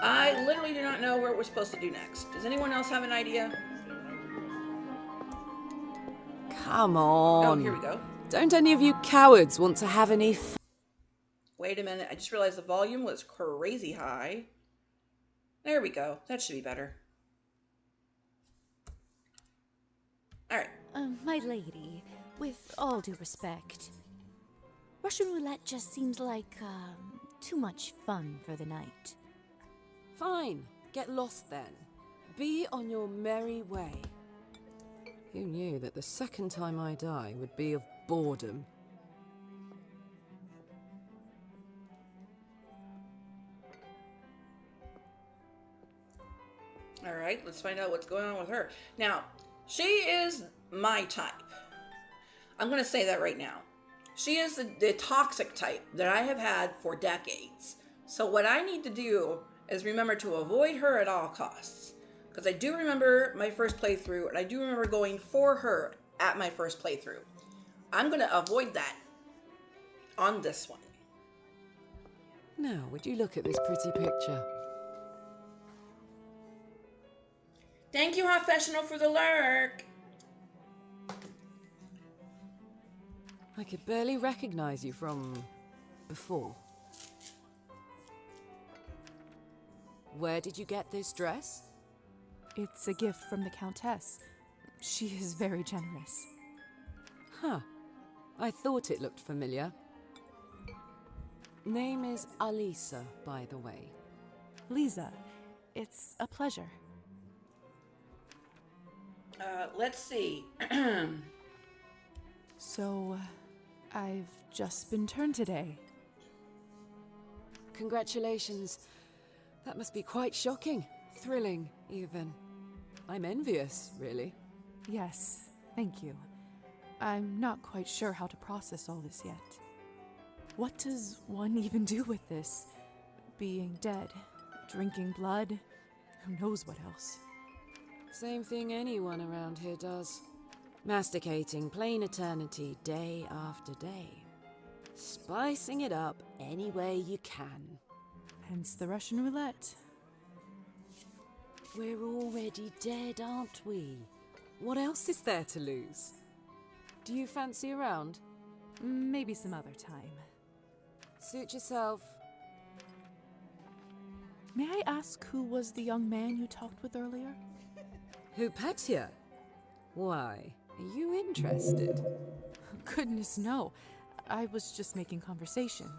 I literally do not know what we're supposed to do next. Does anyone else have an idea? Come on. Oh, here we go. Don't any of you cowards want to have any Wait a minute. I just realized the volume was crazy high. There we go. That should be better. Alright. My lady, with all due respect, Russian roulette just seems like, too much fun for the night. Fine, get lost then. Be on your merry way. Who knew that the second time I die would be of boredom? Alright, let's find out what's going on with her. Now, she is my type. I'm going to say that right now. She is the toxic type that I have had for decades. So what I need to do is remember to avoid her at all costs. Because I do remember my first playthrough, and I do remember going for her at my first playthrough. I'm going to avoid that on this one. Now, would you look at this pretty picture? Thank you, Professional, for the lurk. I could barely recognize you from before. Where did you get this dress? It's a gift from the Countess. She is very generous. Huh. I thought it looked familiar. Name is Alisa, by the way. Lisa, it's a pleasure. Let's see. So, I've just been turned today. Congratulations. That must be quite shocking. Thrilling, even. I'm envious, really. Yes, thank you. I'm not quite sure how to process all this yet. What does one even do with this? Being dead, drinking blood, who knows what else? Same thing anyone around here does. Masticating plain eternity day after day. Spicing it up any way you can. Hence the Russian roulette. We're already dead, aren't we? What else is there to lose? Do you fancy a round? Maybe some other time. Suit yourself. May I ask who was the young man you talked with earlier? Who, Petya? Why, are you interested? Goodness, no. I was just making conversation.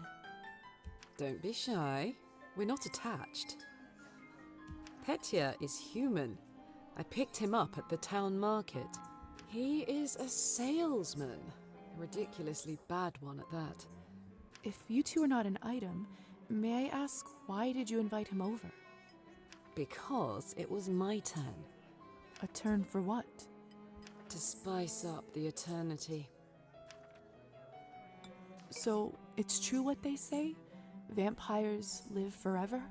Don't be shy. We're not attached. Petya is human. I picked him up at the town market. He is a salesman. A ridiculously bad one at that. If you two are not an item, may I ask why did you invite him over? Because it was my turn. A turn for what? To spice up the eternity. So, it's true what they say? Vampires live forever?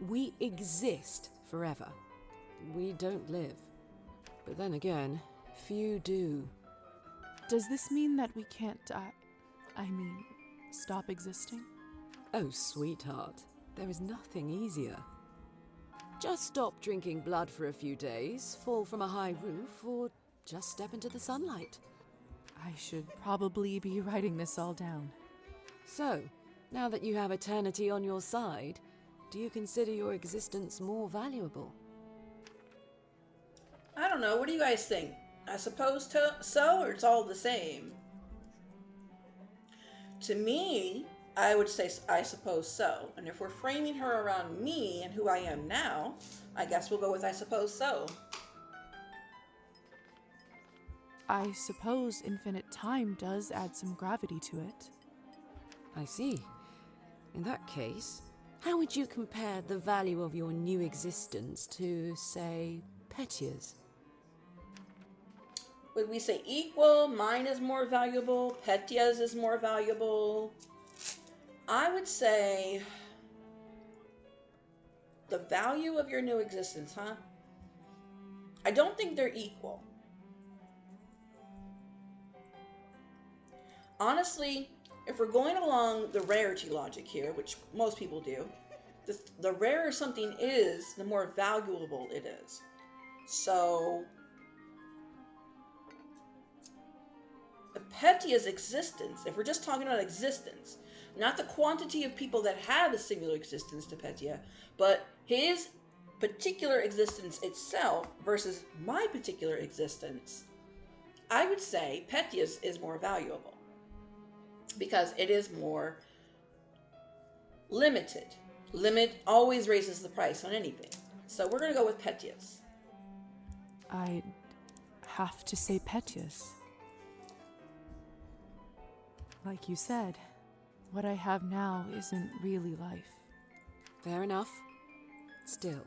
We exist forever. We don't live. But then again, few do. Does this mean that we can't, stop existing? Oh, sweetheart, there is nothing easier. Just stop drinking blood for a few days, fall from a high roof, or just step into the sunlight. I should probably be writing this all down. So, now that you have eternity on your side, do you consider your existence more valuable? I don't know. What do you guys think? I suppose so, or it's all the same? To me, I would say I suppose so. And if we're framing her around me and who I am now, I guess we'll go with I suppose so. I suppose infinite time does add some gravity to it. I see. In that case, how would you compare the value of your new existence to, say, Petya's? Would we say equal? Mine is more valuable. Petya's is more valuable. I would say the value of your new existence, huh? I don't think they're equal. Honestly, if we're going along the rarity logic here, which most people do, the rarer something is, the more valuable it is. So, Petya's existence, if we're just talking about existence, not the quantity of people that have a similar existence to Petya, but his particular existence itself versus my particular existence, I would say Petya's is more valuable because it is more limited. Limit always raises the price on anything. So we're going to go with Petya's. I'd have to say Petya's. Like you said, what I have now isn't really life. Fair enough. Still,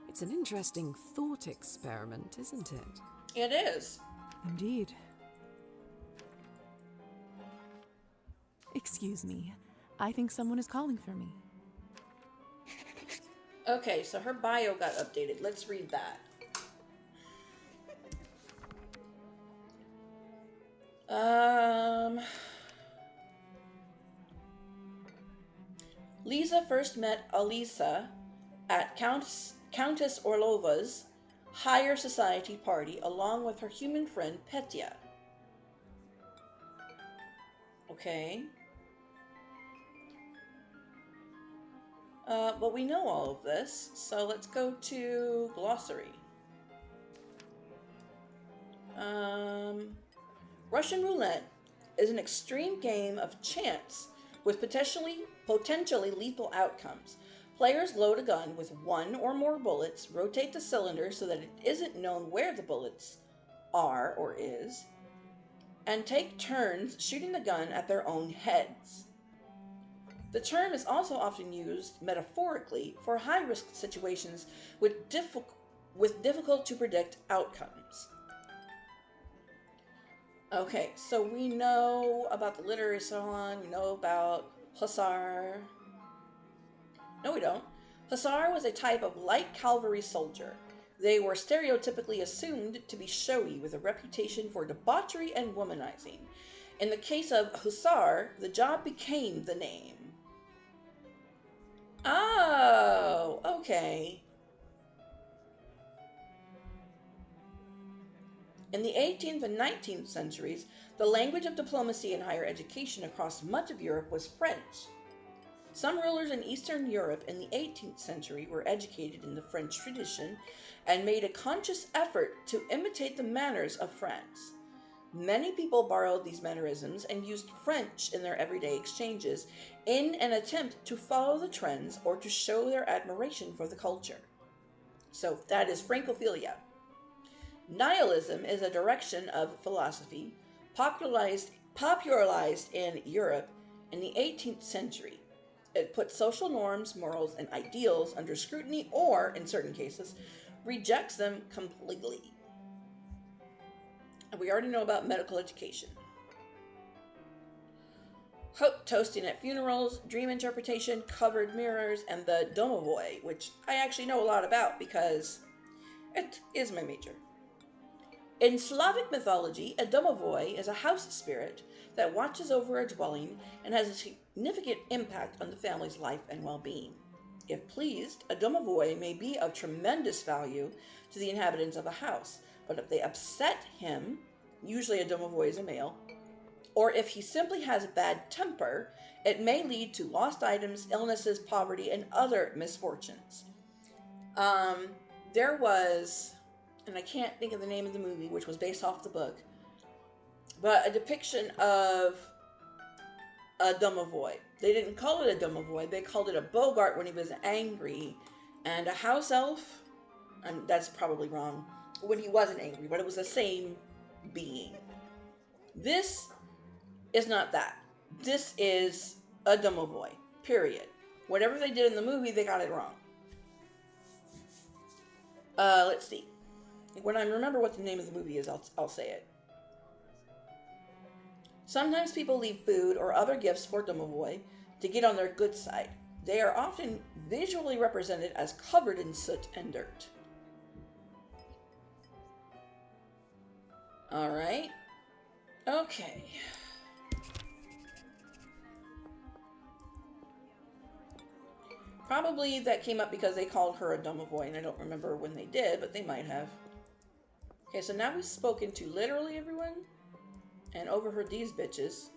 it's an interesting thought experiment, isn't it? It is. Indeed. Excuse me. I think someone is calling for me. Okay, so her bio got updated. Let's read that. Lisa first met Alisa at Countess Orlova's higher society party along with her human friend Petya. Okay. But we know all of this, so let's go to glossary. Russian roulette is an extreme game of chance with potentially lethal outcomes. Players load a gun with one or more bullets, rotate the cylinder so that it isn't known where the bullets are or is, and take turns shooting the gun at their own heads. The term is also often used metaphorically for high-risk situations with difficult to predict outcomes. Okay, so we know about the literary song, we know about hussar. No, we don't. Hussar was a type of light cavalry soldier. They were stereotypically assumed to be showy with a reputation for debauchery and womanizing. In the case of hussar, the job became the name. Oh, okay. In the 18th and 19th centuries, the language of diplomacy and higher education across much of Europe was French. Some rulers in Eastern Europe in the 18th century were educated in the French tradition and made a conscious effort to imitate the manners of France. Many people borrowed these mannerisms and used French in their everyday exchanges in an attempt to follow the trends or to show their admiration for the culture. So that is Francophilia. Nihilism is a direction of philosophy popularized in Europe in the 18th century. It puts social norms, morals, and ideals under scrutiny or, in certain cases, rejects them completely. And we already know about medical education. Hope toasting at funerals, dream interpretation, covered mirrors, and the domovoi, which I actually know a lot about because it is my major. In Slavic mythology, a domovoi is a house spirit that watches over a dwelling and has a significant impact on the family's life and well-being. If pleased, a domovoi may be of tremendous value to the inhabitants of a house, but if they upset him, usually a domovoi is a male, or if he simply has a bad temper, it may lead to lost items, illnesses, poverty, and other misfortunes. There was, and I can't think of the name of the movie, which was based off the book, but a depiction of a domovoi. They didn't call it a domovoi, they called it a bogart when he was angry, and a house elf, and that's probably wrong, when he wasn't angry, but it was the same being. This is not that. This is a domovoi, period. Whatever they did in the movie, they got it wrong. Let's see. When I remember what the name of the movie is, I'll say it. Sometimes people leave food or other gifts for domovoi to get on their good side. They are often visually represented as covered in soot and dirt. Alright. Okay. Probably that came up because they called her a domovoi, and I don't remember when they did, but they might have. Okay, so now we've spoken to literally everyone and overheard these bitches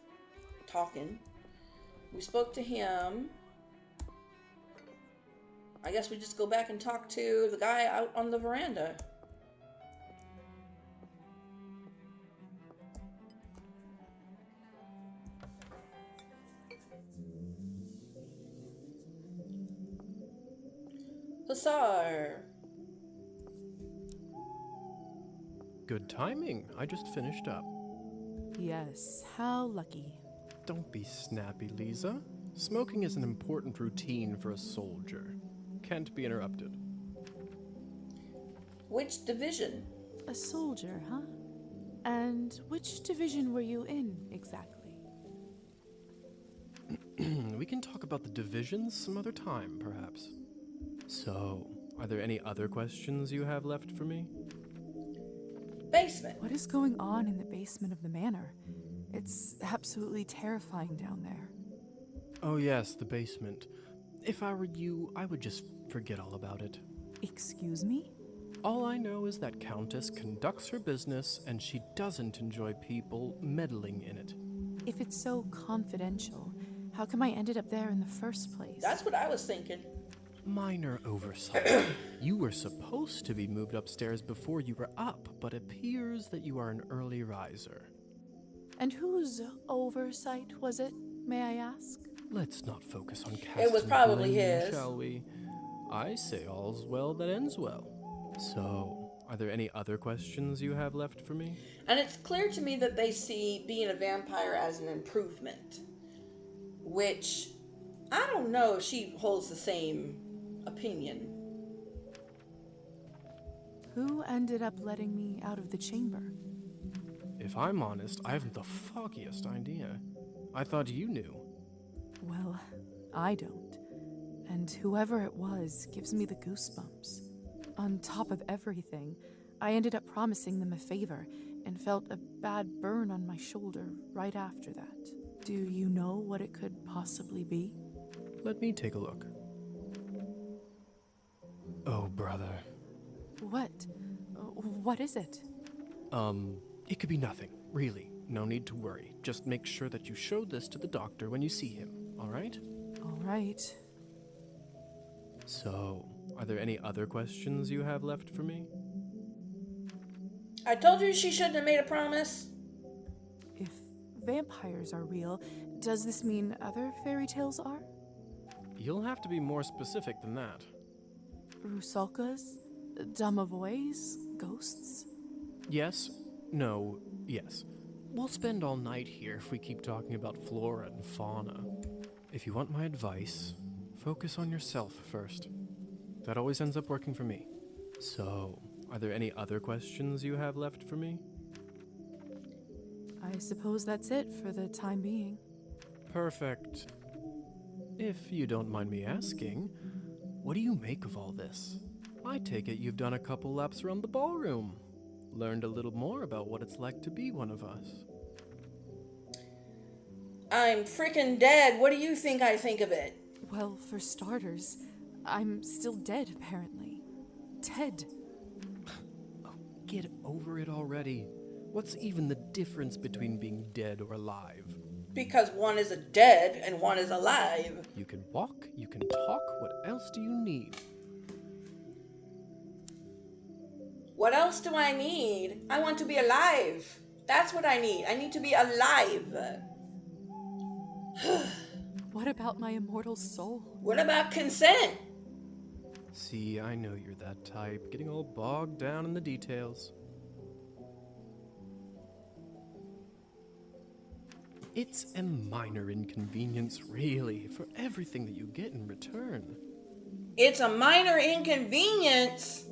talking. We spoke to him. I guess we just go back and talk to the guy out on the veranda. Hussar. Good timing. I just finished up. Yes, how lucky. Don't be snappy, Lisa. Smoking is an important routine for a soldier. Can't be interrupted. Which division? A soldier, huh? And which division were you in, exactly? We can talk about the divisions some other time, perhaps. So, are there any other questions you have left for me? Basement. What is going on in the basement of the manor? It's absolutely terrifying down there. Oh yes, the basement. If I were you, I would just forget all about it. Excuse me? All I know is that Countess conducts her business and she doesn't enjoy people meddling in it. If it's so confidential, how come I ended up there in the first place? That's what I was thinking. Minor oversight. You were supposed to be moved upstairs before you were up, but appears that you are an early riser. And whose oversight was it, may I ask? Let's not focus on casting It was probably blame, his. shall we? I say all's well that ends well. So, are there any other questions you have left for me? And it's clear to me that they see being a vampire as an improvement, which I don't know if she holds the same opinion. Who ended up letting me out of the chamber? If I'm honest, I haven't the foggiest idea. I thought you knew. Well, I don't. And whoever it was gives me the goosebumps. On top of everything, I ended up promising them a favor and felt a bad burn on my shoulder right after that. Do you know what it could possibly be? Let me take a look. Oh, brother. What? What is it? It could be nothing, really. No need to worry. Just make sure that you show this to the doctor when you see him, all right? All right. So, are there any other questions you have left for me? I told you she shouldn't have made a promise. If vampires are real, does this mean other fairy tales are? You'll have to be more specific than that. Rusalkas? Domovoys? Ghosts? Yes, no, yes. We'll spend all night here if we keep talking about flora and fauna. If you want my advice, focus on yourself first. That always ends up working for me. So, are there any other questions you have left for me? I suppose that's it for the time being. Perfect. If you don't mind me asking, what do you make of all this? I take it you've done a couple laps around the ballroom. Learned a little more about what it's like to be one of us. I'm freaking dead. What do you think I think of it? Well, for starters, I'm still dead, apparently. Dead. Oh, get over it already. What's even the difference between being dead or alive? Because one is a dead and one is alive. You can walk, you can talk, what else do you need? What else do I need? I want to be alive. That's what I need. I need to be alive. What about my immortal soul? What about consent? See, I know you're that type, getting all bogged down in the details. It's a minor inconvenience, really, for everything that you get in return. It's a minor inconvenience.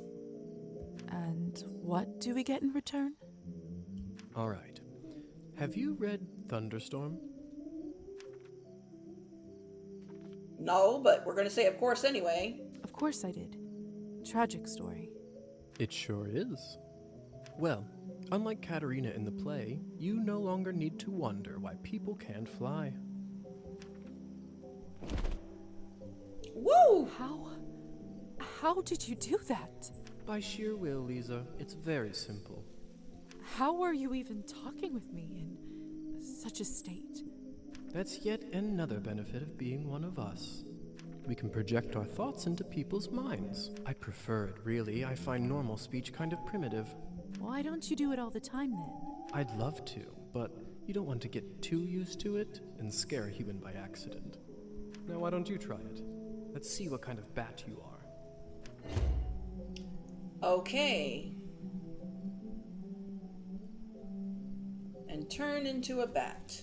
And what do we get in return? All right. Have you read Thunderstorm? No, but we're going to say of course anyway. Of course I did. Tragic story. It sure is. Well, unlike Katerina in the play, you no longer need to wonder why people can't fly. Woo! How did you do that? By sheer will, Lisa. It's very simple. How were you even talking with me in such a state? That's yet another benefit of being one of us. We can project our thoughts into people's minds. I prefer it, really. I find normal speech kind of primitive. Why don't you do it all the time then? I'd love to, but you don't want to get too used to it and scare a human by accident. Now, why don't you try it? Let's see what kind of bat you are. Okay. And turn into a bat.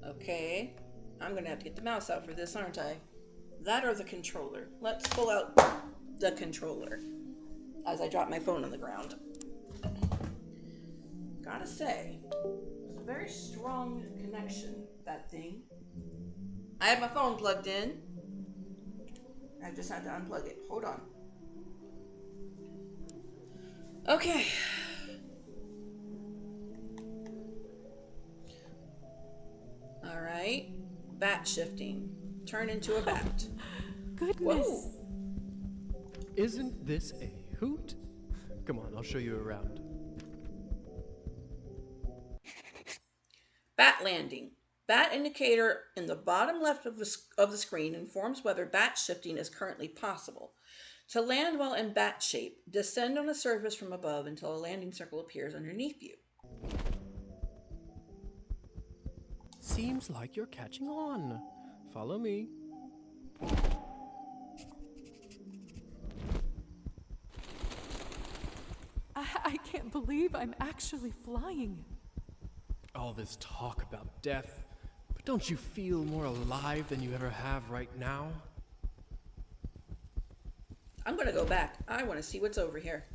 Okay. I'm gonna have to get the mouse out for this, aren't I? That or the controller. Let's pull out the controller as I drop my phone on the ground. Gotta say, it's a very strong connection, that thing. I have my phone plugged in. I just had to unplug it. Hold on. Okay. All right. Bat shifting. Turn into a bat. Goodness. Whoa. Isn't this a hoot? Come on, I'll show you around. Bat landing. Bat indicator in the bottom left of the screen informs whether bat shifting is currently possible. To land while in bat shape, descend on a surface from above until a landing circle appears underneath you. Seems like you're catching on. Follow me. I can't believe I'm actually flying. All this talk about death, but don't you feel more alive than you ever have right now? I'm gonna go back. I want to see what's over here.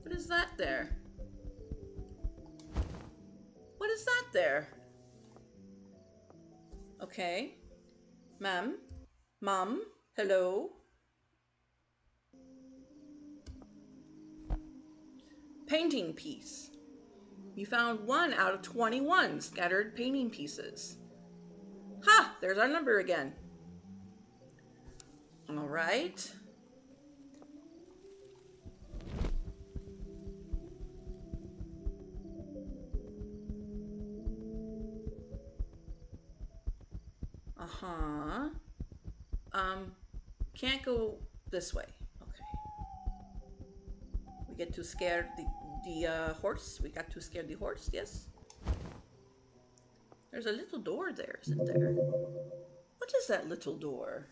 What is that there? What is that there? Okay. Ma'am? Mom? Hello? Painting piece. You found 1 out of 21 scattered painting pieces. Ha! There's our number again. All right. Uh-huh. Can't go this way. Okay. We get to scare the horse. We got to scare the horse, yes. There's a little door there, isn't there? What is that little door?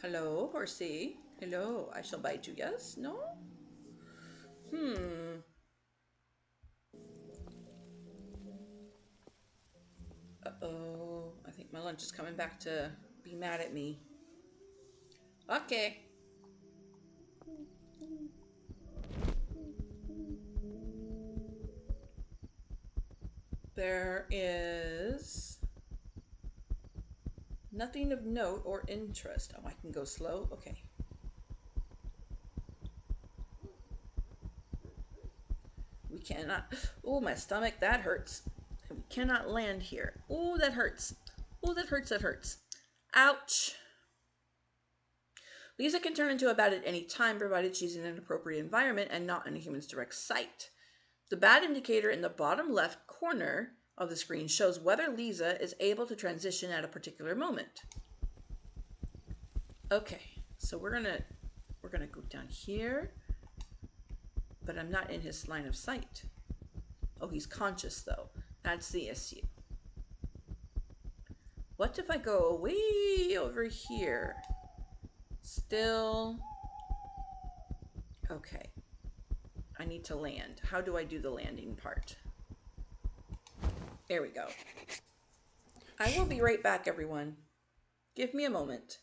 Hello, horsey. Hello, I shall bite you, yes? No? Uh-oh. I think my lunch is coming back to be mad at me. Okay. There is nothing of note or interest. Oh, I can go slow? Okay. We cannot. Oh, my stomach, that hurts. We cannot land here. Oh, that hurts. Oh, that hurts, that hurts. Ouch. Lisa can turn into a bat at any time, provided she's in an appropriate environment and not in a human's direct sight. The bat indicator in the bottom left corner of the screen shows whether Lisa is able to transition at a particular moment. Okay, so we're gonna go down here, but I'm not in his line of sight. Oh, he's conscious though. That's the issue. What if I go way over here? Still. Okay. I need to land. How do I do the landing part? There we go. I will be right back, everyone. Give me a moment.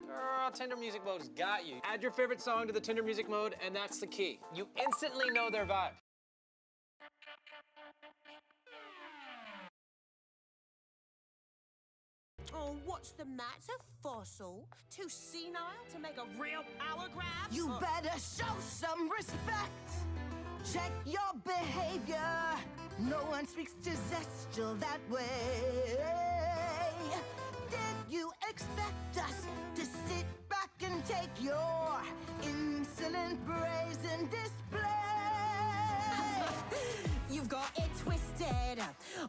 Girl, Tinder Music Mode's got you. Add your favorite song to the Tinder Music Mode, and that's the key. You instantly know their vibe. Oh, what's the matter, fossil? Too senile to make a real power grab? You better show some respect. Check your behavior. No one speaks to Zestial that way. Did you expect us to sit back and take your insolent brazen display? You've got it twisted.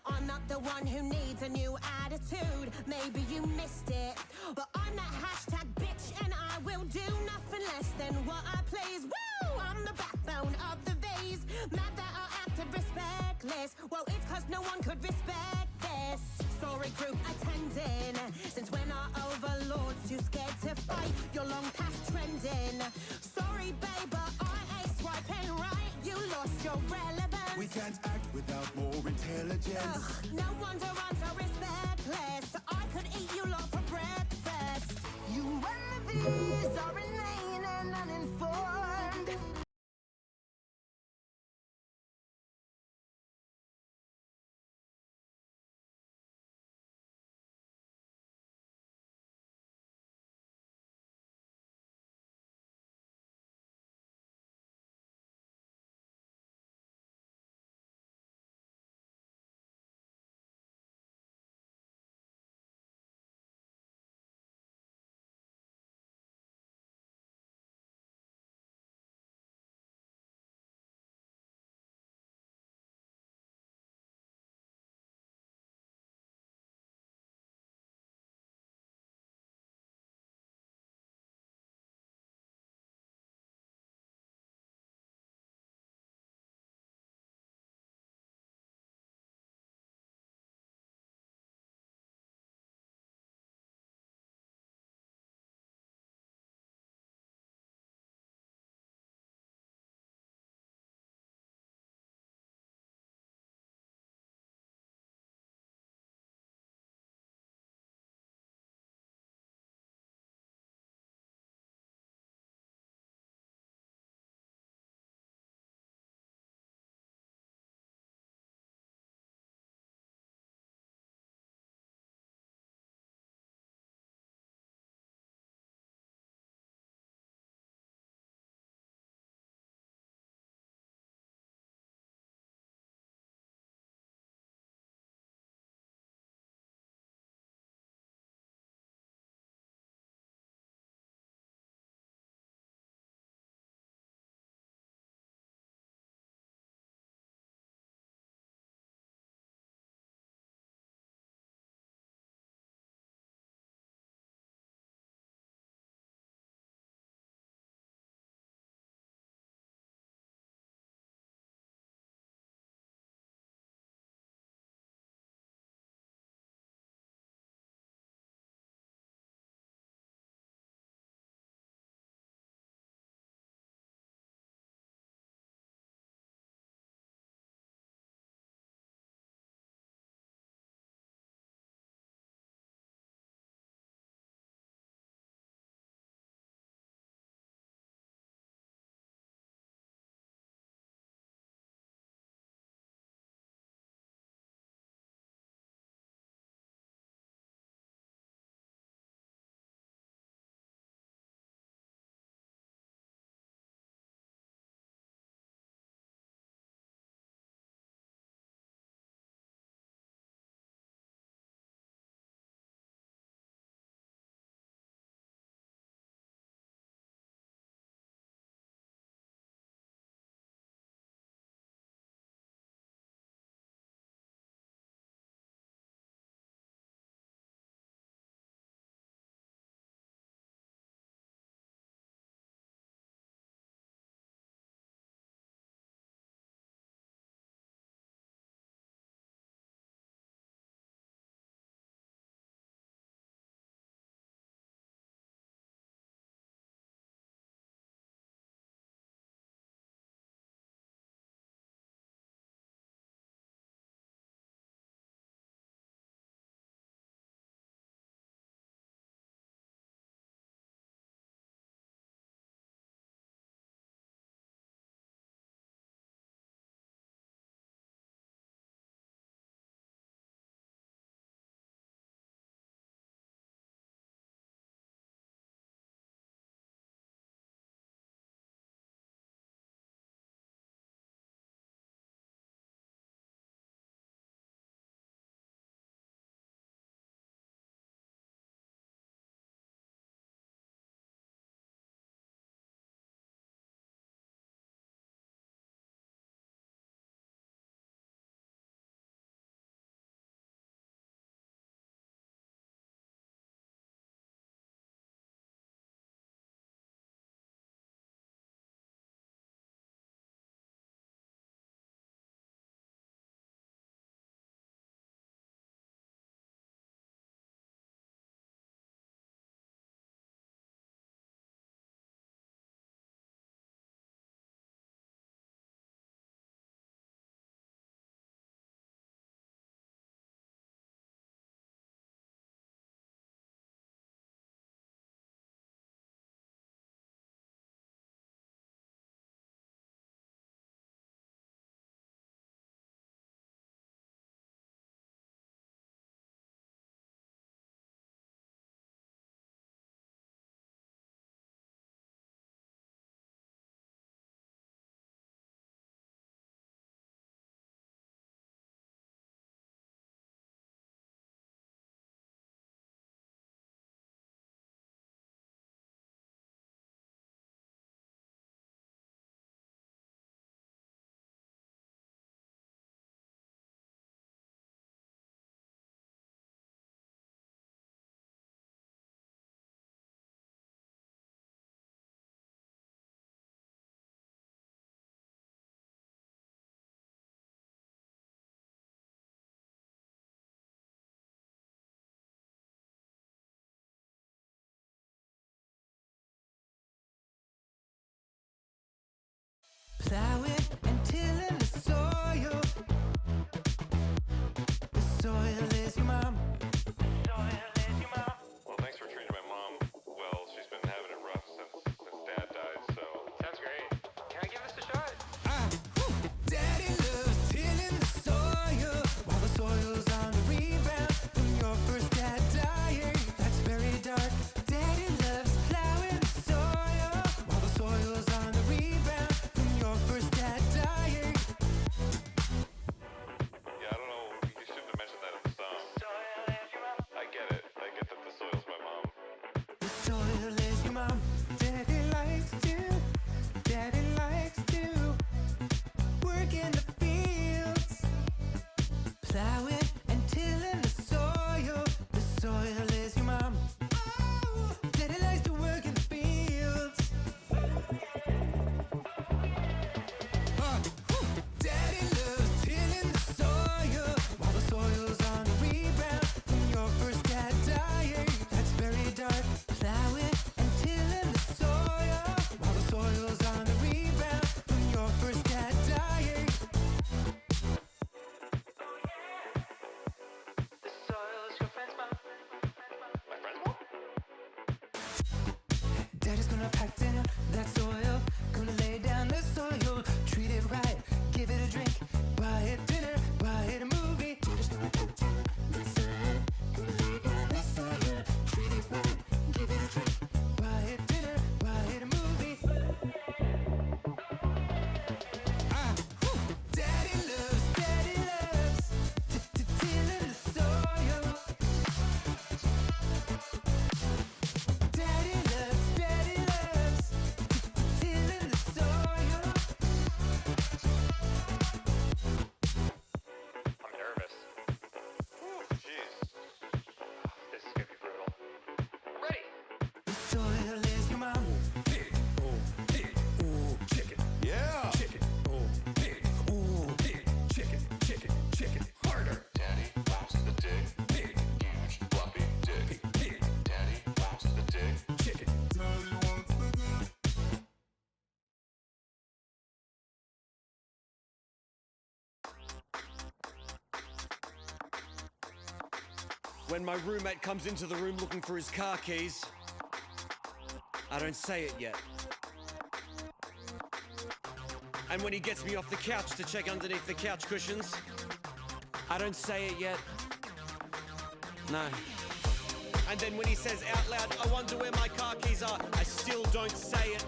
I'm not the one who needs a new attitude. Maybe you missed it, but I'm that hashtag bitch, and I will do nothing less than what I please. Woo! I'm the backbone of the vase. Mad that I acted respectless. Well, it's cause no one could respect this. Story group attending. Since when are overlords too scared to fight? You're long past trending. Sorry, babe, but I ain't swiping right. You lost your relevance. We can't act without more intelligence. Ugh, no wonder I'm so respectless. I could eat you lot for breakfast. You and the V's are inane and uninformed. pack dinner, that's oil. Gonna lay down the soil, treat it right, give it a drink, buy it dinner, buy it a movie. That's oil. Gonna lay down the soil, treat it right, give it a drink, buy it dinner, buy it a movie. Daddy loves tilling the soil. Daddy loves tilling the soil. I'm nervous. Jeez. This is gonna be brutal. Ready! The soil is your mom. Pig. Oh, pig. Oh, chicken. Yeah. Chicken. Oh, pig. Oh, pig. Chicken. Chicken. Chicken. Harder. Daddy bounces the dick. Pig. Huge floppy dick. Pig. Pig. Daddy bounces the dick. Chicken. Daddy wants the dick. When my roommate comes into the room looking for his car keys, I don't say it yet. And when he gets me off the couch to check underneath the couch cushions, I don't say it yet. No. And then when he says out loud, I wonder where my car keys are, I still don't say it.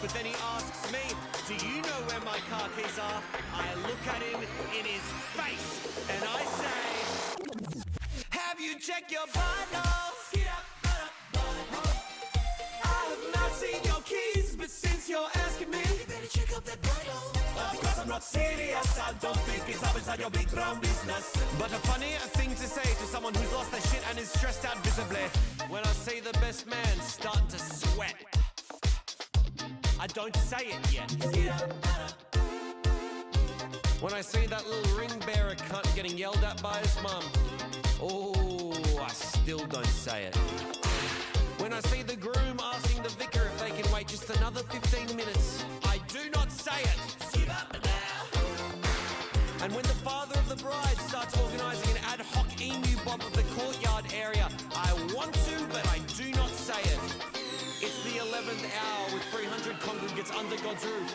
But then he asks me, do you know where my car keys are? I look at him in his face and I say, have you checked your butthole? Get up, butthole. I have not seen your keys, but since you're asking me, you better check up that butthole. Because I'm not serious, I don't think it's up inside your big brown business. But a funny thing to say to someone who's lost their shit and is stressed out visibly, when I see the best man starting to sweat, I don't say it yet. When I see that little ring bearer cunt getting yelled at by his mum, oh, I still don't say it. When I see the groom asking the vicar if they can wait just another 15 minutes, I do not say it. And when the father of the bride starts organising an ad hoc emu bob of the courtyard area, I want to, but I do not say it. It's the 11th hour with 300 congregants under God's roof.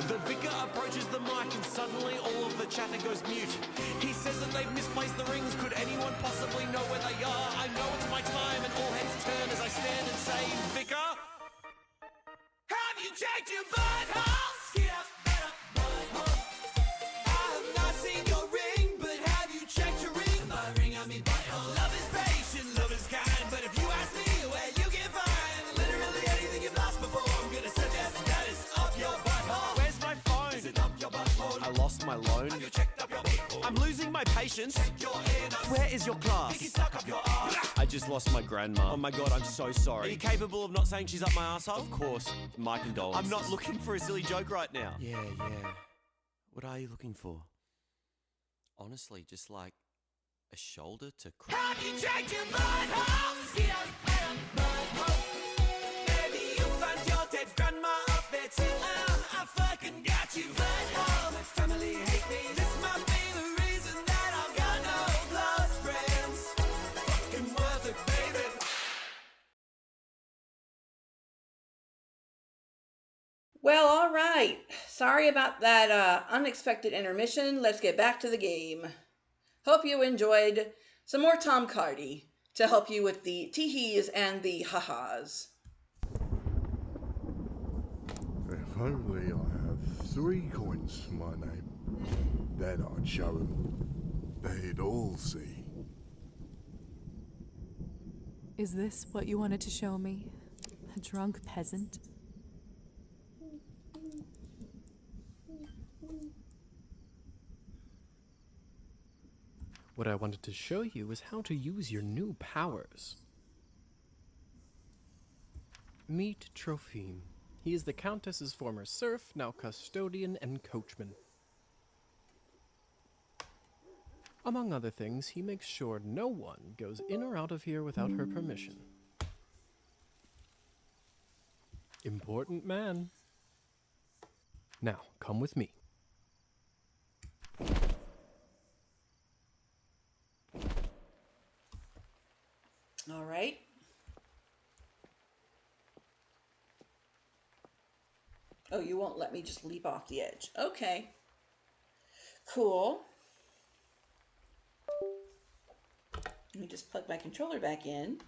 The vicar approaches the mic and suddenly all of the chatter goes mute. He says that they've misplaced the rings. Could anyone possibly know where they are? I know it's my time and all heads turn as I stand and say, Vicar, have you checked your butthole? Get up, butthole. I have not seen your ring, but have you checked your ring? My ring on me butthole. Love is patient, love is kind, but if you ask me where you can find literally anything you've lost before, I'm gonna suggest that it's up your butthole. Where's my phone? Is it up your butthole? I lost my loan. Have you checked up your butthole? I'm losing my patience. Where is your class? Think it's stuck up your ass. I just lost my grandma. Oh my god, I'm so sorry. Are you capable of not saying she's up my arsehole? Of course. My condolences. I'm not looking for a silly joke right now. Yeah. What are you looking for? Honestly, just like a shoulder to cry. Have you checked your butthole? Get up, butthole. Maybe you found your dead grandma up there too. I fucking got you, butthole. My family hate me. This might be the reason that I've got no close friends. Fucking worth it, baby. Well, all right. Sorry about that unexpected intermission. Let's get back to the game. Hope you enjoyed some more Tom Cardy to help you with the teehees and the ha-has. If only I have 3 coins to my name, then I'd show 'em. They'd all see. Is this what you wanted to show me? A drunk peasant? What I wanted to show you is how to use your new powers. Meet Trophime. He is the Countess's former serf, now custodian and coachman. Among other things, he makes sure no one goes in or out of here without her permission. Important man. Now, come with me. All right. Oh, you won't let me just leap off the edge. Okay. Cool. Let me just plug my controller back in.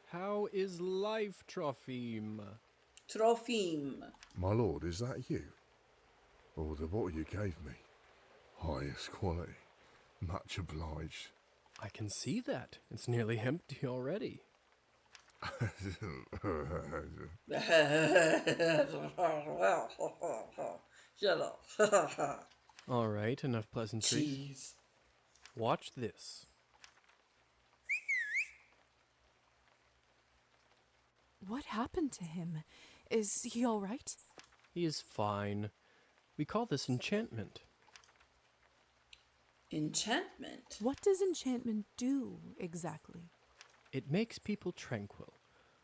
How is life, Trophime? Trophime. My lord, is that you? Oh, the bottle you gave me. Highest quality. Much obliged. I can see that. It's nearly empty already. Shut up. All right, enough pleasantries. Jeez. Watch this. What happened to him? Is he all right? He is fine. We call this enchantment. Enchantment? What does enchantment do exactly? It makes people tranquil.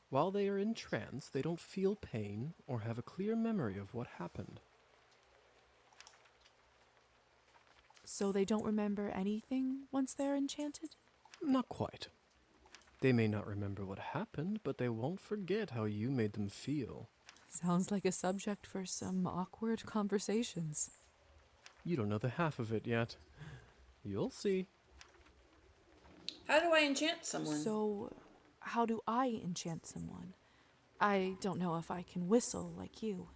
While they are in trance, they don't feel pain or have a clear memory of what happened. So they don't remember anything once they're enchanted? Not quite. They may not remember what happened, but they won't forget how you made them feel. Sounds like a subject for some awkward conversations. You don't know the half of it yet. You'll see. How do I enchant someone? So, how do I enchant someone? I don't know if I can whistle like you.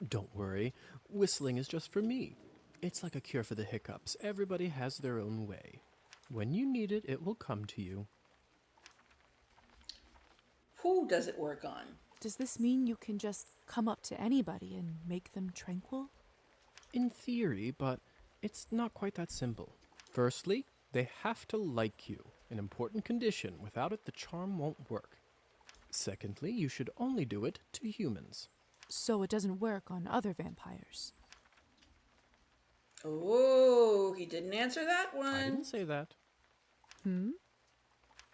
Don't worry. Whistling is just for me. It's like a cure for the hiccups. Everybody has their own way. When you need it, it will come to you. Who does it work on? Does this mean you can just come up to anybody and make them tranquil? In theory, but it's not quite that simple. Firstly, they have to like you, an important condition. Without it, the charm won't work. Secondly, you should only do it to humans. So it doesn't work on other vampires. Oh, he didn't answer that one. I didn't say that.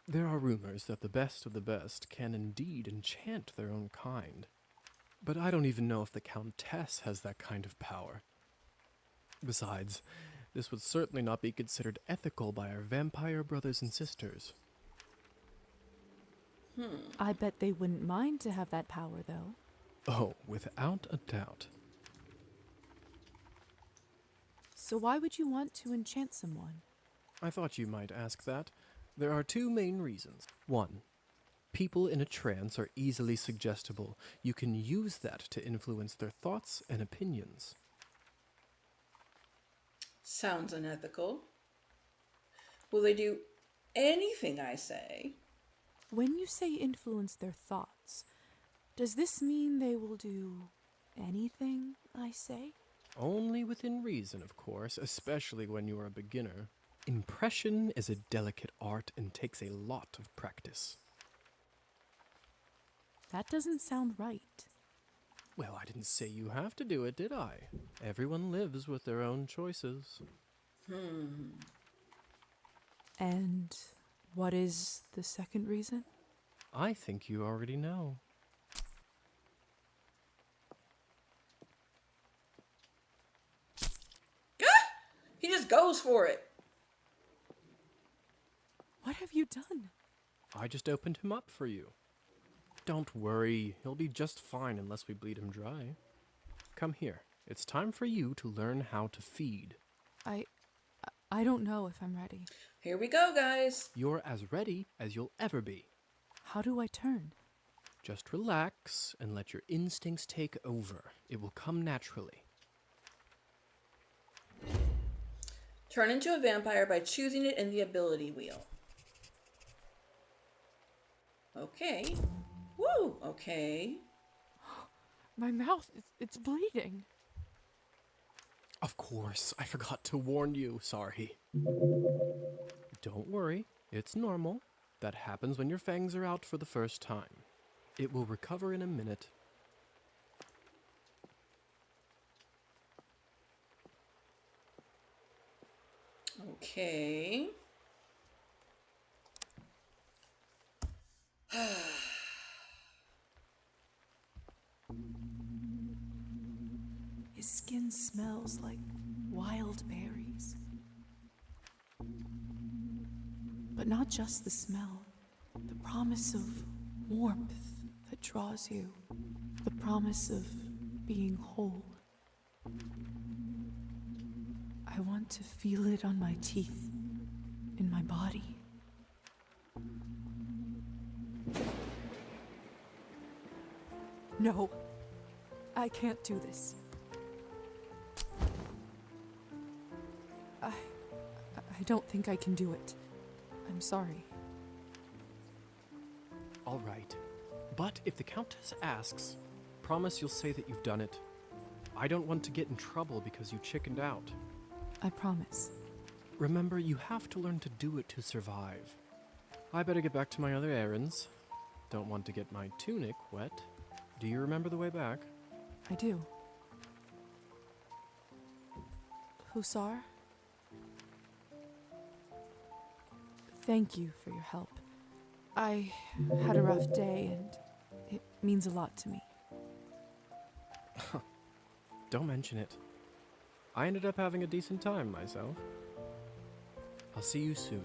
There are rumors that the best of the best can indeed enchant their own kind. But I don't even know if the Countess has that kind of power. Besides, this would certainly not be considered ethical by our vampire brothers and sisters. I bet they wouldn't mind to have that power, though. Oh, without a doubt. So why would you want to enchant someone? I thought you might ask that. There are two main reasons. One, people in a trance are easily suggestible. You can use that to influence their thoughts and opinions. Sounds unethical. Will they do anything I say? When you say influence their thoughts, does this mean they will do anything I say? Only within reason, of course, especially when you are a beginner. Impression is a delicate art and takes a lot of practice. That doesn't sound right. Well, I didn't say you have to do it, did I? Everyone lives with their own choices. And what is the second reason? I think you already know. He just goes for it. What have you done? I just opened him up for you. Don't worry, he'll be just fine unless we bleed him dry. Come here. It's time for you to learn how to feed. I don't know if I'm ready. Here we go, guys. You're as ready as you'll ever be. How do I turn? Just relax and let your instincts take over. It will come naturally. Turn into a vampire by choosing it in the ability wheel. Okay. Woo! Okay. My mouth, it's bleeding. Of course, I forgot to warn you. Sorry. Don't worry, it's normal. That happens when your fangs are out for the first time. It will recover in a minute. Okay. His skin smells like wild berries. But not just the smell. The promise of warmth that draws you. The promise of being whole. I want to feel it on my teeth, in my body. No, I can't do this. I don't think I can do it. I'm sorry. All right. But if the Countess asks, promise you'll say that you've done it. I don't want to get in trouble because you chickened out. I promise. Remember, you have to learn to do it to survive. I better get back to my other errands. Don't want to get my tunic wet. Do you remember the way back? I do. Hussar? Thank you for your help. I had a rough day, and it means a lot to me. Don't mention it. I ended up having a decent time myself. I'll see you soon.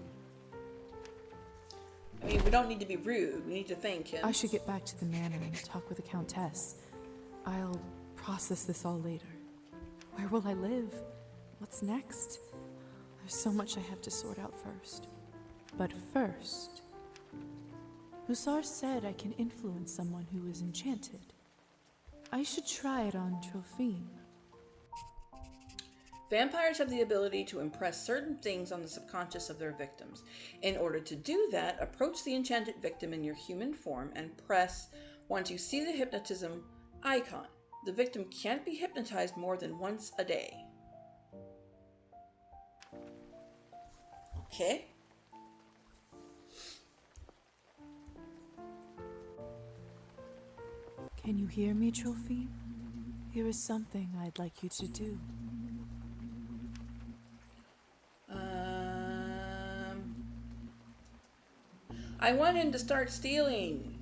I mean, we don't need to be rude. We need to thank him. I should get back to the manor and talk with the Countess. I'll process this all later. Where will I live? What's next? There's so much I have to sort out first. But first, Hussar said I can influence someone who is enchanted. I should try it on Trophine. Vampires have the ability to impress certain things on the subconscious of their victims. In order to do that, approach the enchanted victim in your human form and press once you see the hypnotism icon. The victim can't be hypnotized more than once a day. Okay. Can you hear me, Trophine? Here is something I'd like you to do. I want him to start stealing.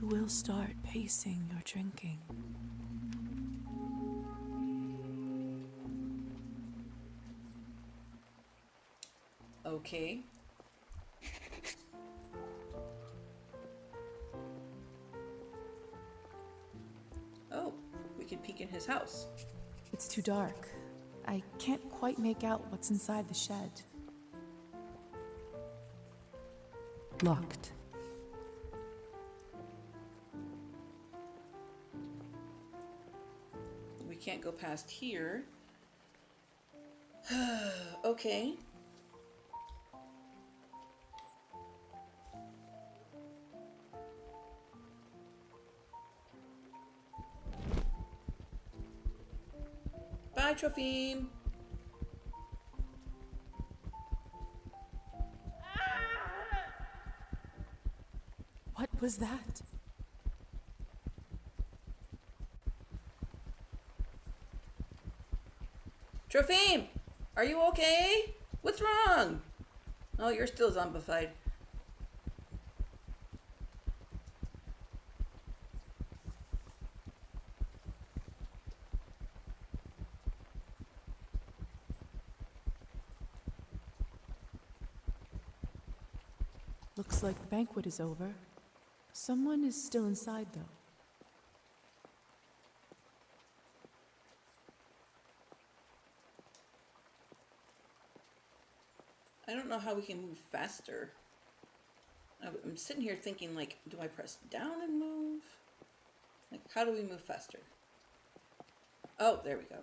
You will start pacing your drinking. Okay. Oh, we can peek in his house. It's too dark. I can't quite make out what's inside the shed. Locked. We can't go past here. Okay. Bye, Trophine. What was that? Trophine, are you okay? What's wrong? Oh, you're still zombified. Looks like the banquet is over. Someone is still inside, though. I don't know how we can move faster. I'm sitting here thinking, like, do I press down and move? Like, how do we move faster? Oh, there we go.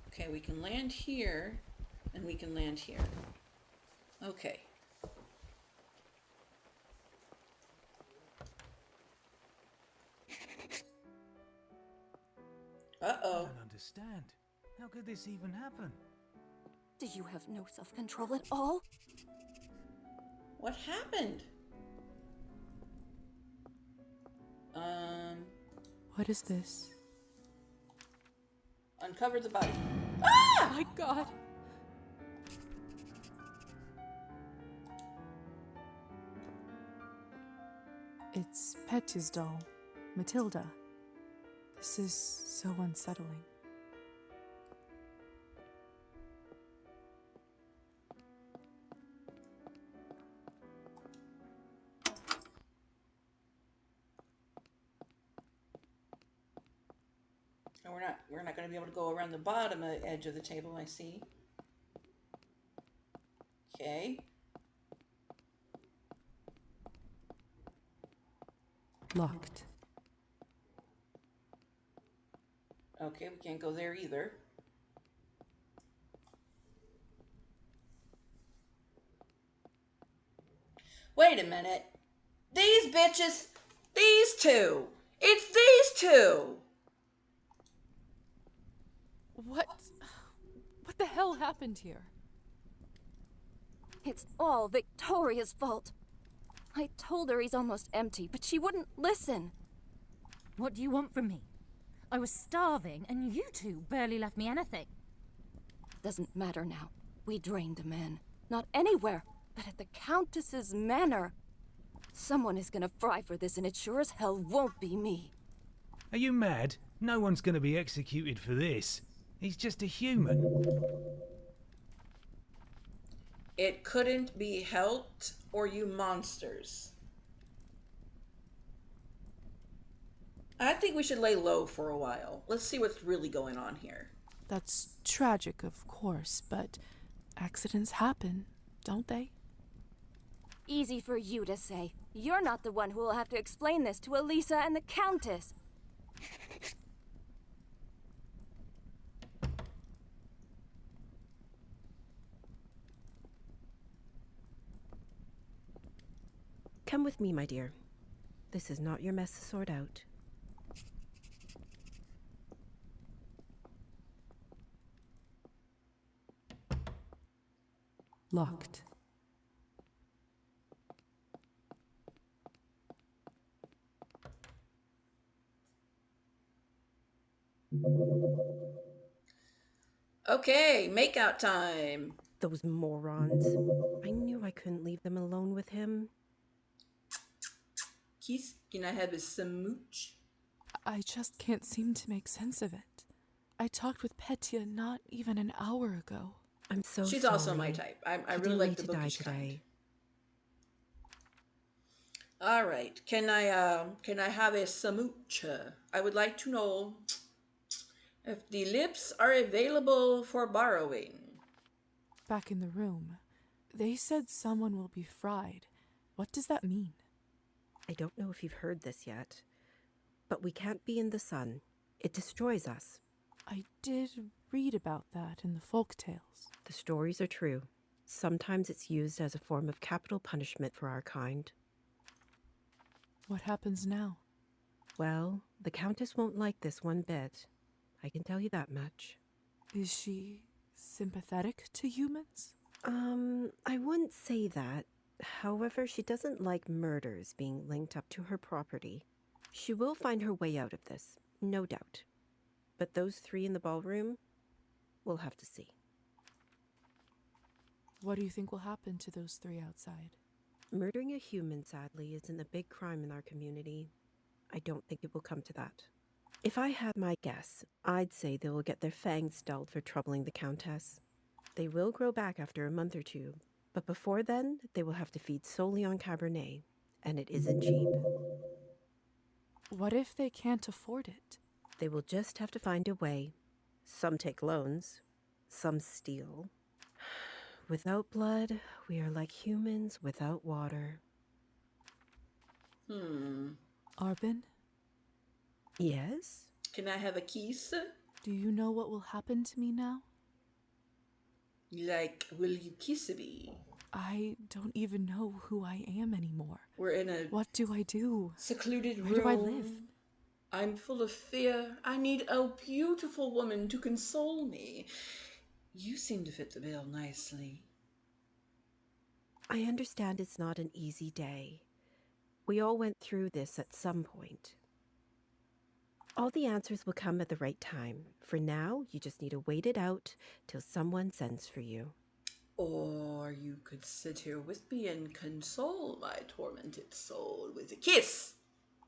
Okay, we can land here, and we can land here. Okay. Uh-oh. I don't understand. How could this even happen? Do you have no self-control at all? What happened? What is this? Uncover the body. Ah! My God. It's Petya's doll, Matilda. This is so unsettling. And we're not going to be able to go around the bottom edge of the table, I see. Okay. Locked. Okay, we can't go there either. Wait a minute. These bitches, these two. It's these two. What the hell happened here? It's all Victoria's fault. I told her he's almost empty, but she wouldn't listen. What do you want from me? I was starving, and you two barely left me anything. Doesn't matter now. We drained the man. Not anywhere, but at the Countess's manor. Someone is gonna fry for this, and it sure as hell won't be me. Are you mad? No one's going to be executed for this. He's just a human. It couldn't be helped, or you monsters. I think we should lay low for a while. Let's see what's really going on here. That's tragic, of course, but accidents happen, don't they? Easy for you to say. You're not the one who will have to explain this to Elisa and the Countess. Come with me, my dear. This is not your mess to sort out. Locked. Okay, makeout time. Those morons. I knew I couldn't leave them alone with him. Kiss, can I have a smooch? I just can't seem to make sense of it. I talked with Petya not even an hour ago. I'm so She's sorry. also my type. I He really didn't like need the to die bookish today. kind. All right, can I have a smooch? I would like to know if the lips are available for borrowing. Back in the room, they said someone will be fried. What does that mean? I don't know if you've heard this yet, but we can't be in the sun. It destroys us. I did read about that in the folk tales. The stories are true. Sometimes it's used as a form of capital punishment for our kind. What happens now? Well, the Countess won't like this one bit. I can tell you that much. Is she sympathetic to humans? I wouldn't say that. However, she doesn't like murders being linked up to her property. She will find her way out of this, no doubt. But those three in the ballroom, we'll have to see. What do you think will happen to those three outside? Murdering a human, sadly, isn't a big crime in our community. I don't think it will come to that. If I had my guess, I'd say they will get their fangs dulled for troubling the Countess. They will grow back after a month or two, but before then, they will have to feed solely on Cabernet, and it isn't cheap. What if they can't afford it? They will just have to find a way. Some take loans, some steal. Without blood, we are like humans without water. Arbin? Yes? Can I have a kiss? Do you know what will happen to me now? Like, will you kiss me? I don't even know who I am anymore. We're in a What do I do? secluded room. Where do I live? I'm full of fear. I need a beautiful woman to console me. You seem to fit the bill nicely. I understand it's not an easy day. We all went through this at some point. All the answers will come at the right time. For now, you just need to wait it out till someone sends for you. Or you could sit here with me and console my tormented soul with a kiss.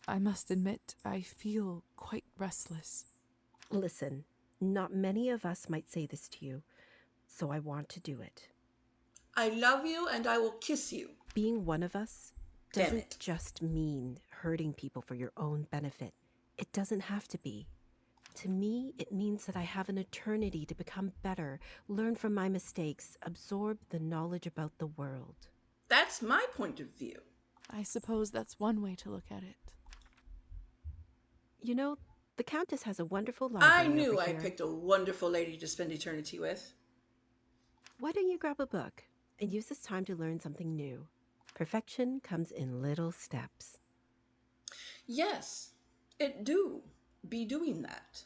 I must admit, I feel quite restless. Listen, not many of us might say this to you, so I want to do it. I love you and I will kiss you. Being one of us Damn doesn't it. just mean hurting people for your own benefit. It doesn't have to be. To me, it means that I have an eternity to become better, learn from my mistakes, absorb the knowledge about the world. That's my point of view. I suppose that's one way to look at it. You know, the Countess has a wonderful library I knew over I here. picked a wonderful lady to spend eternity with. Why don't you grab a book and use this time to learn something new? Perfection comes in little steps. Yes, it do be doing that.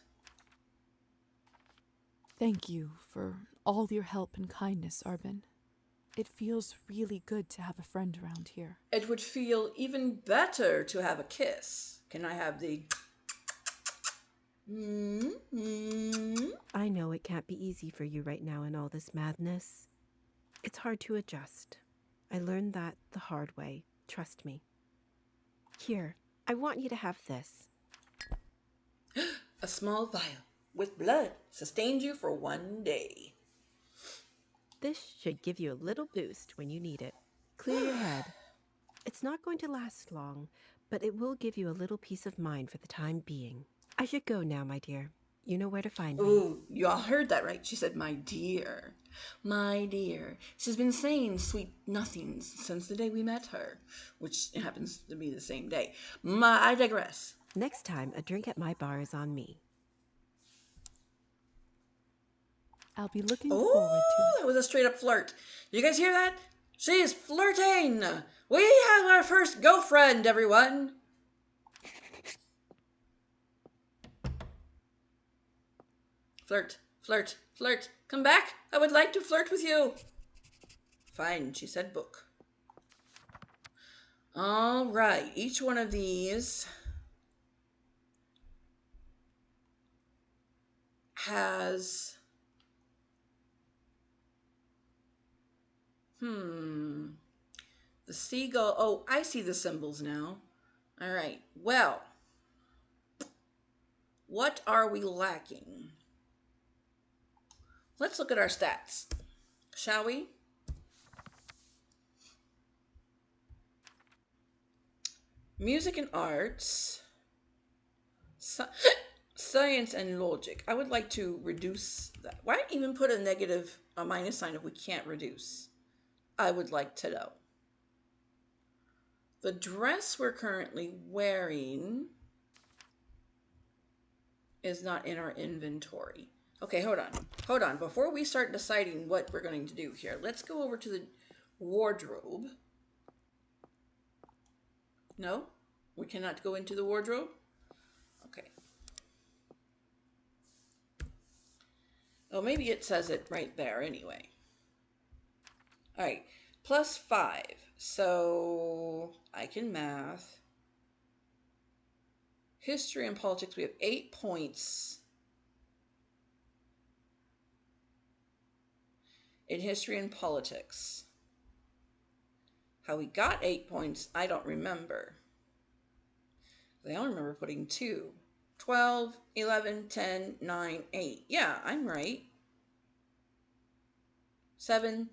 Thank you for all your help and kindness, Arbin. It feels really good to have a friend around here. It would feel even better to have a kiss. Can I have the... I know it can't be easy for you right now in all this madness. It's hard to adjust. I learned that the hard way. Trust me. Here, I want you to have this. A small vial with blood sustains you for 1 day. This should give you a little boost when you need it. Clear your head. It's not going to last long, but it will give you a little peace of mind for the time being. I should go now, my dear. You know where to find me. Ooh, you all heard that right. She said, my dear. My dear. She's been saying sweet nothings since the day we met her, which happens to be the same day. I digress. Next time, a drink at my bar is on me. I'll be looking forward to it. That was a straight up flirt. You guys hear that? She's flirting. We have our first girlfriend, everyone. Flirt, flirt, flirt. Come back. I would like to flirt with you. Fine, she said book. All right, each one of these has... The seagull. Oh, I see the symbols now. All right. Well, what are we lacking? Let's look at our stats, shall we? Music and arts, science and logic. I would like to reduce that. Why even put a minus sign if we can't reduce? I would like to know. The dress we're currently wearing is not in our inventory. Okay, hold on. Before we start deciding what we're going to do here, let's go over to the wardrobe. No? We cannot go into the wardrobe? Okay. Oh, maybe it says it right there anyway. All right, +5. So I can math. History and politics, we have 8 points. In history and politics. How we got 8 points, I don't remember. I only remember putting 2. 12, 11, 10, 9, 8. Yeah, I'm right. 7,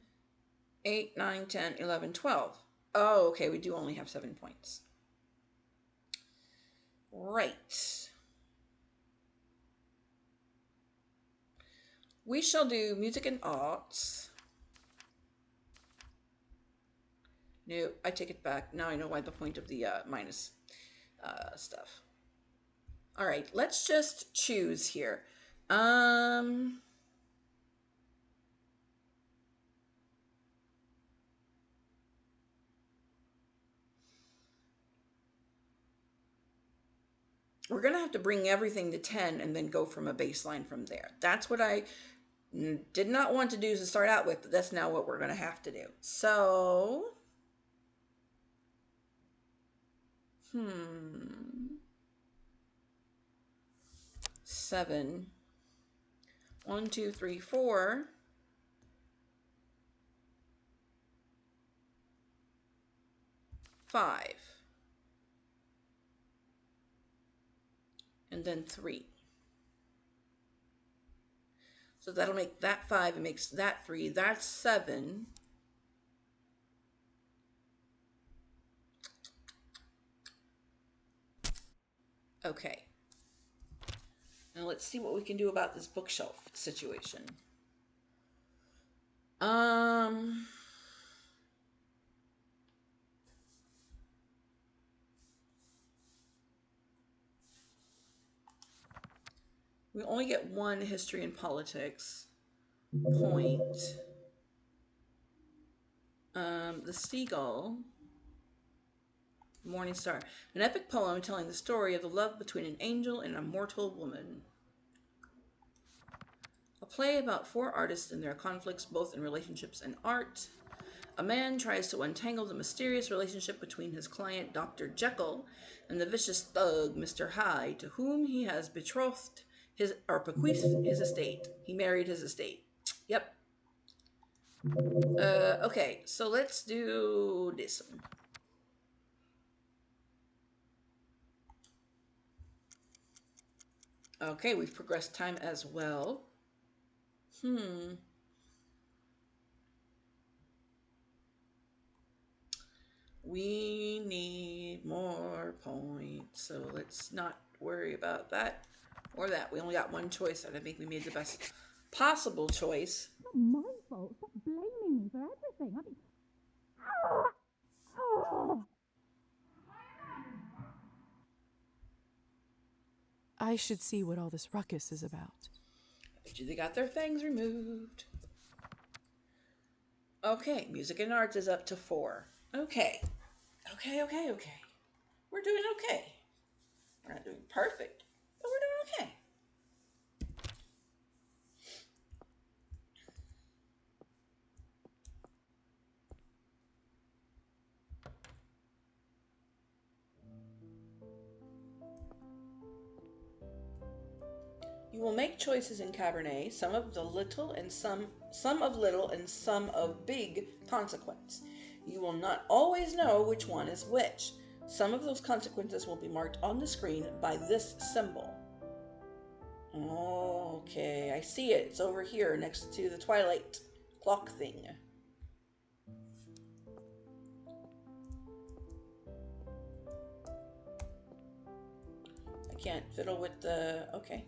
8, 9, 10, 11, 12. Oh, okay, we do only have 7 points. Right. We shall do music and arts. No, I take it back. Now I know why the point of the minus stuff. All right, let's just choose here. We're going to have to bring everything to 10 and then go from a baseline from there. That's what I did not want to do to start out with, but that's now what we're going to have to do. So, 7. 1, 2, 3, 4. 5. And then 3. So that'll make that 5. It makes that 3. That's 7. Okay. Now let's see what we can do about this bookshelf situation. We only get 1 history and politics point. The Seagull. Morning Star. An epic poem telling the story of the love between an angel and a mortal woman. A play about 4 artists and their conflicts both in relationships and art. A man tries to untangle the mysterious relationship between his client, Dr. Jekyll, and the vicious thug, Mr. Hyde, to whom he has betrothed bequeathed his estate. He married his estate. Yep. Okay, so let's do this one. Okay, we've progressed time as well. We need more points, so let's not worry about that or that. We only got 1 choice, and I think we made the best possible choice. It's not my fault. Stop blaming me for everything. I should see what all this ruckus is about. I bet you they got their things removed. Okay, music and arts is up to 4. Okay. We're doing okay. We're not doing perfect, but we're doing okay. You will make choices in Cabernet, some of little and some of big consequence. You will not always know which one is which. Some of those consequences will be marked on the screen by this symbol. Okay, I see it. It's over here next to the Twilight clock thing. I can't fiddle with the... Okay.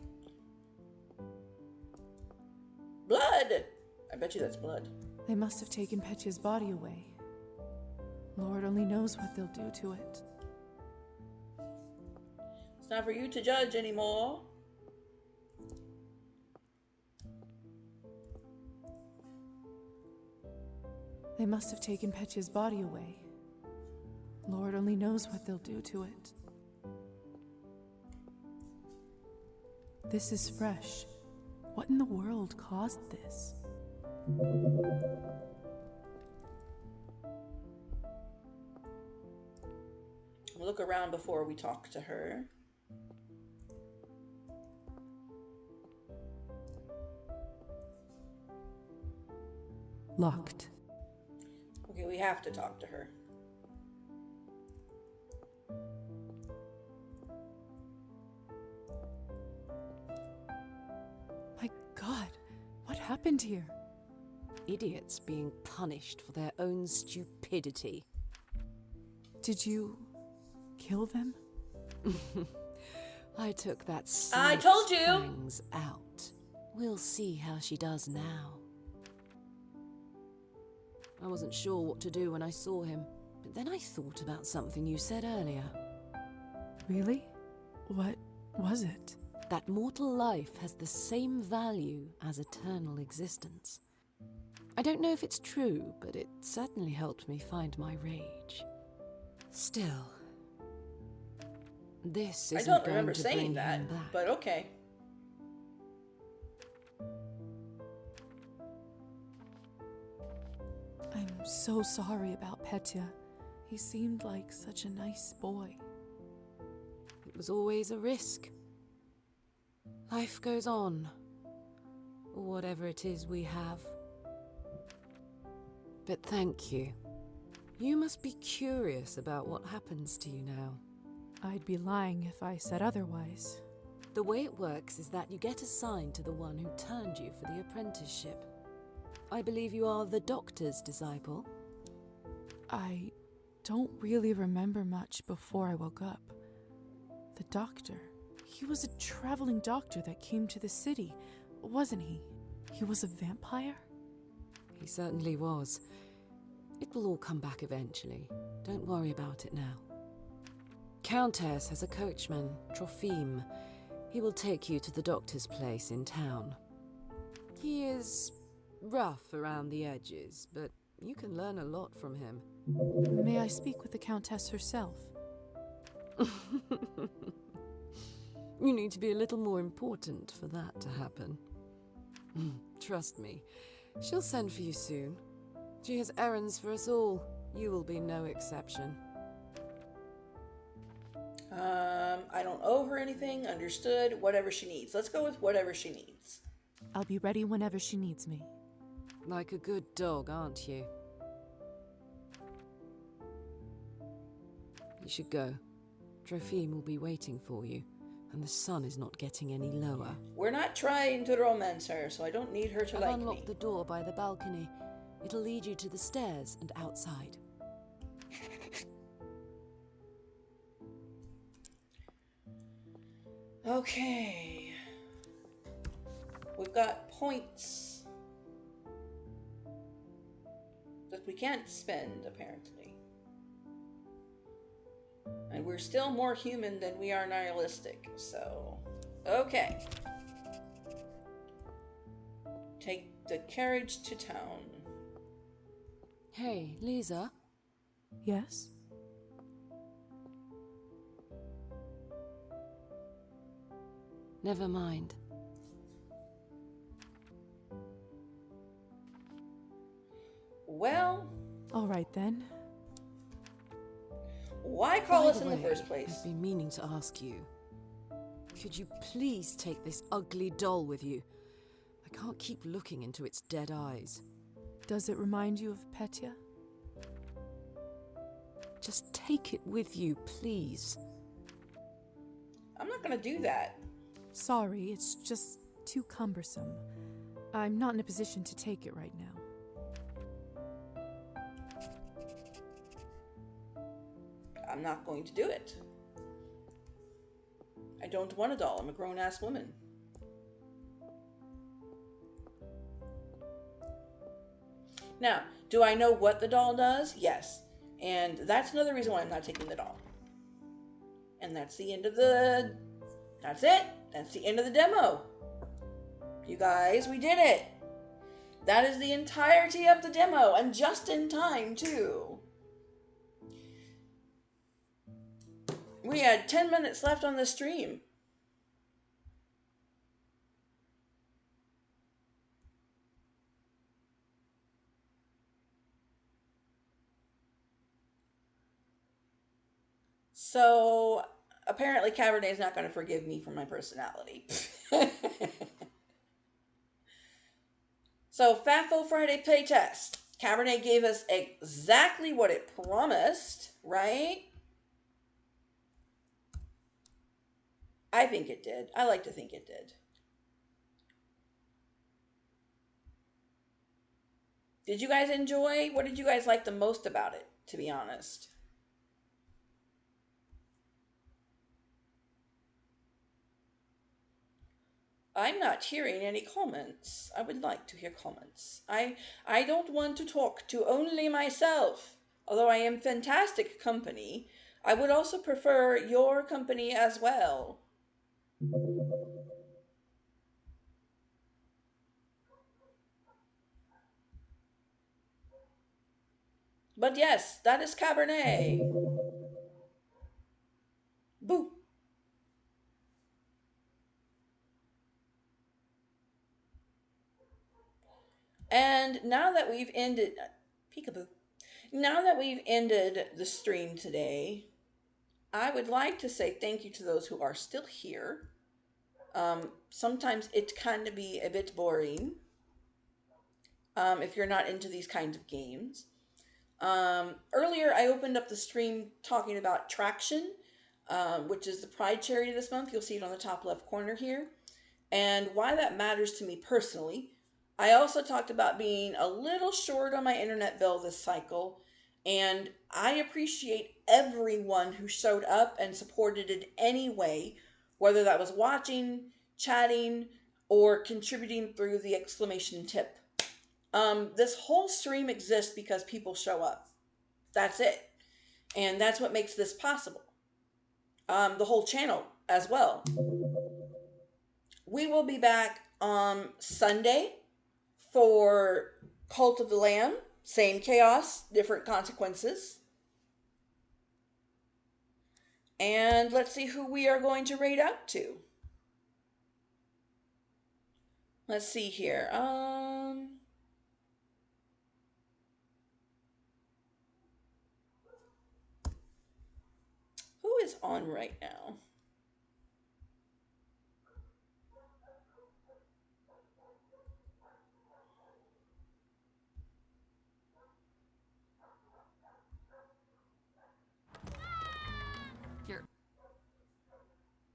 Blood! I bet you that's blood. They must have taken Petya's body away. Lord only knows what they'll do to it. It's not for you to judge anymore. They must have taken Petya's body away. Lord only knows what they'll do to it. This is fresh. What in the world caused this? We'll look around before we talk to her. Locked. Okay, we have to talk to her. My God, what happened here? Idiots being punished for their own stupidity. Did you kill them? I took that I told you! fangs out. We'll see how she does now. I wasn't sure what to do when I saw him, but then I thought about something you said earlier. Really? What was it? That mortal life has the same value as eternal existence. I don't know if it's true, but it certainly helped me find my rage. Still, this I isn't don't going remember to saying bring that, him back. but okay. I'm so sorry about Petya. He seemed like such a nice boy. It was always a risk. Life goes on. Or whatever it is we have. But thank you. You must be curious about what happens to you now. I'd be lying if I said otherwise. The way it works is that you get assigned to the one who turned you for the apprenticeship. I believe you are the doctor's disciple. I don't really remember much before I woke up. The doctor. He was a traveling doctor that came to the city, wasn't he? He was a vampire? He certainly was. It will all come back eventually. Don't worry about it now. Countess has a coachman, Trophime. He will take you to the doctor's place in town. He is rough around the edges, but you can learn a lot from him. May I speak with the Countess herself? You need to be a little more important for that to happen. Trust me, she'll send for you soon. She has errands for us all. You will be no exception. I don't owe her anything. Understood. Whatever she needs. Let's go with whatever she needs. I'll be ready whenever she needs me. Like a good dog, aren't you? You should go. Trophime will be waiting for you, and the sun is not getting any lower. We're not trying to romance her, so I don't need her to I've like unlocked me. the door by the balcony. It'll lead you to the stairs and outside. Okay. We've got points that we can't spend, apparently. And we're still more human than we are nihilistic, so... Okay. Take the carriage to town. Hey, Lisa? Yes? Never mind. Well... All right, then. Why call By us the in the way, first place? I've been meaning to ask you. Could you please take this ugly doll with you? I can't keep looking into its dead eyes. Does it remind you of Petya? Just take it with you, please. I'm not gonna do that. Sorry, it's just too cumbersome. I'm not in a position to take it right now. I'm not going to do it. I don't want a doll. I'm a grown-ass woman. Now, do I know what the doll does? Yes. And that's another reason why I'm not taking the doll. And that's the end of the... That's it. That's the end of the demo. You guys, we did it. That is the entirety of the demo, and just in time, too. We had 10 minutes left on the stream. So, apparently Cabernet is not going to forgive me for my personality. So, FAFO Friday playtest. Cabernet gave us exactly what it promised, right? I think it did. I like to think it did. Did you guys enjoy? What did you guys like the most about it, to be honest? I'm not hearing any comments. I would like to hear comments. I don't want to talk to only myself. Although I am fantastic company, I would also prefer your company as well. But yes, that is Cabernet. Boo. And now that we've ended... Peekaboo. Now that we've ended the stream today, I would like to say thank you to those who are still here. Sometimes it can be a bit boring if you're not into these kinds of games. Earlier, I opened up the stream talking about Traction, which is the Pride charity this month. You'll see it on the top left corner here, and why that matters to me personally. I also talked about being a little short on my internet bill this cycle, and I appreciate everyone who showed up and supported in any way, whether that was watching, chatting, or contributing through the exclamation tip. This whole stream exists because people show up. That's it. And that's what makes this possible. The whole channel as well. We will be back on Sunday for Cult of the Lamb. Same chaos, different consequences. And let's see who we are going to raid out to. Let's see here. Who is on right now?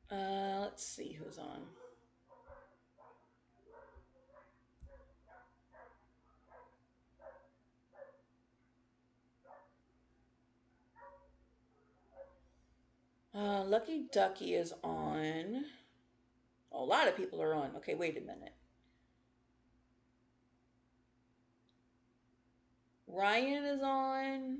Let's see who's on. Lucky Ducky is on. A lot of people are on. Okay, wait a minute. Ryan is on.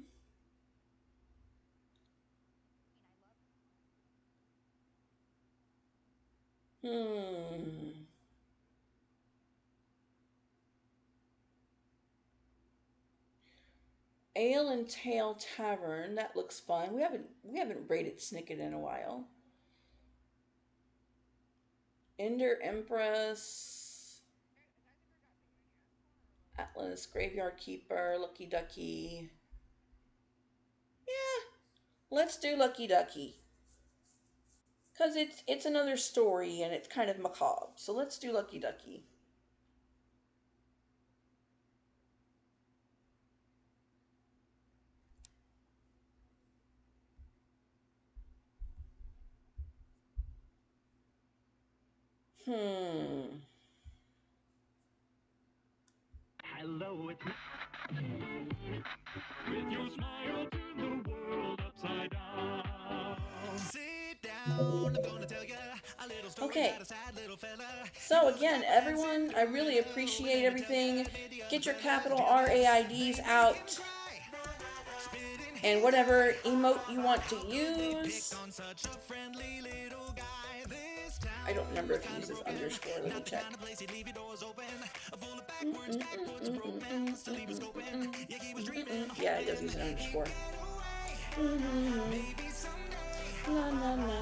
Ale and Tail Tavern. That looks fun. We haven't raided Snicket in a while. Ender Empress. Atlas, Graveyard Keeper, Lucky Ducky. Yeah, let's do Lucky Ducky. Because it's another story and it's kind of macabre. So let's do Lucky Ducky. Hello, it's with your smile, turn the world upside down. Sit down, I'm gonna tell you a little story about a sad little fella. So again, everyone, I really appreciate everything. Get your capital RAIDs out. And whatever emote you want to use. I don't remember if he uses underscore. Let me check. Yeah, he does use an underscore. La, la, la.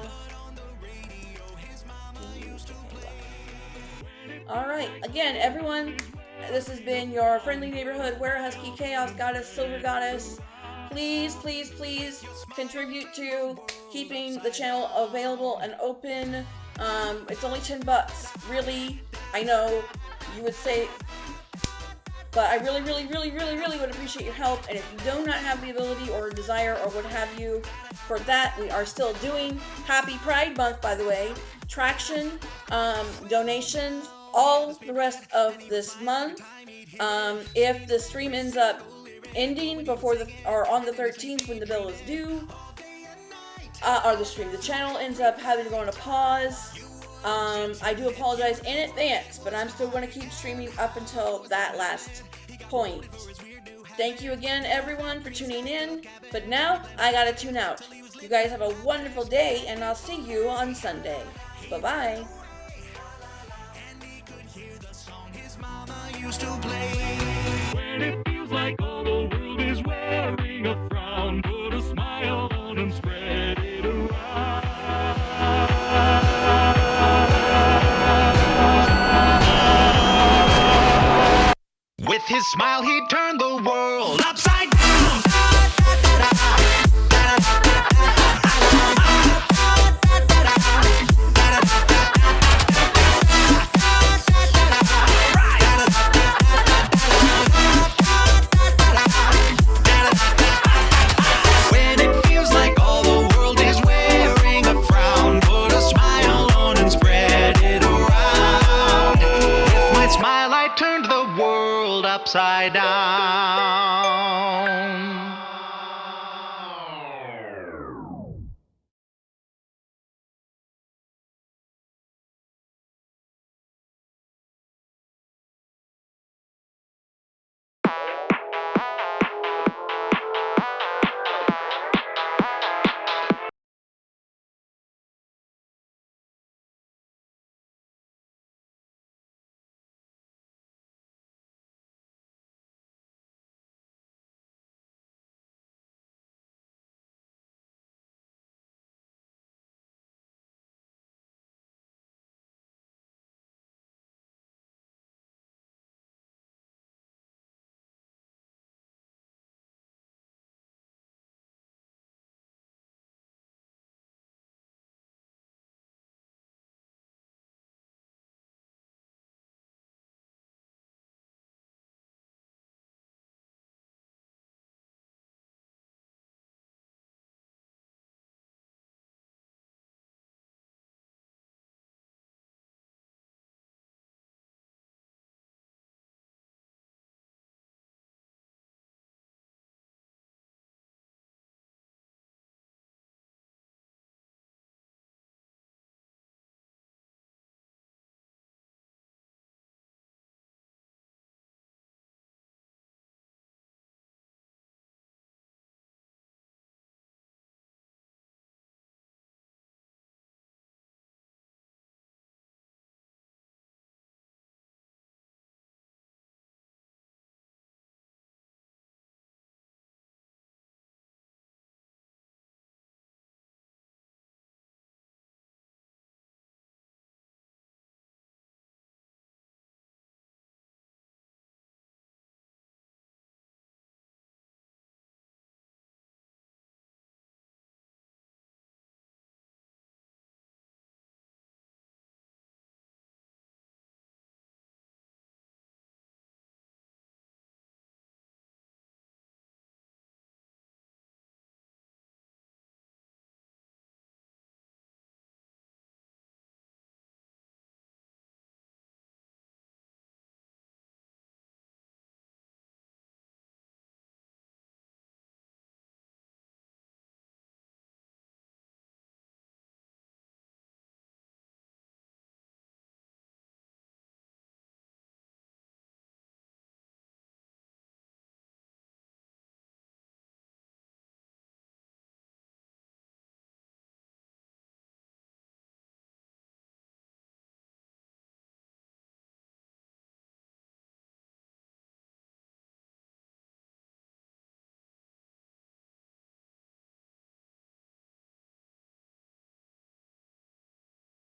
Alright, again, everyone, this has been your friendly neighborhood Werehusky Chaos Goddess, Silver Goddess. Please, please, please contribute to keeping the channel available and open. It's only $10. Really, I know you would say, but I really, really, really, really, really would appreciate your help. And if you do not have the ability or desire or what have you for that, we are still doing Happy Pride Month, by the way. Traction, donations, all the rest of this month. If the stream ends up ending before or on the 13th when the bill is due, or the channel ends up having to go on a pause, I do apologize in advance, but I'm still going to keep streaming up until that last point. Thank you again, everyone, for tuning in, but now I gotta tune out. You guys have a wonderful day, and I'll see you on Sunday. Bye-bye. When it feels like all the world is wearing a frown, put a smile on and spread it around. With his smile, he turned the world upside down. turned the world upside down.